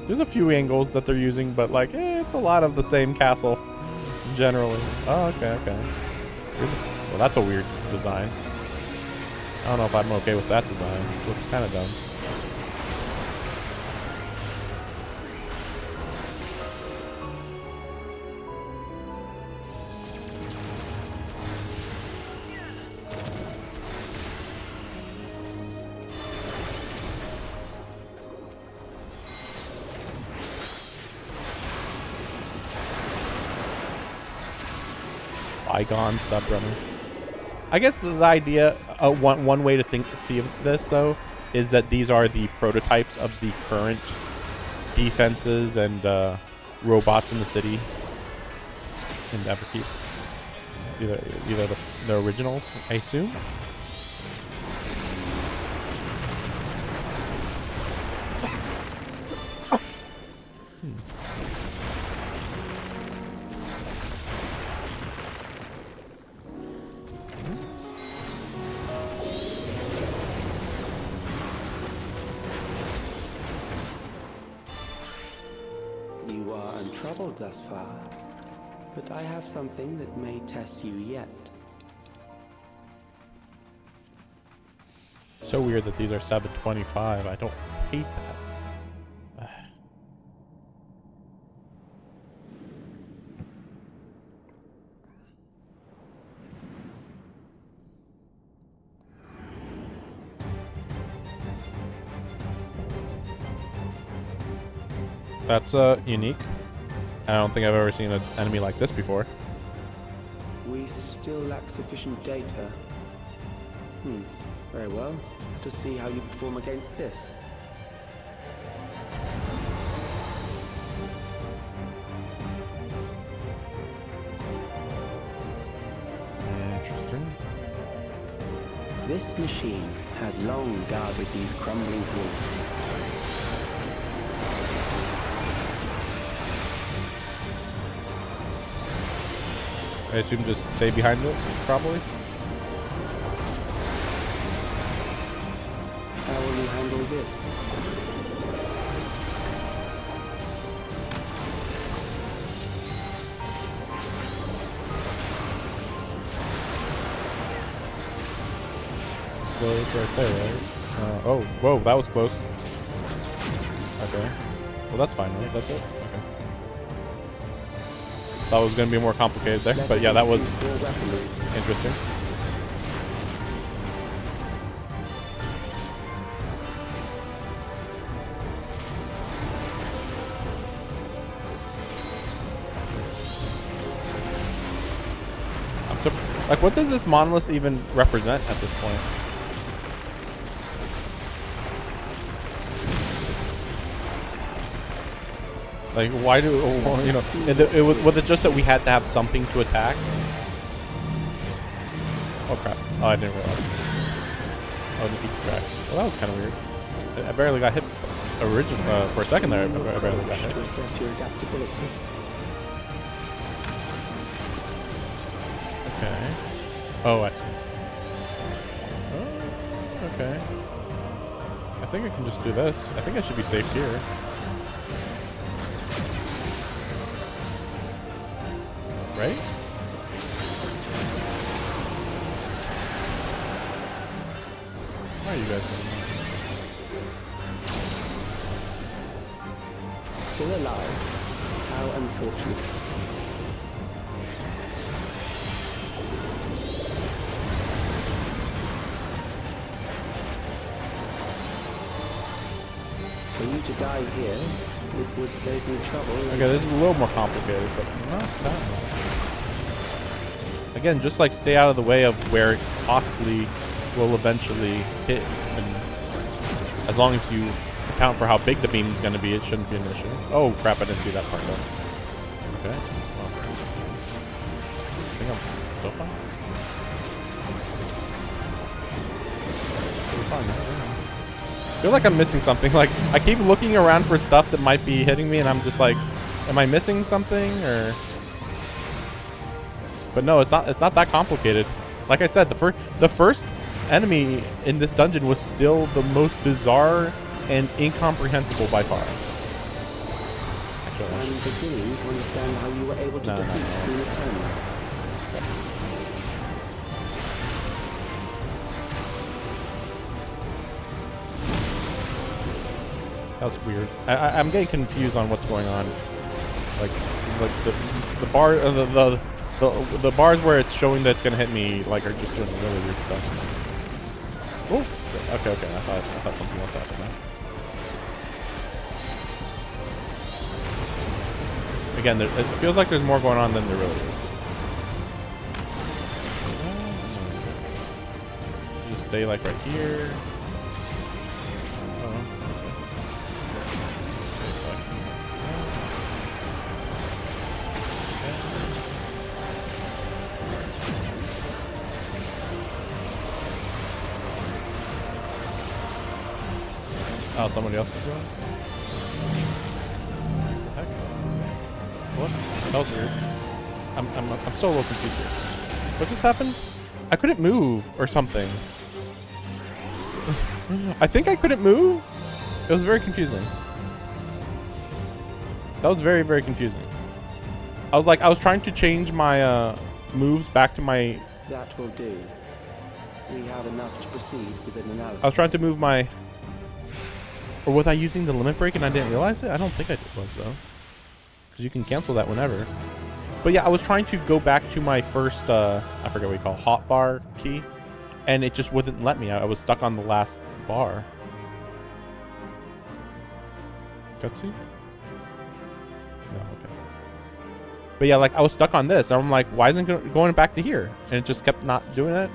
There's a few angles that they're using, but like, it's a lot of the same castle generally. Oh, okay. Well, that's a weird design. I don't know if I'm okay with that design. It looks kind of dumb. bygone subrunner. I guess the idea, one way to think of this though, is that these are the prototypes of the current defenses and robots in the city in Everkeep. Either the originals, I assume. You are untroubled thus far, but I have something that may test you yet. So weird that these are 725. I don't hate that. That's unique. I don't think I've ever seen an enemy like this before. We still lack sufficient data. Very well. Let us see how you perform against this. Interesting. This machine has long guarded these crumbling walls. I assume just stay behind it, probably. How will you handle this? Explodes right there, right? Oh, whoa, that was close. Okay. Well, that's fine, right? That's it? Okay. Thought it was going to be more complicated there, but yeah, that was interesting. I'm so, like, what does this monolith even represent at this point? Like, why do, you know, was it just that we had to have something to attack? Oh, crap. Oh, I didn't realize. Oh, the keep track. Well, that was kind of weird. I barely got hit for a second there. I barely got hit. To assess your adaptability. Okay. Oh, I see. Oh, okay. I think I can just do this. I think I should be safe here. Right? Why are you guys doing that? Still alive? How unfortunate. For you to die here, it would save me trouble. Okay, this is a little more complicated, but not that much. Again, just like stay out of the way of where it possibly will eventually hit. And as long as you account for how big the beam is going to be, it shouldn't be an issue. Oh, crap, I didn't see that part though. Okay. Well, I think I'm still fine. Still fine, right? I feel like I'm missing something. Like, I keep looking around for stuff that might be hitting me, and I'm just like, am I missing something, or... But no, it's not that complicated. Like I said, the first enemy in this dungeon was still the most bizarre and incomprehensible by far. Actually, I'm beginning to understand how you were able to defeat Queen Eternia. that's weird. I'm getting confused on what's going on. Like the bar, the bars where it's showing that it's gonna hit me, like, are just doing really weird stuff. Oh, okay. I thought something else happened there. Again, it feels like there's more going on than there really is. stay like right here. Oh. Oh, somebody else is going? What the heck? What? That was weird. I'm so a little confused here. What just happened? I couldn't move or something. I think I couldn't move. It was very confusing. That was very, very confusing. I was trying to change my moves back to my... That will do. We have enough to proceed with an analysis. I was trying to move my... Or was I using the limit break and I didn't realize it? I don't think I was, though. Because you can cancel that whenever. But yeah, I was trying to go back to my first, I forget what you call hotbar key. And it just wouldn't let me. I was stuck on the last bar. Cutscene? No, okay. But yeah, like, I was stuck on this. And I'm like, why isn't it going back to here? And it just kept not doing it.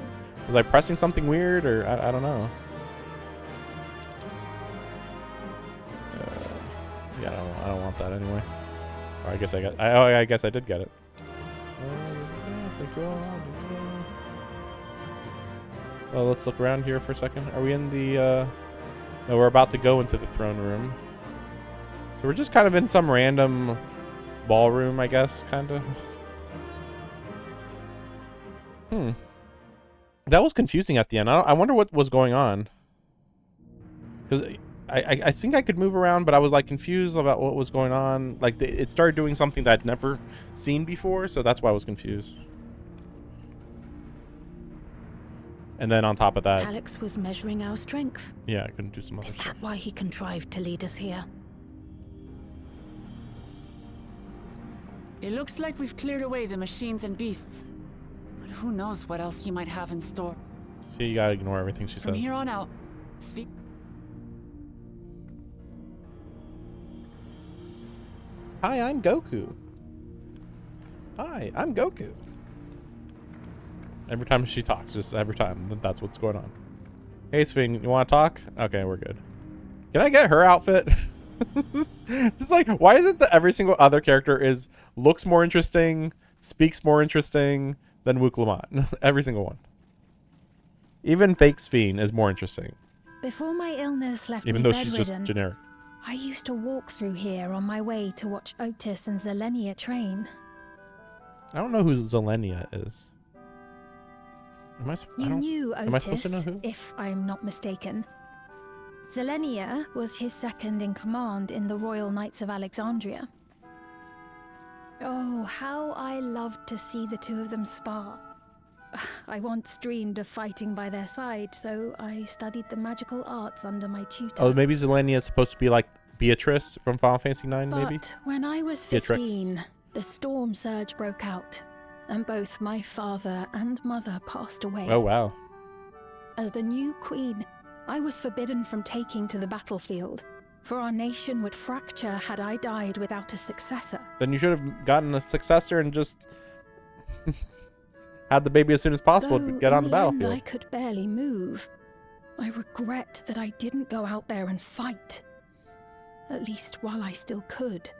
Was I pressing something weird? Or I don't know. Yeah, I don't want that anyway. Or I guess I got. I guess I did get it. Well, let's look around here for a second. Are we in the? No, we're about to go into the throne room. So we're just kind of in some random ballroom, I guess, kind of. That was confusing at the end. I wonder what was going on. Because I think I could move around, but I was like confused about what was going on. Like it started doing something that I'd never seen before, so that's why I was confused. And then on top of that, Alex was measuring our strength. yeah, I couldn't do some other Is stuff. that why he contrived to lead us here? It looks like we've cleared away the machines and beasts. But who knows what else he might have in store. See, you gotta ignore everything she From says. here on out, Hi, I'm Goku. Hi, I'm Goku. Every time she talks, just every time, that's what's going on. Hey, Sphinx, you want to talk? Okay, we're good. Can I get her outfit? Just like, why is it that every single other character looks more interesting, speaks more interesting than Wuklamot? Every single one. Even fake Sphinx is more interesting. Before my illness left Even me though she's just bedridden, generic. I used to walk through here on my way to watch Otis and Zelenia train. I don't know who Zelenia is. You knew am I supposed to Otis, know who? if I'm not mistaken. Zelenia was his second in command in the Royal Knights of Alexandria. Oh, how I loved to see the two of them spar. I once dreamed of fighting by their side, so I studied the magical arts under my tutor. Oh, maybe Zelenia is supposed to be like Beatrice from Final Fantasy IX, maybe? But when I was 15, the storm surge broke out, and both my father and mother passed away. Oh, wow. As the new queen, I was forbidden from taking to the battlefield, for our nation would fracture had I died without a successor. Then you should have gotten a successor and just had the baby as soon as possible to get on the battlefield. I could barely move. I regret that I didn't go out there and fight. At least while I still could.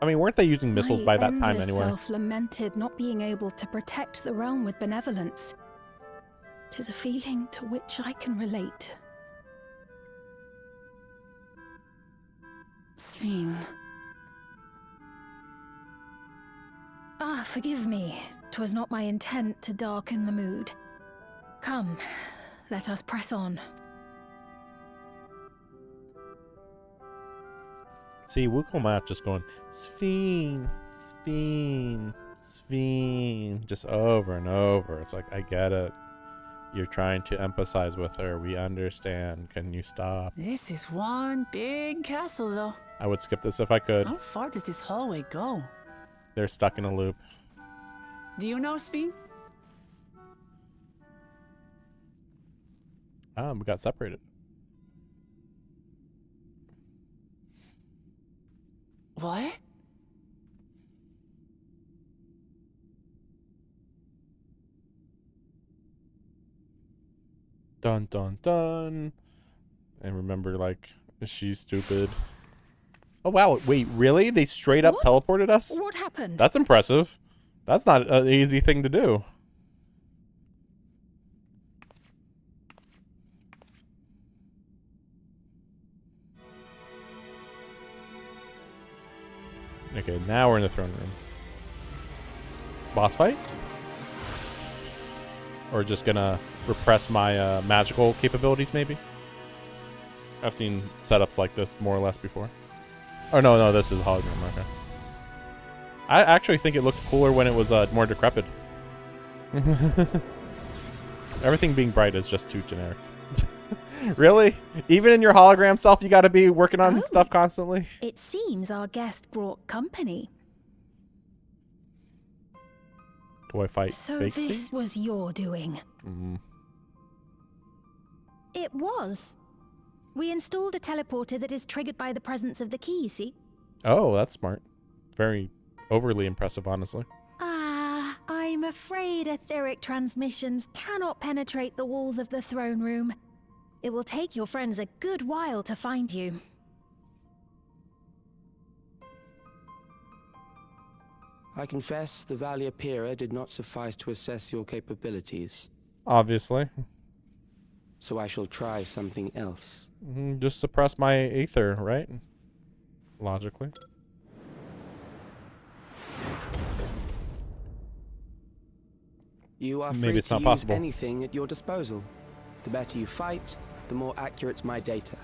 I mean, weren't they using missiles by that time endless anyway? self lamented not being able to protect the realm with benevolence. 'Tis a feeling to which I can relate. Sphinx. Ah, forgive me. 'Twas not my intent to darken the mood. Come, let us press on. See, Wuklamot just going, Sphinx, Sphinx, Sphinx, just over and over. It's like, I get it. You're trying to empathize with her. We understand. Can you stop? This is one big castle, though. I would skip this if I could. How far does this hallway go? They're stuck in a loop. Do you know, Sphinx? We got separated. What? Dun dun dun. And remember, like, she's stupid. Oh wow! Wait, really? They straight up teleported us? What happened? That's impressive. That's not an easy thing to do. Okay, now we're in the throne room. Boss fight? Or just gonna repress my magical capabilities, maybe? I've seen setups like this more or less before. Oh, no, this is hologram. Okay. I actually think it looked cooler when it was more decrepit. Everything being bright is just too generic. Really? Even in your hologram self, you gotta be working on stuff constantly? It seems our guest brought company. Do I fight So Fake this Steve? was your doing. Mm. It was. We installed a teleporter that is triggered by the presence of the key, you see? Oh, that's smart. Very overly impressive, honestly. I'm afraid etheric transmissions cannot penetrate the walls of the throne room. It will take your friends a good while to find you. I confess the Valia Pira did not suffice to assess your capabilities. Obviously. So I shall try something else. Just suppress my aether, right? Logically. You are Maybe free it's to not use possible. anything at your disposal. The better you fight, the more accurate my data.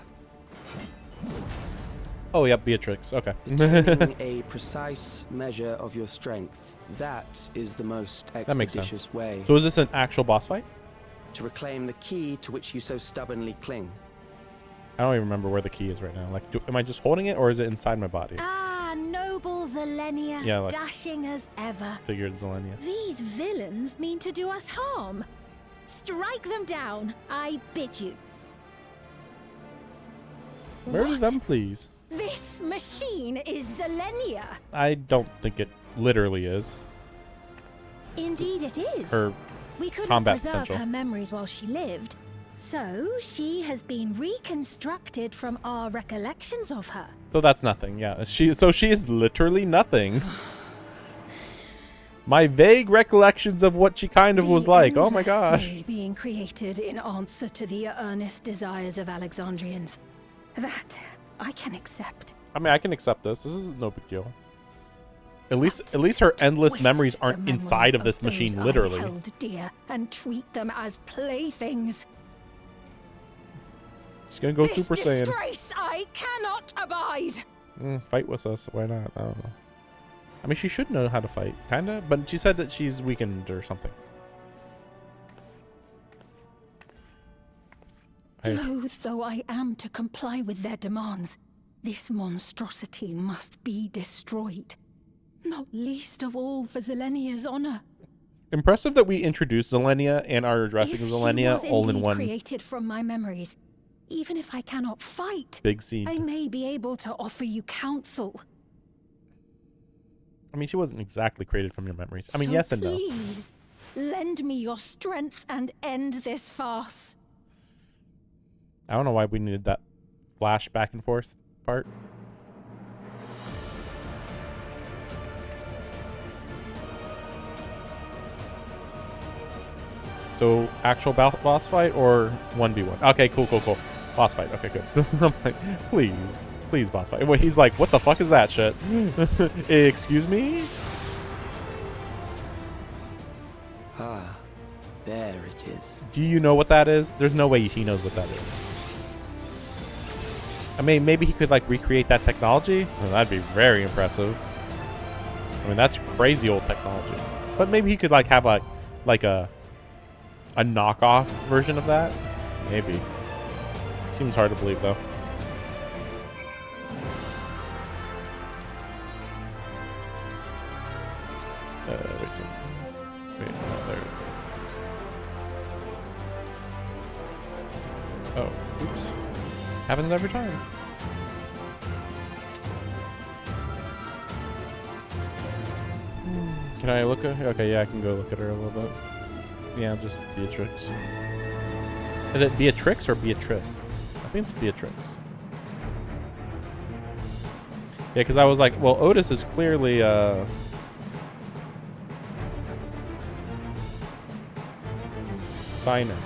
Oh, yep, Beatrix. Okay. Attaining a precise measure of your strength, that is the most That makes sense. expeditious way So is this an actual boss fight? to reclaim the key to which you so stubbornly cling. I don't even remember where the key is right now. Like, am I just holding it, or is it inside my body? Noble Zelenia, Yeah, like- dashing as ever. Figured Zelenia. These villains mean to do us harm. Strike them down, I bid you. Murder What? them, please. This machine is Zelenia. I don't think it literally is. Indeed it is. Her We couldn't combat preserve potential. her memories while she lived, so she has been reconstructed from our recollections of her. So that's nothing. Yeah. So she is literally nothing. My vague recollections of what she kind of was like. Oh my endless gosh. way being created in answer to the earnest desires of Alexandrians. That I can accept. I mean, I can accept this. This is no big deal. At least her endless Twist memories the aren't inside of this those machine, I literally. held dear and treat them as playthings. She's gonna go This Super Saiyan. disgrace I cannot abide. Fight with us. Why not? I don't know. I mean, she should know how to fight, kinda. But she said that she's weakened or something. Loath though I am to comply with their demands, this monstrosity must be destroyed. Not least of all for Zelenia's honor. Impressive that we introduced Zelenia and are addressing If she Zelenia was all in indeed one created from my memories, even if I cannot fight, big scene. I may be able to offer you counsel. I mean, she wasn't exactly created from your memories. I mean, So yes and no. please, lend me your strength and end this farce. I don't know why we needed that flash back and forth part. So, actual boss fight or 1v1? Okay, cool. Boss fight. Okay, good. I'm like, please, boss fight. Wait, he's like, what the fuck is that shit? Excuse me? Ah, there it is. Do you know what that is? There's no way he knows what that is. I mean, maybe he could like recreate that technology. Well, that'd be very impressive. I mean, that's crazy old technology. But maybe he could like have a knockoff version of that. Maybe. Seems hard to believe though. Wait, no, there. Oh, oops. Happens every time. Can I look at her? Okay, yeah, I can go look at her a little bit. Yeah, just Beatrix. Is it Beatrix or Beatrice? I think it's Beatrix. Yeah, because I was like, well, Otis is clearly Steiner,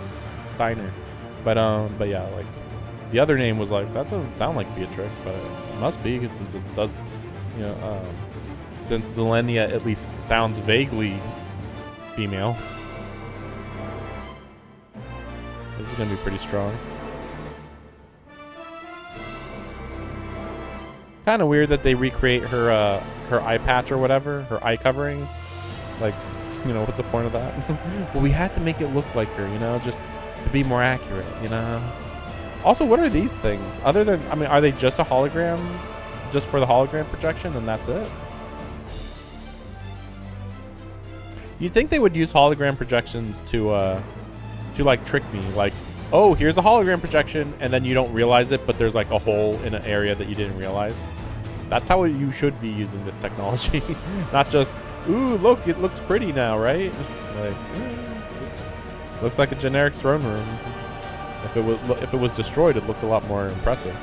but yeah, like the other name was like, that doesn't sound like Beatrix, but it must be, since it does, you know, since Zelenia at least sounds vaguely female. This is gonna be pretty strong. Kind of weird that they recreate her her eye patch or whatever, her eye covering. Like, you know, what's the point of that? Well, we had to make it look like her, you know, just to be more accurate, you know. Also, what are these things? Other than, I mean, are they just a hologram, just for the hologram projection, and that's it? You'd think they would use hologram projections to like trick me, like, oh, here's a hologram projection, and then you don't realize it, but there's like a hole in an area that you didn't realize. That's how you should be using this technology. Not just, ooh, look, it looks pretty now, right? Like, just looks like a generic throne room. If it was destroyed, it looked a lot more impressive.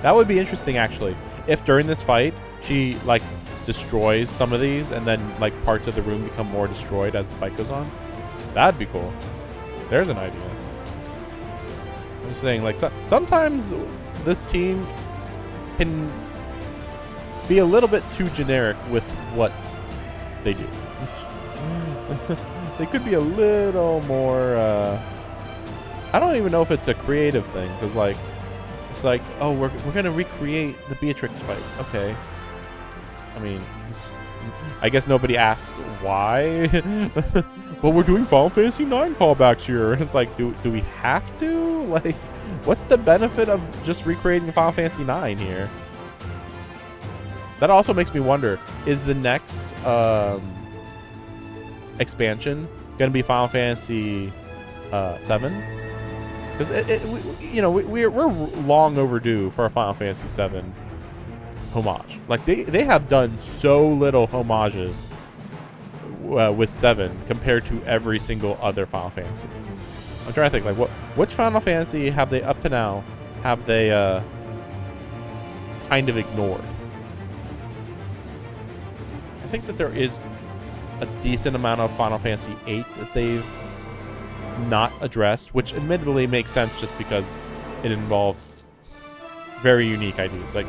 That would be interesting, actually. If during this fight, she like destroys some of these, and then like parts of the room become more destroyed as the fight goes on. That'd be cool. There's an idea. I'm just saying, like, sometimes this team can be a little bit too generic with what they do. They could be a little more, I don't even know if it's a creative thing, because, like, it's like, oh, we're going to recreate the Beatrix fight. Okay. I mean, I guess nobody asks why. Well, we're doing Final Fantasy 9 callbacks here. And it's like, do we have to? Like, what's the benefit of just recreating Final Fantasy 9 here? That also makes me wonder, is the next expansion going to be Final Fantasy 7? Because, you know, we're long overdue for a Final Fantasy 7 homage. Like, they have done so little homages with 7 compared to every single other Final Fantasy. I'm trying to think, like, which Final Fantasy have they up to now have they kind of ignored? I think that there is a decent amount of Final Fantasy 8 that they've not addressed, which admittedly makes sense just because it involves very unique ideas. Like,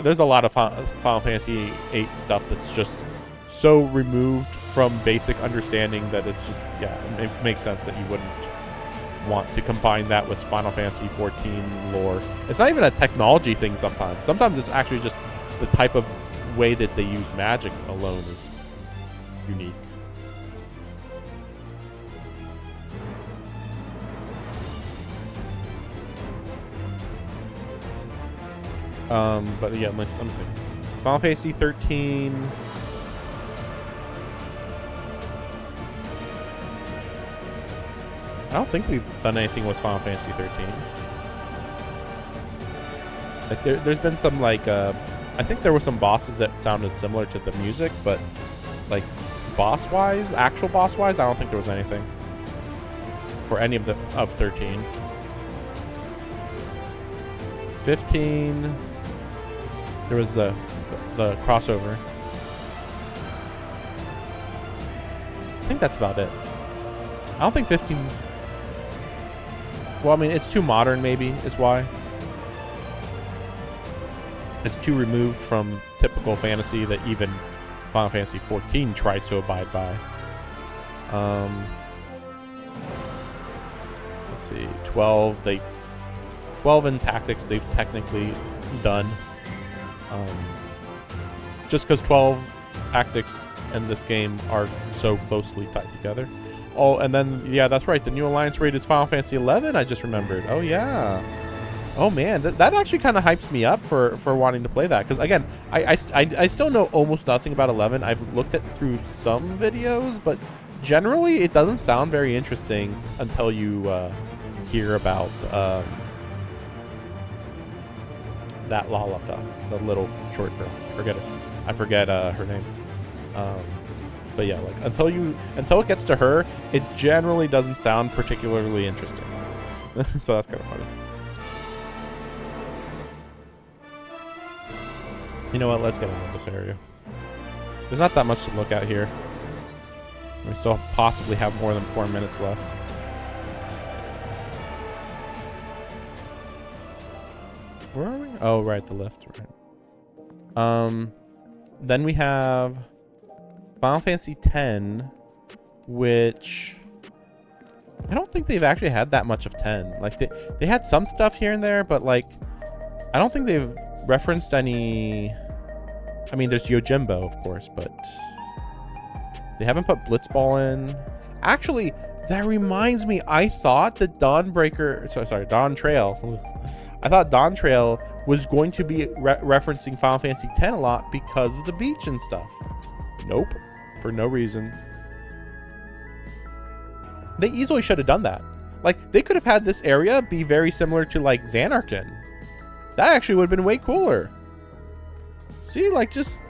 there's a lot of Final Fantasy 8 stuff that's just so removed from basic understanding that it's just, yeah, it makes sense that you wouldn't want to combine that with Final Fantasy 14 lore. It's not even a technology thing sometimes. Sometimes it's actually just the type of way that they use magic alone is unique. But yeah, let me see. Final Fantasy 13. I don't think we've done anything with Final Fantasy 13. Like there's been some like I think there were some bosses that sounded similar to the music, but like boss-wise, actual boss-wise, I don't think there was anything for any of 13. 15. There was the crossover. I think that's about it. I don't think 15's... Well, I mean, it's too modern, maybe, is why. It's too removed from typical fantasy that even Final Fantasy 14 tries to abide by. Let's see, 12. 12 in tactics they've technically done. Just because 12 tactics in this game are so closely tied together. Oh, and then, yeah, that's right. The new Alliance raid is Final Fantasy 11, I just remembered. Oh, yeah. Oh, man. That actually kind of hypes me up for wanting to play that. Because, again, I still know almost nothing about 11. I've looked through some videos, but generally it doesn't sound very interesting until you hear about that Lalafell, the little short girl. I forget her name. But yeah, like until it gets to her, it generally doesn't sound particularly interesting. So that's kind of funny. You know what? Let's get out of this area. There's not that much to look at here. We still possibly have more than 4 minutes left. Where are we? Oh, right, the lift. Right. Then we have Final Fantasy X, which I don't think they've actually had that much of 10. Like they had some stuff here and there, but like I don't think they've referenced any. I mean, there's Yojimbo, of course, but they haven't put Blitzball in. Actually, that reminds me, I thought that Dawn Trail. I thought Dawn Trail was going to be referencing Final Fantasy X a lot because of the beach and stuff. Nope, for no reason. They easily should have done that. Like, they could have had this area be very similar to, like, Xanarkon. That actually would have been way cooler. See, like, just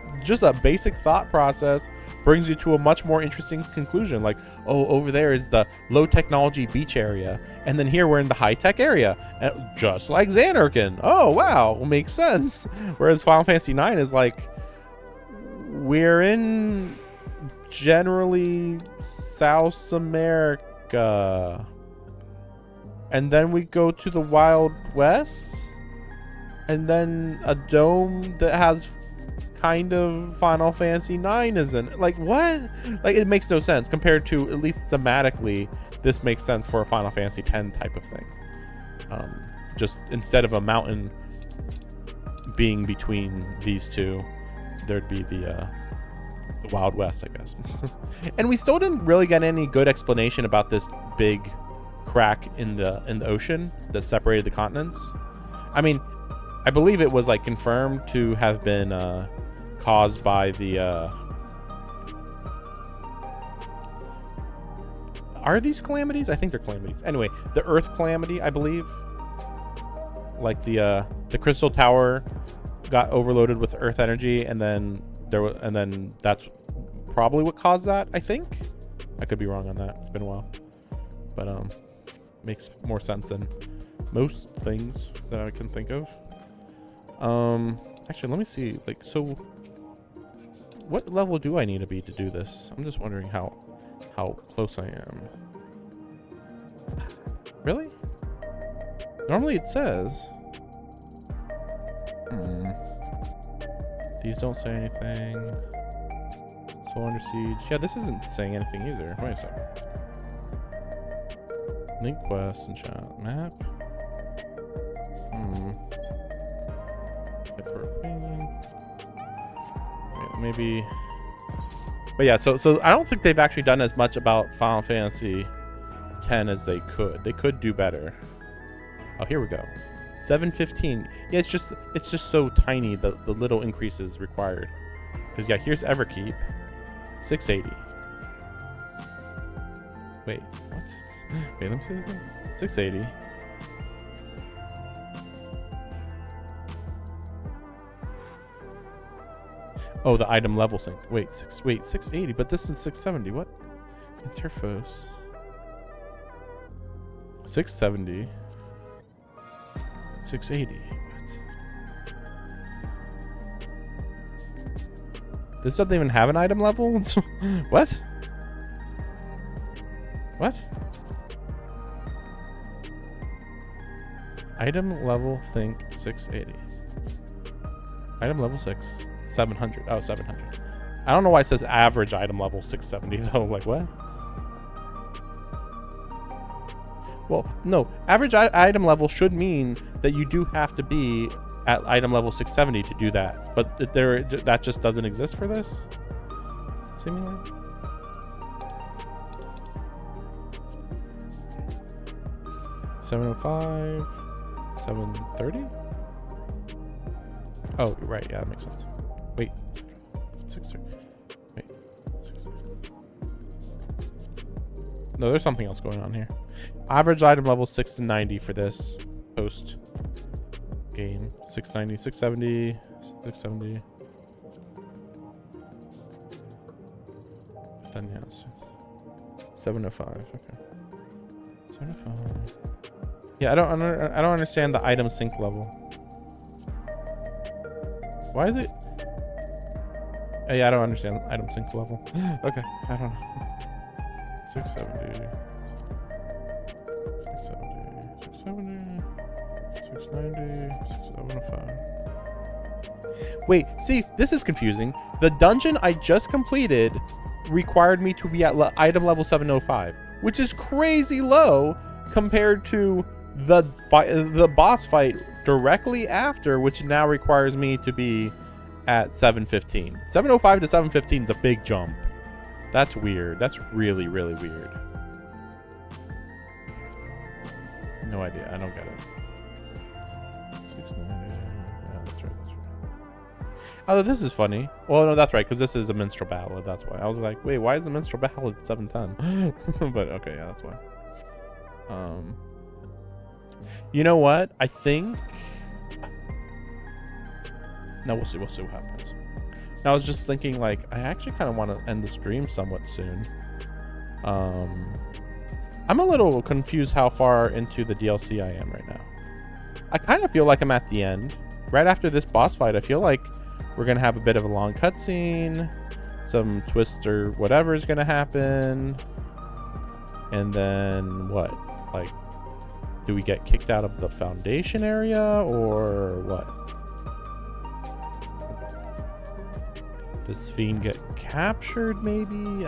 a basic thought process brings you to a much more interesting conclusion. Like, oh, over there is the low technology beach area, and then here we're in the high tech area, just like Xanarkon. Oh wow, makes sense. Whereas Final Fantasy IX is like, we're in generally South America, and then we go to the Wild West, and then a dome that has kind of Final Fantasy IX isn't. Like, what? Like, it makes no sense compared to, at least thematically, this makes sense for a Final Fantasy X type of thing. Just instead of a mountain being between these two, there'd be the Wild West, I guess. And we still didn't really get any good explanation about this big crack in the ocean that separated the continents. I mean, I believe it was like confirmed to have been caused by the are these calamities? I think they're calamities. Anyway, the Earth calamity, I believe. Like the Crystal Tower got overloaded with Earth energy, and then that's probably what caused that. I think. I could be wrong on that. It's been a while, but makes more sense than most things that I can think of. Actually, let me see. Like, so what level do I need to be to do this? I'm just wondering how close I am. Really? Normally it says. These don't say anything. Soul Under Siege. Yeah, this isn't saying anything either. Wait a second. Link quest and chat map. Maybe. But yeah, so I don't think they've actually done as much about Final Fantasy X as they could. They could do better. Oh, here we go. 715. Yeah, it's just so tiny, the little increases required. Because yeah, here's Everkeep. 680. Wait, what? Wait, let me see this again. 680. Oh, the item level sync. Wait, 680, but this is 670. What? Interface. 670. 680. What? This doesn't even have an item level? What? What? Item level think 680. Item level 6. 700. Oh, 700. I don't know why it says average item level 670 though. Like, what? Well, no. Average item level should mean that you do have to be at item level 670 to do that. But that just doesn't exist for this, seemingly. $705, $730. Oh, right. Yeah, that makes sense. Wait, 630. Wait, 630. No, there's something else going on here. Average item level 6 to 90 for this post game. 690, 670, 670. Then yes. 705. Okay. 705. Yeah, I don't understand the item sync level. Why is it? Yeah, I don't understand the item sync level. Okay, I don't know. 670. 670. 690. 605. Wait, see, this is confusing. The dungeon I just completed required me to be at item level 705, which is crazy low compared to the boss fight directly after, which now requires me to be at 715. 705 to 715 is a big jump. That's weird. That's really, really weird. No idea. I don't get it. 690. Yeah, that's right. Oh, this is funny. Well, no, that's right, because this is a minstrel ballad. That's why. I was like, wait, why is the minstrel ballad 710? But okay, yeah, that's why. You know what? I think... No, we'll see. We'll see what happens. Now, I was just thinking, like, I actually kind of want to end the stream somewhat soon. I'm a little confused how far into the DLC I am right now. I kind of feel like I'm at the end. Right after this boss fight, I feel like we're going to have a bit of a long cutscene. Some twist or whatever is going to happen. And then what? Like, do we get kicked out of the Foundation area or what? Does Fiend get captured maybe?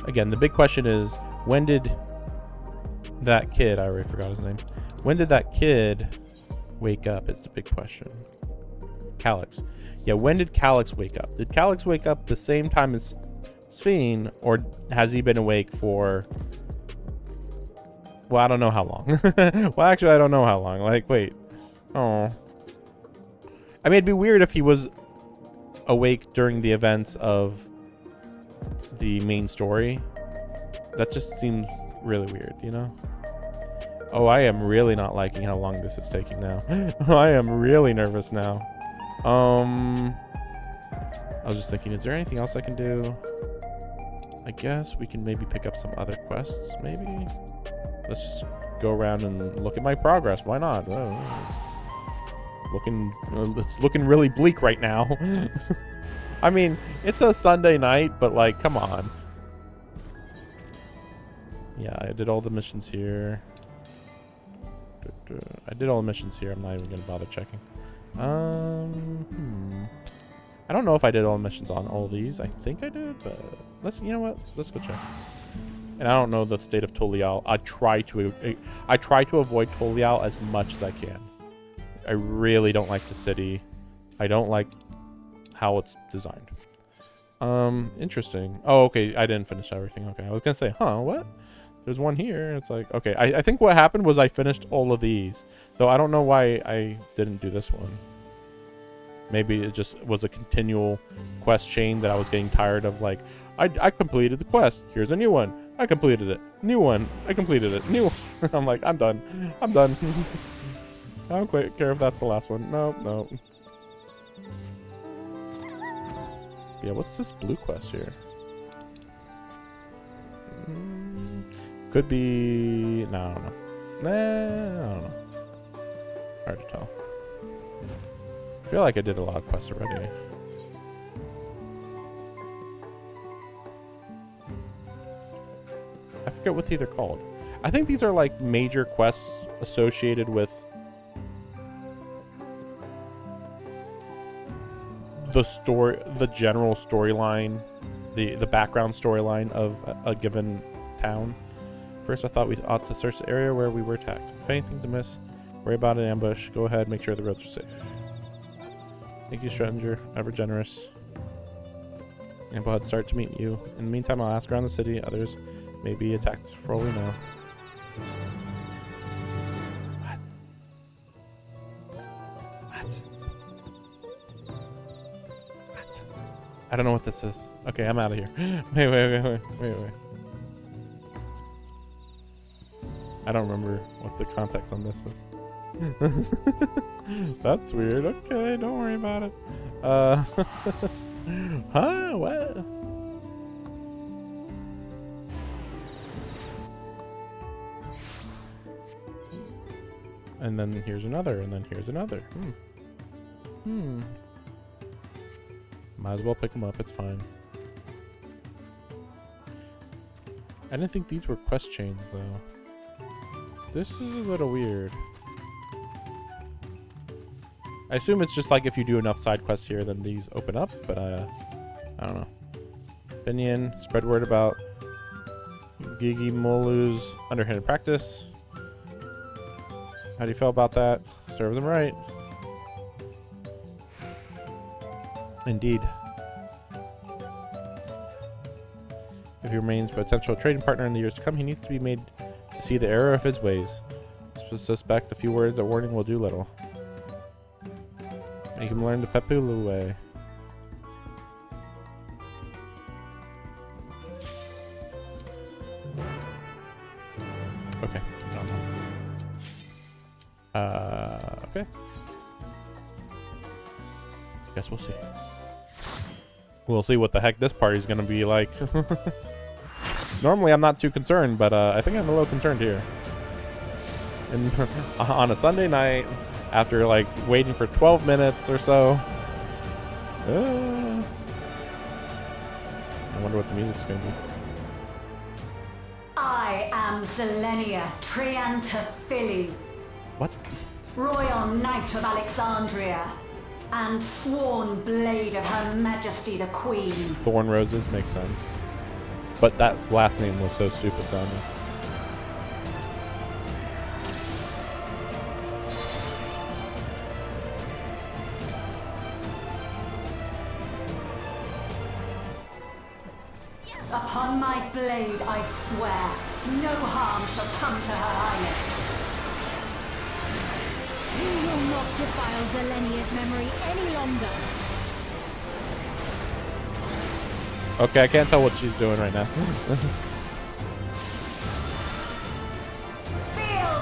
Again, the big question is, when did that kid, I already forgot his name. When did that kid wake up is the big question. Calyx. Yeah, when did Calyx wake up? Did Calyx wake up the same time as Sphene, or has he been awake for... Well, I don't know how long. Well, actually, I don't know how long. Like, wait. Oh. I mean, it'd be weird if he was awake during the events of the main story. That just seems really weird, you know? Oh, I am really not liking how long this is taking now. I am really nervous now. I was just thinking, is there anything else I can do? I guess we can maybe pick up some other quests, maybe? Let's just go around and look at my progress. Why not? It's looking really bleak right now. I mean, it's a Sunday night, but like, come on. Yeah, I did all the missions here. I did all the missions here. I'm not even gonna bother checking. I don't know if I did all the missions on all these. I think I did, but you know what? Let's go check. And I don't know the state of Tolial. I try to avoid Tolial as much as I can. I really don't like the city. I don't like how it's designed. Interesting. Oh, okay. I didn't finish everything. Okay. I was gonna say, huh, what? There's one here. It's like, okay. I think what happened was I finished all of these. Though I don't know why I didn't do this one. Maybe it just was a continual quest chain that I was getting tired of. Like, I completed the quest. Here's a new one. I completed it. New one. I completed it. New one. I'm like, I'm done. I'm done. I don't quite care if that's the last one. No, no. Yeah, what's this blue quest here? Could be... No, I don't know. Nah, I don't know. Hard to tell. I feel like I did a lot of quests already. I forget what these are called. I think these are like major quests associated with the story, the general storyline, the background storyline of a given town. First, I thought we ought to search the area where we were attacked. If anything's amiss, worry about an ambush. Go ahead, make sure the roads are safe. Thank you, stranger. Ever generous. And we'll start to meet you. In the meantime, I'll ask around the city. Others may be attacked for all we know. What? What? I don't know what this is. Okay, I'm out of here. Wait. I don't remember what the context on this is. That's weird. Okay, don't worry about it. Huh? What? And then here's another, and then here's another. Might as well pick them up. It's fine. I didn't think these were quest chains, though. This is a little weird. I assume it's just like if you do enough side quests here, then these open up, but I don't know. Opinion, spread word about Gigi Molu's underhanded practice. How do you feel about that? Serves them right. Indeed. If he remains a potential trading partner in the years to come, he needs to be made to see the error of his ways. Suspect a few words of warning will do little. Make him learn the Pepulu way. Okay. Okay. Guess we'll see. We'll see what the heck this party's gonna be like. Normally I'm not too concerned, but I think I'm a little concerned here. And on a Sunday night, after like waiting for 12 minutes or so. I wonder what the music's gonna be. I am Zelenia Triantaphili. What? Royal Knight of Alexandria, and sworn blade of Her Majesty the Queen. Thorn Roses makes sense. But that last name was so stupid sounding. Upon my blade I swear, no harm shall come to Her Highness. You will not defile Zelenia's memory any longer. Okay, I can't tell what she's doing right now. Feel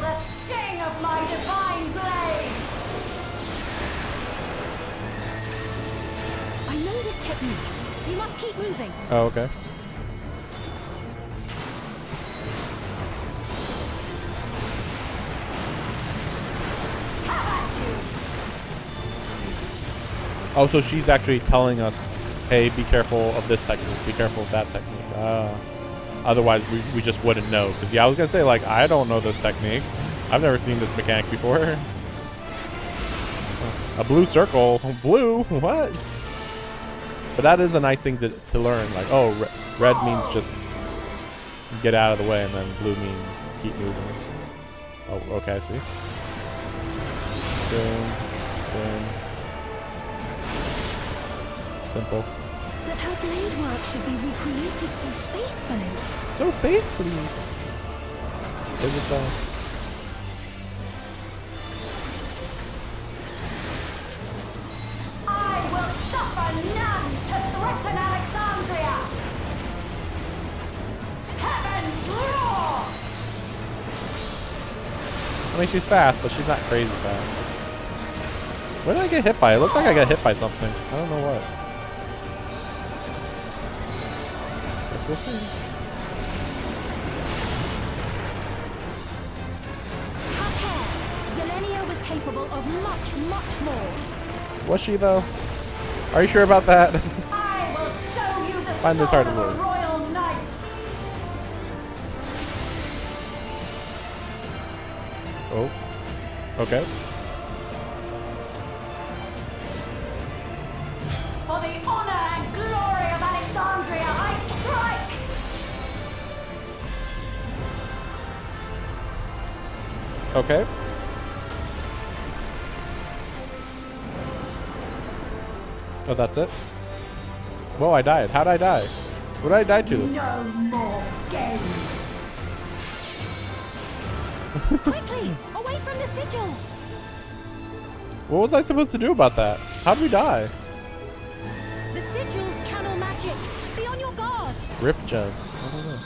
the sting of my divine blade! I know this technique. You must keep moving. Oh, okay. Oh, so she's actually telling us, hey, be careful of this technique, be careful of that technique. Otherwise, we just wouldn't know. Because, yeah, I was going to say, like, I don't know this technique. I've never seen this mechanic before. A blue circle. Blue? What? But that is a nice thing to learn. Like, oh, red means just get out of the way, and then blue means keep moving. Oh, okay, I see. Boom. Boom. Simple. But her blade work should be recreated so faithfully. So faithfully. Is it though? I will suffer none to threaten Alexandria! Heaven's roar! I mean, she's fast, but she's not crazy fast. Where did I get hit by? It looked like I got hit by something. I don't know what. Guess we'll see. Have care. Zelenia was capable of much, much more. Was she though? Are you sure about that? I will show you the Find this hard to sword of a believe. royal knight! Oh. Okay. For the honor and glory of Alexandria, I strike! Okay. Oh, that's it? Whoa, I died. How'd I die? What did I die to? No more games! Quickly, away from the sigils. What was I supposed to do about that? How'd we die? The sigils channel magic. Be on your guard. Rip Jug. I don't know.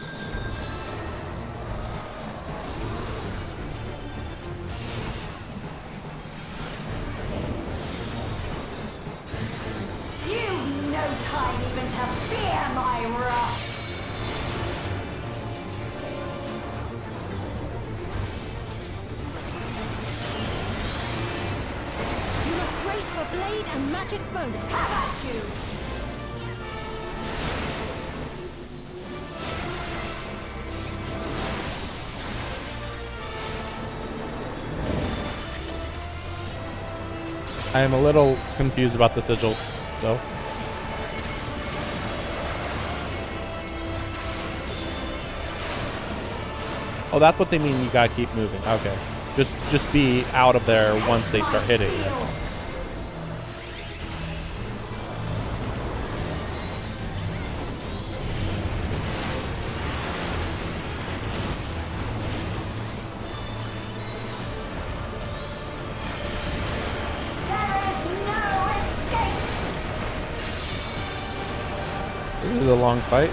blade and magic both. Have at you! I am a little confused about the sigils still. Oh, that's what they mean. You gotta keep moving. Okay, just be out of there once they start hitting. That's all. This is a long fight.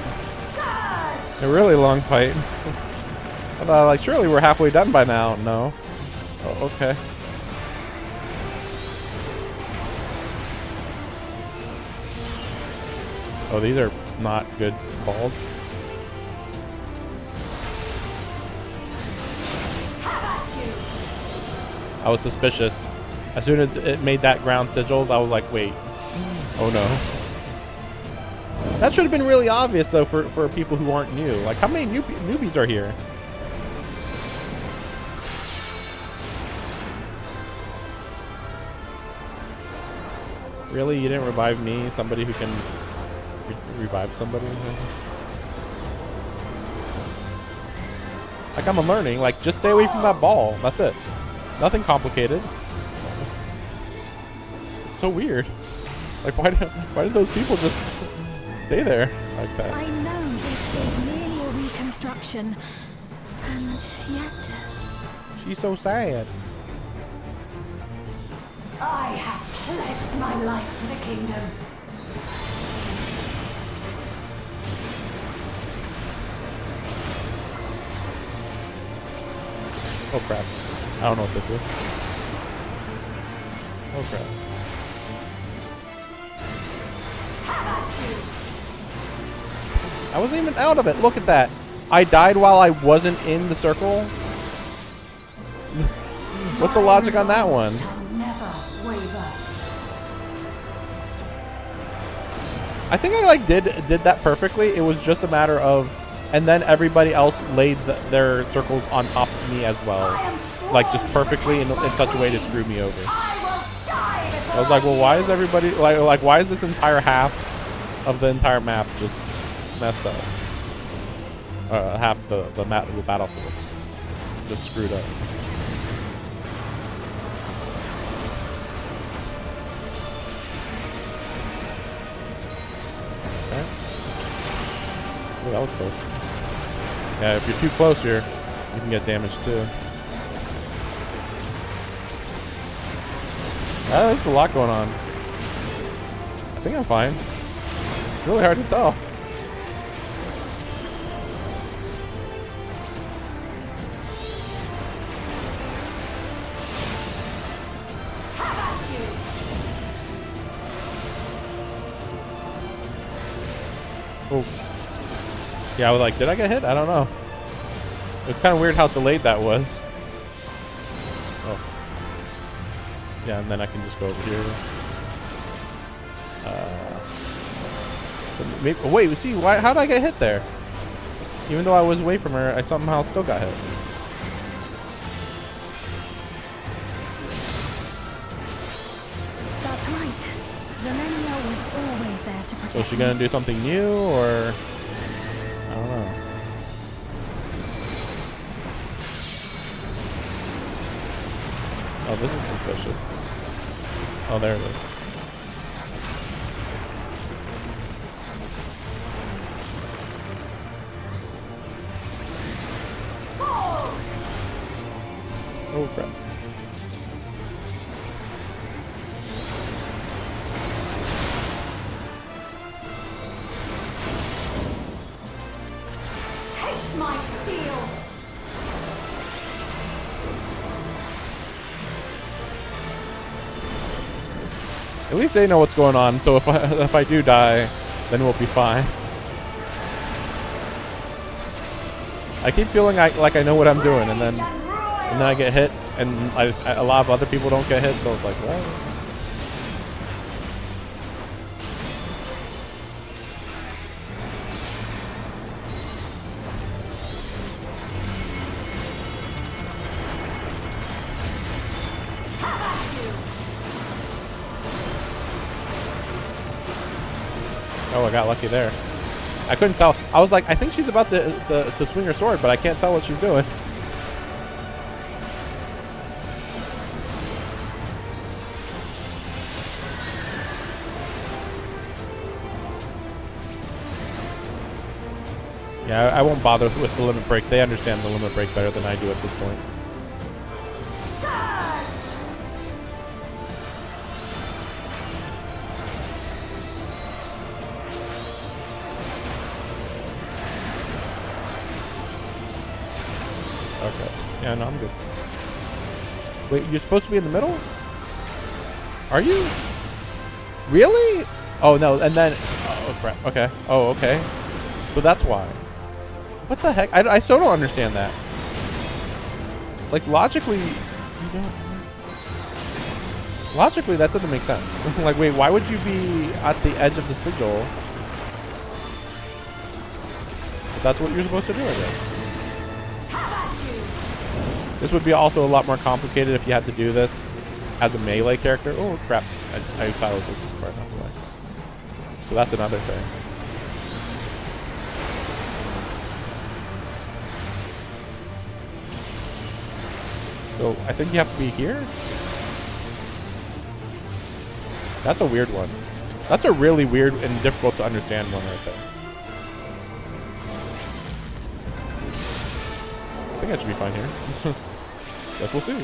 A really long fight. I thought, like, surely we're halfway done by now. No. Oh, okay. Oh, these are not good balls. I was suspicious. As soon as it made that ground sigils, I was like, wait. Oh no. That should have been really obvious, though, for people who aren't new. Like, how many newbies are here? Really? You didn't revive me? Somebody who can revive somebody? Like, I'm learning. Like, just stay away from that ball. That's it. Nothing complicated. It's so weird. Like, why did those people just stay there like that? I know this is merely a reconstruction, and yet... She's so sad. I have pledged my life to the kingdom. Oh crap. I don't know what this is. Oh crap. I wasn't even out of it. Look at that. I died while I wasn't in the circle. What's the logic on that one? Never waver. I think I like did that perfectly. It was just a matter of, and then everybody else laid their circles on top of me as well, like just perfectly in such a way to screw me over. I was like, well, why is everybody like why is this entire half of the entire map just messed up? Half the battlefield just screwed up. Okay. Ooh, that was close. Yeah, if you're too close here, you can get damaged too. There's a lot going on. I think I'm fine. It's really hard to tell. Oh. Yeah, I was like, did I get hit? I don't know. It's kind of weird how delayed that was. Oh. Yeah, and then I can just go over here. Maybe, wait, see, why? How did I get hit there? Even though I was away from her, I somehow still got hit. That's right. Zelenia was always there to protect So is she gonna do something new, or I don't know. Oh, this is suspicious. Oh, there it is. Oh crap. Taste my steel. At least they know what's going on, so if I do die, then we'll be fine. I keep feeling like I know what I'm doing, and then I get hit, and a lot of other people don't get hit, so it's like, well. Oh, I got lucky there. I couldn't tell. I was like, I think she's about to swing her sword, but I can't tell what she's doing. Yeah, I won't bother with the limit break. They understand the limit break better than I do at this point. Okay. Yeah, no, I'm good. Wait, you're supposed to be in the middle? Are you? Really? Oh, no, and then... Oh, crap. Okay. Oh, okay. So that's why. What the heck? I still don't understand that. Like, logically... You don't... Logically, that doesn't make sense. Like, wait, why would you be at the edge of the sigil? But that's what you're supposed to do, I guess. This would be also a lot more complicated if you had to do this as a melee character. Oh, crap. I thought I was looking far enough away. So that's another thing. So I think you have to be here. That's a weird one. That's a really weird and difficult to understand one right there. I think I should be fine here. Guess we'll see.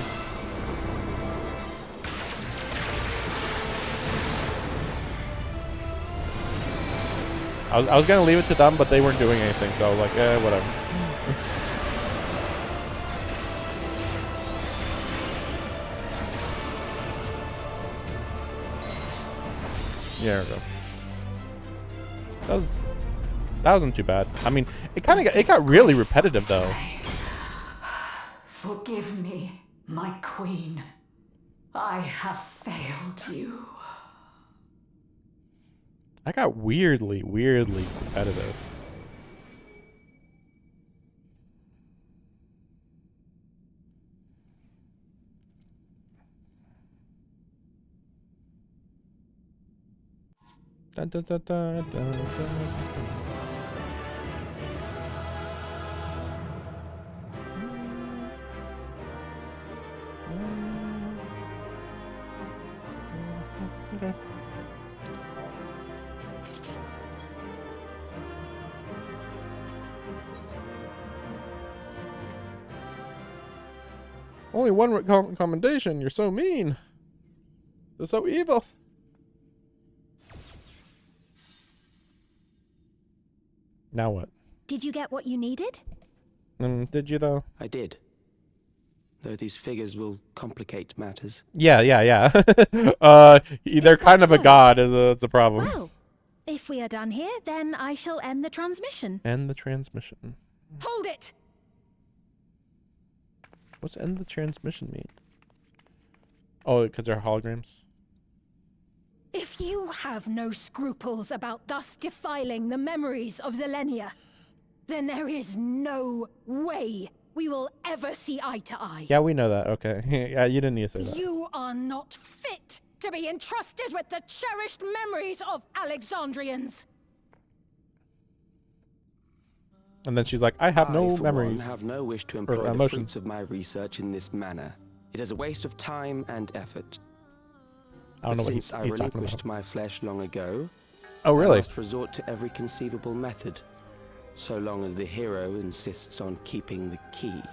I was gonna leave it to them, but they weren't doing anything, so I was like, whatever. Yeah, there we go. That wasn't too bad. I mean, it got really repetitive though. Forgive me, my queen. I have failed you. I got weirdly repetitive. Dun, dun, dun, dun, dun, dun, dun. Okay. Only one commendation. You're so mean. They're so evil. Now what? Did you get what you needed? Did you though? I did. Though these figures will complicate matters. Yeah. They're kind of a god. It's a problem. Well, if we are done here, then I shall end the transmission. End the transmission. Hold it! What's end the transmission mean? Oh, because they're holograms? If you have no scruples about thus defiling the memories of Zelenia, then there is no way we will ever see eye to eye. Yeah, we know that. Okay. Yeah, you didn't need to say that. You are not fit to be entrusted with the cherished memories of Alexandrians. And then she's like, I have no for memories. I have no wish to employ the fruits of my research in this manner. It is a waste of time and effort. I don't know what he's talking about. Since I relinquished my flesh long ago, oh really? I must resort to every conceivable method, so long as the hero insists on keeping the key.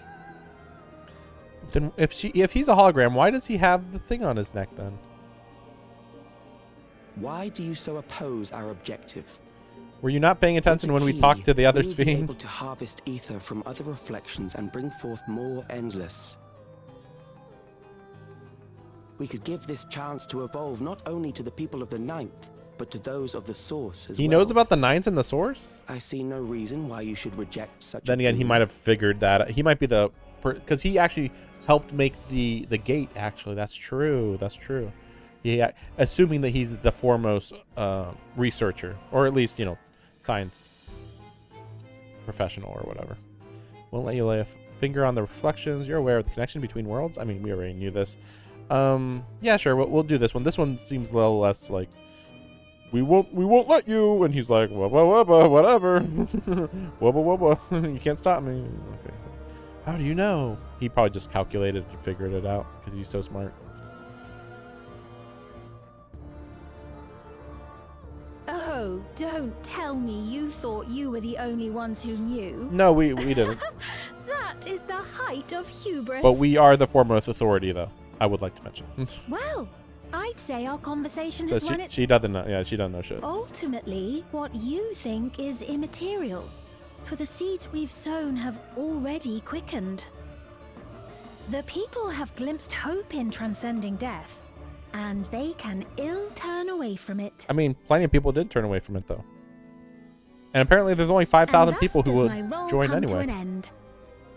Then if he's a hologram, why does he have the thing on his neck then? Why do you so oppose our objective? Were you not paying attention when we talked to the other Sphinx? We'll be able to harvest ether from other reflections and bring forth more endless. We could give this chance to evolve not only to the people of the Ninth, but to those of the Source as well. He knows about the Ninth and the Source? I see no reason why you should reject such Then again, he might have figured that. He might be the... Because he actually helped make the gate, actually. That's true. That's true. Yeah, assuming that he's the foremost researcher. Or at least, you know, science professional or whatever. Won't let you lay a finger on the reflections. You're aware of the connection between worlds? I mean, we already knew this. Yeah, sure. We'll do this one. This one seems a little less, like, we won't let you. And he's like, wubba, wubba, whatever. Wubba, wubba. You can't stop me. Okay. How do you know? He probably just calculated and figured it out because he's so smart. Oh, don't tell me you thought you were the only ones who knew. No, we didn't. That is the height of hubris. But we are the foremost authority, though. I would like to mention. Well, I'd say our conversation has run its... She doesn't know. Yeah, she doesn't know shit. Ultimately, what you think is immaterial. For the seeds we've sown have already quickened. The people have glimpsed hope in transcending death, and they can ill turn away from it. I mean, plenty of people did turn away from it, though. And apparently there's only 5,000 people who will join anyway. To an end.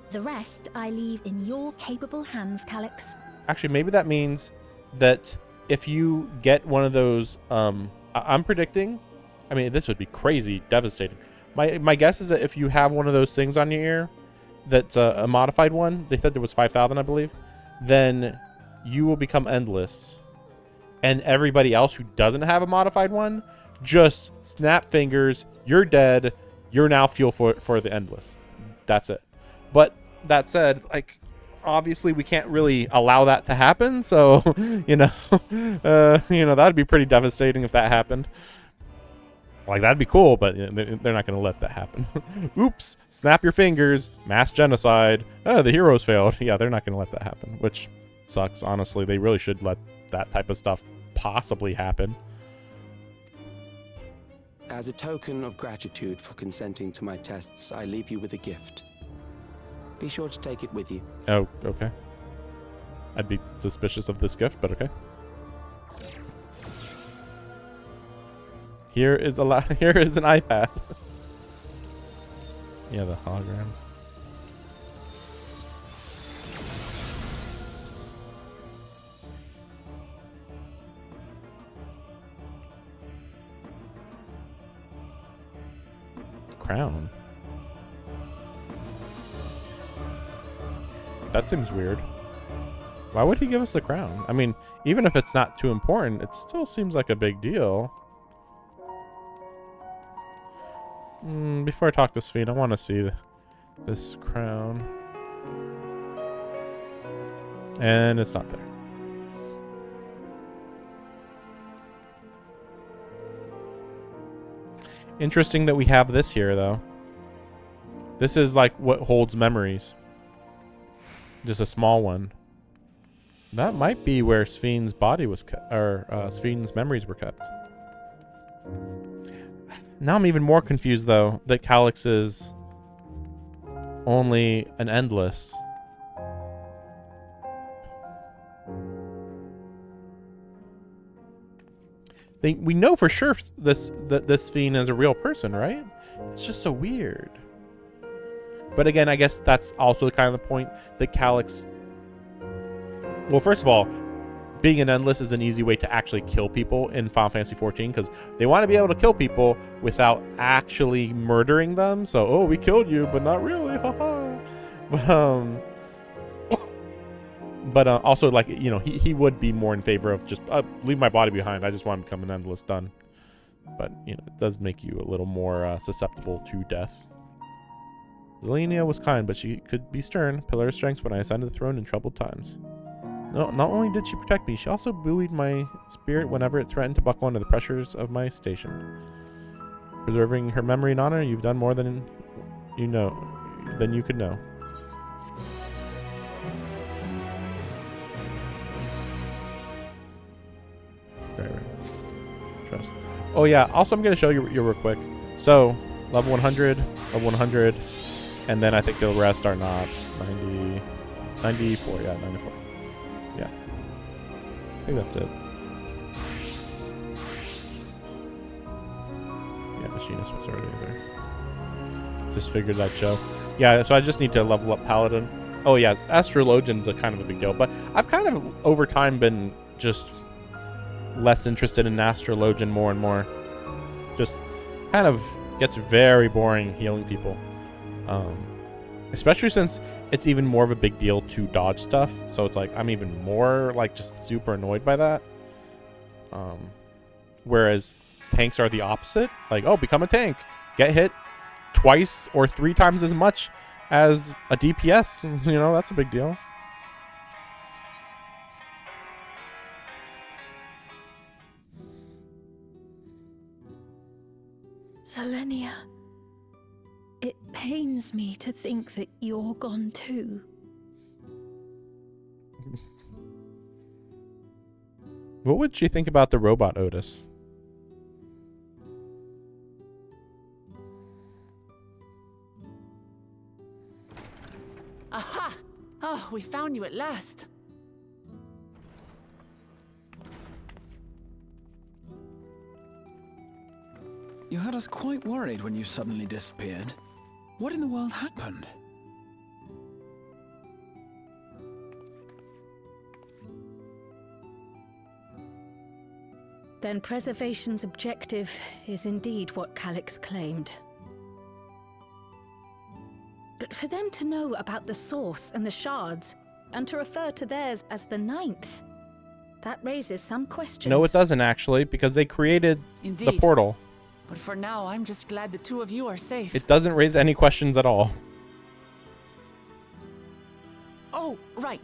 The rest I leave in your capable hands, Calyx. Actually, maybe that means that if you get one of those, I'm predicting, I mean, this would be crazy, devastating. My guess is that if you have one of those things on your ear, that's a modified one, they said there was 5,000, I believe, then you will become endless. And everybody else who doesn't have a modified one, just snap fingers, you're dead, you're now fuel for the endless. That's it. But that said, like, obviously we can't really allow that to happen, so that'd be pretty devastating if that happened. Like, that'd be cool, but they're not going to let that happen. Oops, snap your fingers, mass genocide. Oh, the heroes failed. Yeah, they're not going to let that happen, which sucks, honestly. They really should let that type of stuff possibly happen. As a token of gratitude for consenting to my tests, I leave you with a gift. Be sure to take it with you. Oh, okay. I'd be suspicious of this gift, but okay. Here is an iPad. Yeah, the hologram. Crown. That seems weird. Why would he give us the crown? I mean, even if it's not too important, it still seems like a big deal. Before I talk to Sphene, I want to see this crown. And it's not there. Interesting that we have this here, though. This is like what holds memories. Just a small one. That might be where Sphene's body was kept, or Sphene's memories were kept. Now I'm even more confused, though, that Calyx is only an endless. We know for sure that this Sphene is a real person, right? It's just so weird. But again, I guess that's also kind of the point that Calyx... Well, first of all, being an endless is an easy way to actually kill people in Final Fantasy XIV, because they want to be able to kill people without actually murdering them. So, oh, we killed you, but not really, haha. But also, like, you know, he would be more in favor of just leave my body behind. I just want to become an endless, done. But, you know, it does make you a little more susceptible to death. Zelenia was kind, but she could be stern. Pillar of strength when I ascended the throne in troubled times. No, not only did she protect me, she also buoyed my spirit whenever it threatened to buckle under the pressures of my station. Preserving her memory and honor, you've done more than you could know. Right. Trust. Oh yeah, also I'm going to show you real quick. So, level 100, level 100, and then I think the rest are not 90, 94, yeah, 94. Yeah. I think that's it. Yeah, Machinist was already there. Just figured I'd show. Yeah, so I just need to level up Paladin. Oh yeah, Astrologian's a kind of a big deal, but I've kind of over time been just less interested in Astrologian more and more. Just kind of gets very boring healing people. Especially since it's even more of a big deal to dodge stuff. So it's like, I'm even more like just super annoyed by that. Whereas tanks are the opposite. Like, oh, become a tank. Get hit twice or 3 times as much as a DPS. You know, that's a big deal. Selenia, it pains me to think that you're gone too. What would she think about the robot Otis? Aha! Oh, we found you at last. You had us quite worried when you suddenly disappeared. What in the world happened? Then preservation's objective is indeed what Calyx claimed. But for them to know about the source and the shards, and to refer to theirs as the 9th, that raises some questions. No, it doesn't actually, because they created Indeed. the portal. But for now, I'm just glad the 2 of you are safe. It doesn't raise any questions at all. Oh, right.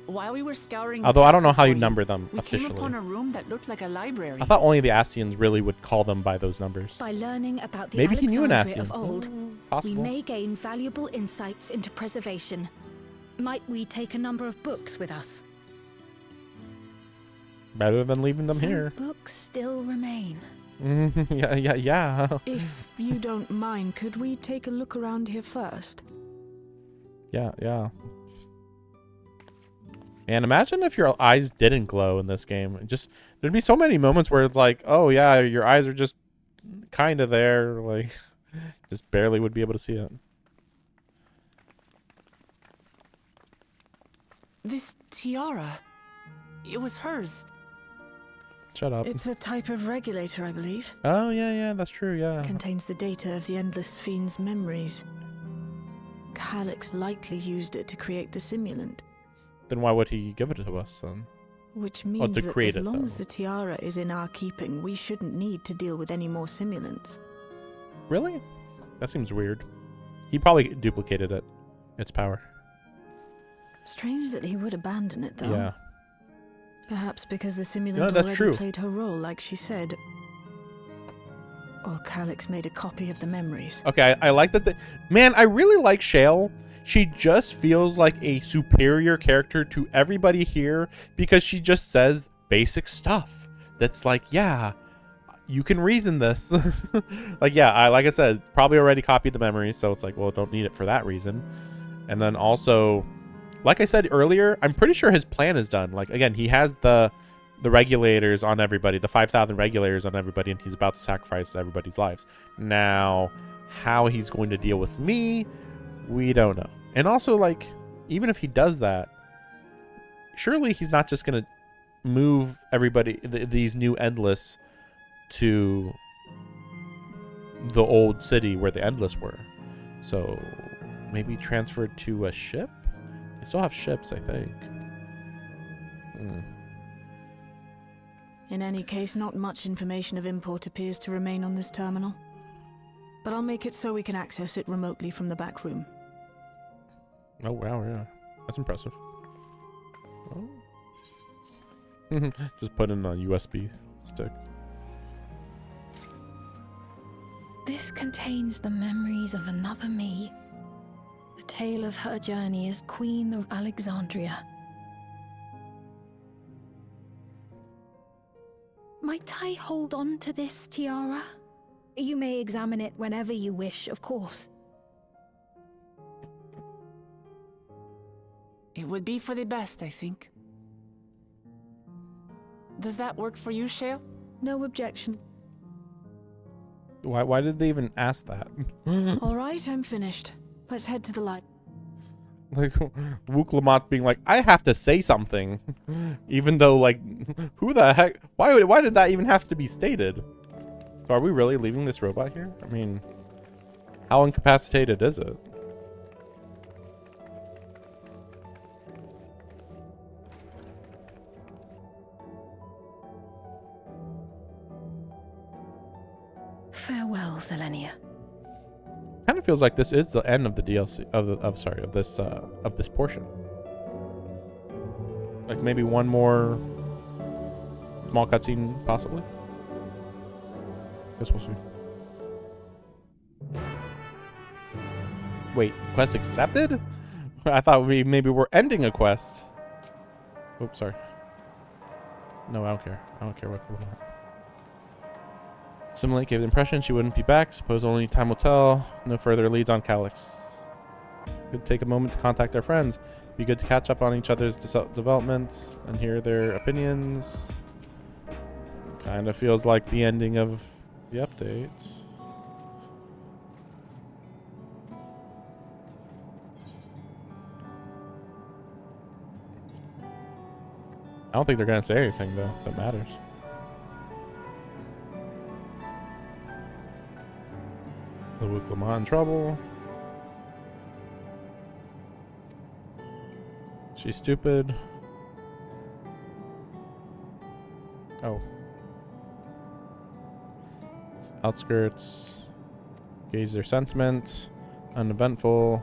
While we were scouring the Although I don't know castle how you for number them we came officially. upon a room that looked like a library. I thought only the Ascians really would call them by those numbers. By learning about the Maybe he knew an Alexandria Ascian. of old, Possible. we may gain valuable insights into preservation. Might we take a number of books with us? Better than leaving them Some here. books still remain. Yeah. If you don't mind, could we take a look around here first? Yeah. And imagine if your eyes didn't glow in this game. There'd be so many moments where it's like, oh yeah, your eyes are just kind of there, like just barely would be able to see it. This tiara, it was hers. Shut up. It's a type of regulator, I believe. Oh yeah, that's true, yeah. Contains the data of the Endless Fiend's memories. Calyx likely used it to create the simulant. Then why would he give it to us then? Which means to that create as it, long though. as the tiara is in our keeping, we shouldn't need to deal with any more simulants. Really? That seems weird. He probably duplicated its power. Strange that he would abandon it, though. Yeah. Perhaps because the simulant No, that's already true. played her role, like she said. Or Calyx made a copy of the memories. Okay, I like that. Man, I really like Shale. She just feels like a superior character to everybody here because she just says basic stuff. That's like, yeah, you can reason this. Like, yeah, like I said, probably already copied the memories, so it's like, well, don't need it for that reason. And then also, like I said earlier, I'm pretty sure his plan is done. Like, again, he has the regulators on everybody, the 5,000 regulators on everybody, and he's about to sacrifice everybody's lives. Now, how he's going to deal with me, we don't know. And also, like, even if he does that, surely he's not just going to move everybody, these new Endless, to the old city where the Endless were. So, maybe transferred to a ship? They still have ships, I think. In any case, not much information of import appears to remain on this terminal. But I'll make it so we can access it remotely from the back room. Oh, wow, yeah. That's impressive. Oh. Just put in a USB stick. This contains the memories of another me. The tale of her journey as Queen of Alexandria. Might I hold on to this tiara? You may examine it whenever you wish, of course. It would be for the best, I think. Does that work for you, Shale? No objection. Why did they even ask that? All right, I'm finished. Let's head to the light. Like, Wook Lamont being like, I have to say something. Even though, like, who the heck? Why did that even have to be stated? So are we really leaving this robot here? I mean, how incapacitated is it? feels like this is the end of the DLC of this portion. Like maybe one more small cutscene, possibly. Guess we'll see. Wait, quest accepted? I thought maybe we're ending a quest. Oops, sorry. No, I don't care. I don't care what we want. Simulate gave the impression she wouldn't be back. Suppose only time will tell. No further leads on Calyx. Could take a moment to contact their friends. Be good to catch up on each other's developments and hear their opinions. Kind of feels like the ending of the update. I don't think they're gonna say anything though that matters. The Wook Lamont in trouble. She's stupid. Oh. Outskirts. Gauge their sentiment. Uneventful.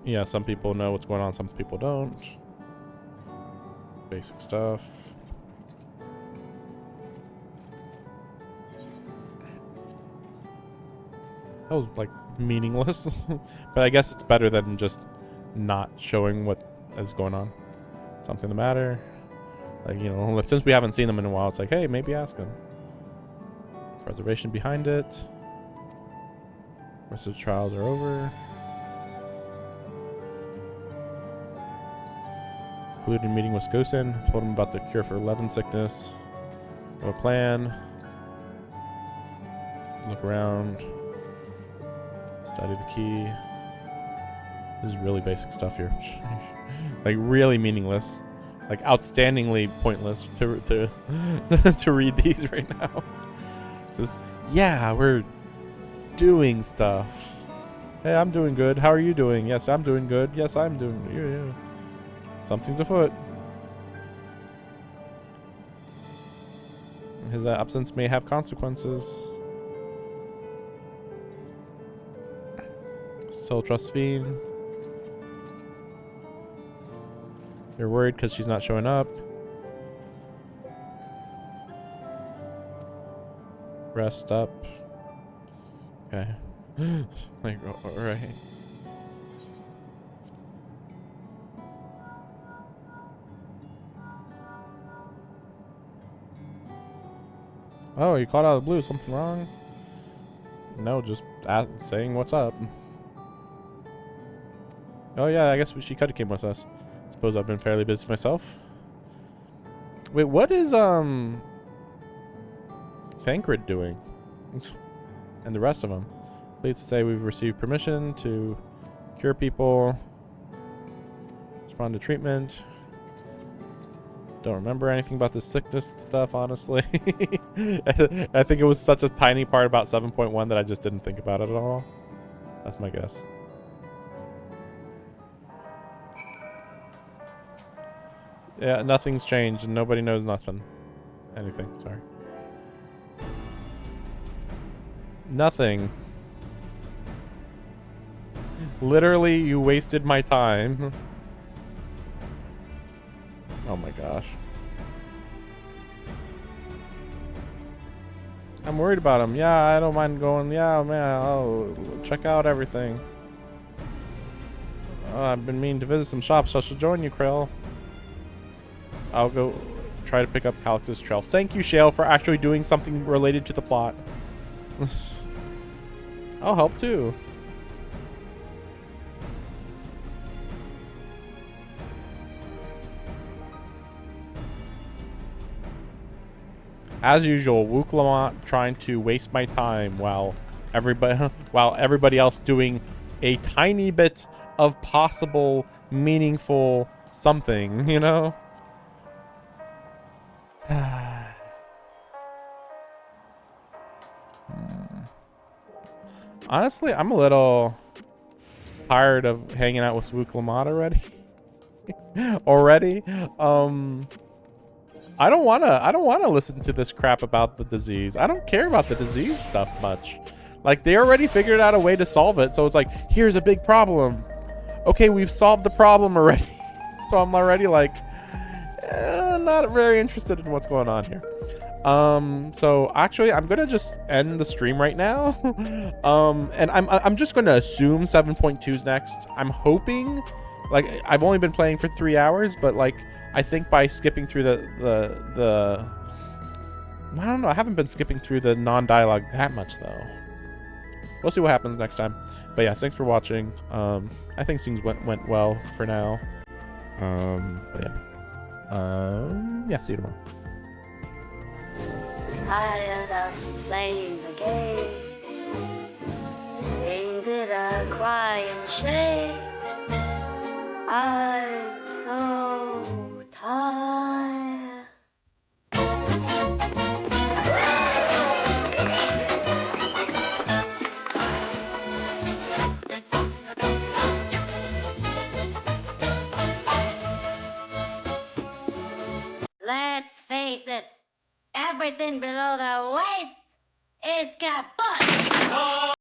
Yeah, some people know what's going on, some people don't. Basic stuff. That was like meaningless. But I guess it's better than just not showing what is going on. Something the matter. Like, you know, since we haven't seen them in a while, it's like, hey, maybe ask them. Preservation behind it. Rest of the trials are over. Included a meeting with Skosin. Told him about the cure for Levin sickness. No plan. Look around. Study the key. This is really basic stuff here. Like really meaningless. Like outstandingly pointless to to read these right now. Just yeah, we're doing stuff. Hey, I'm doing good. How are you doing? Yes, I'm doing good. Yes, I'm doing yeah. Something's afoot. His absence may have consequences. Still trust Fiend. You're worried because she's not showing up. Rest up. Okay. Like, alright. Oh, you caught out of the blue. Something wrong? No, just saying what's up. Oh yeah, I guess she could have came with us. Suppose I've been fairly busy myself. Wait, what is Thancred doing? And the rest of them? Pleased to say we've received permission to cure people. Respond to treatment. Don't remember anything about the sickness stuff, honestly. I think it was such a tiny part about 7.1 that I just didn't think about it at all. That's my guess. Yeah, nothing's changed and nobody knows nothing. Anything, sorry. Nothing. Literally, you wasted my time. Oh my gosh. I'm worried about him. Yeah, I don't mind going. Yeah, man, I'll check out everything. I've been meaning to visit some shops, so I should join you, Krill. I'll go try to pick up Calyx's trail. Thank you, Shale, for actually doing something related to the plot. I'll help too. As usual, Wook Lamont trying to waste my time while everybody else doing a tiny bit of possible meaningful something, you know? Honestly, I'm a little tired of hanging out with Wook Lamont already. I don't wanna listen to this crap about the disease. I don't care about the disease stuff much. Like, they already figured out a way to solve it. So it's like, here's a big problem. Okay, we've solved the problem already. So I'm already like, not very interested in what's going on here. So actually, I'm gonna just end the stream right now. And I'm just gonna assume 7.2's next. I'm hoping, like, I've only been playing for 3 hours, but like, I think by skipping through the I don't know, I haven't been skipping through the non-dialogue that much though. We'll see what happens next time. But yeah, thanks for watching. I think things went well for now. But yeah. Yeah, see you tomorrow. Tired of playing the game. Ain't it a crying shame? I'm so tired. Let's face it, everything below the waist is kaput.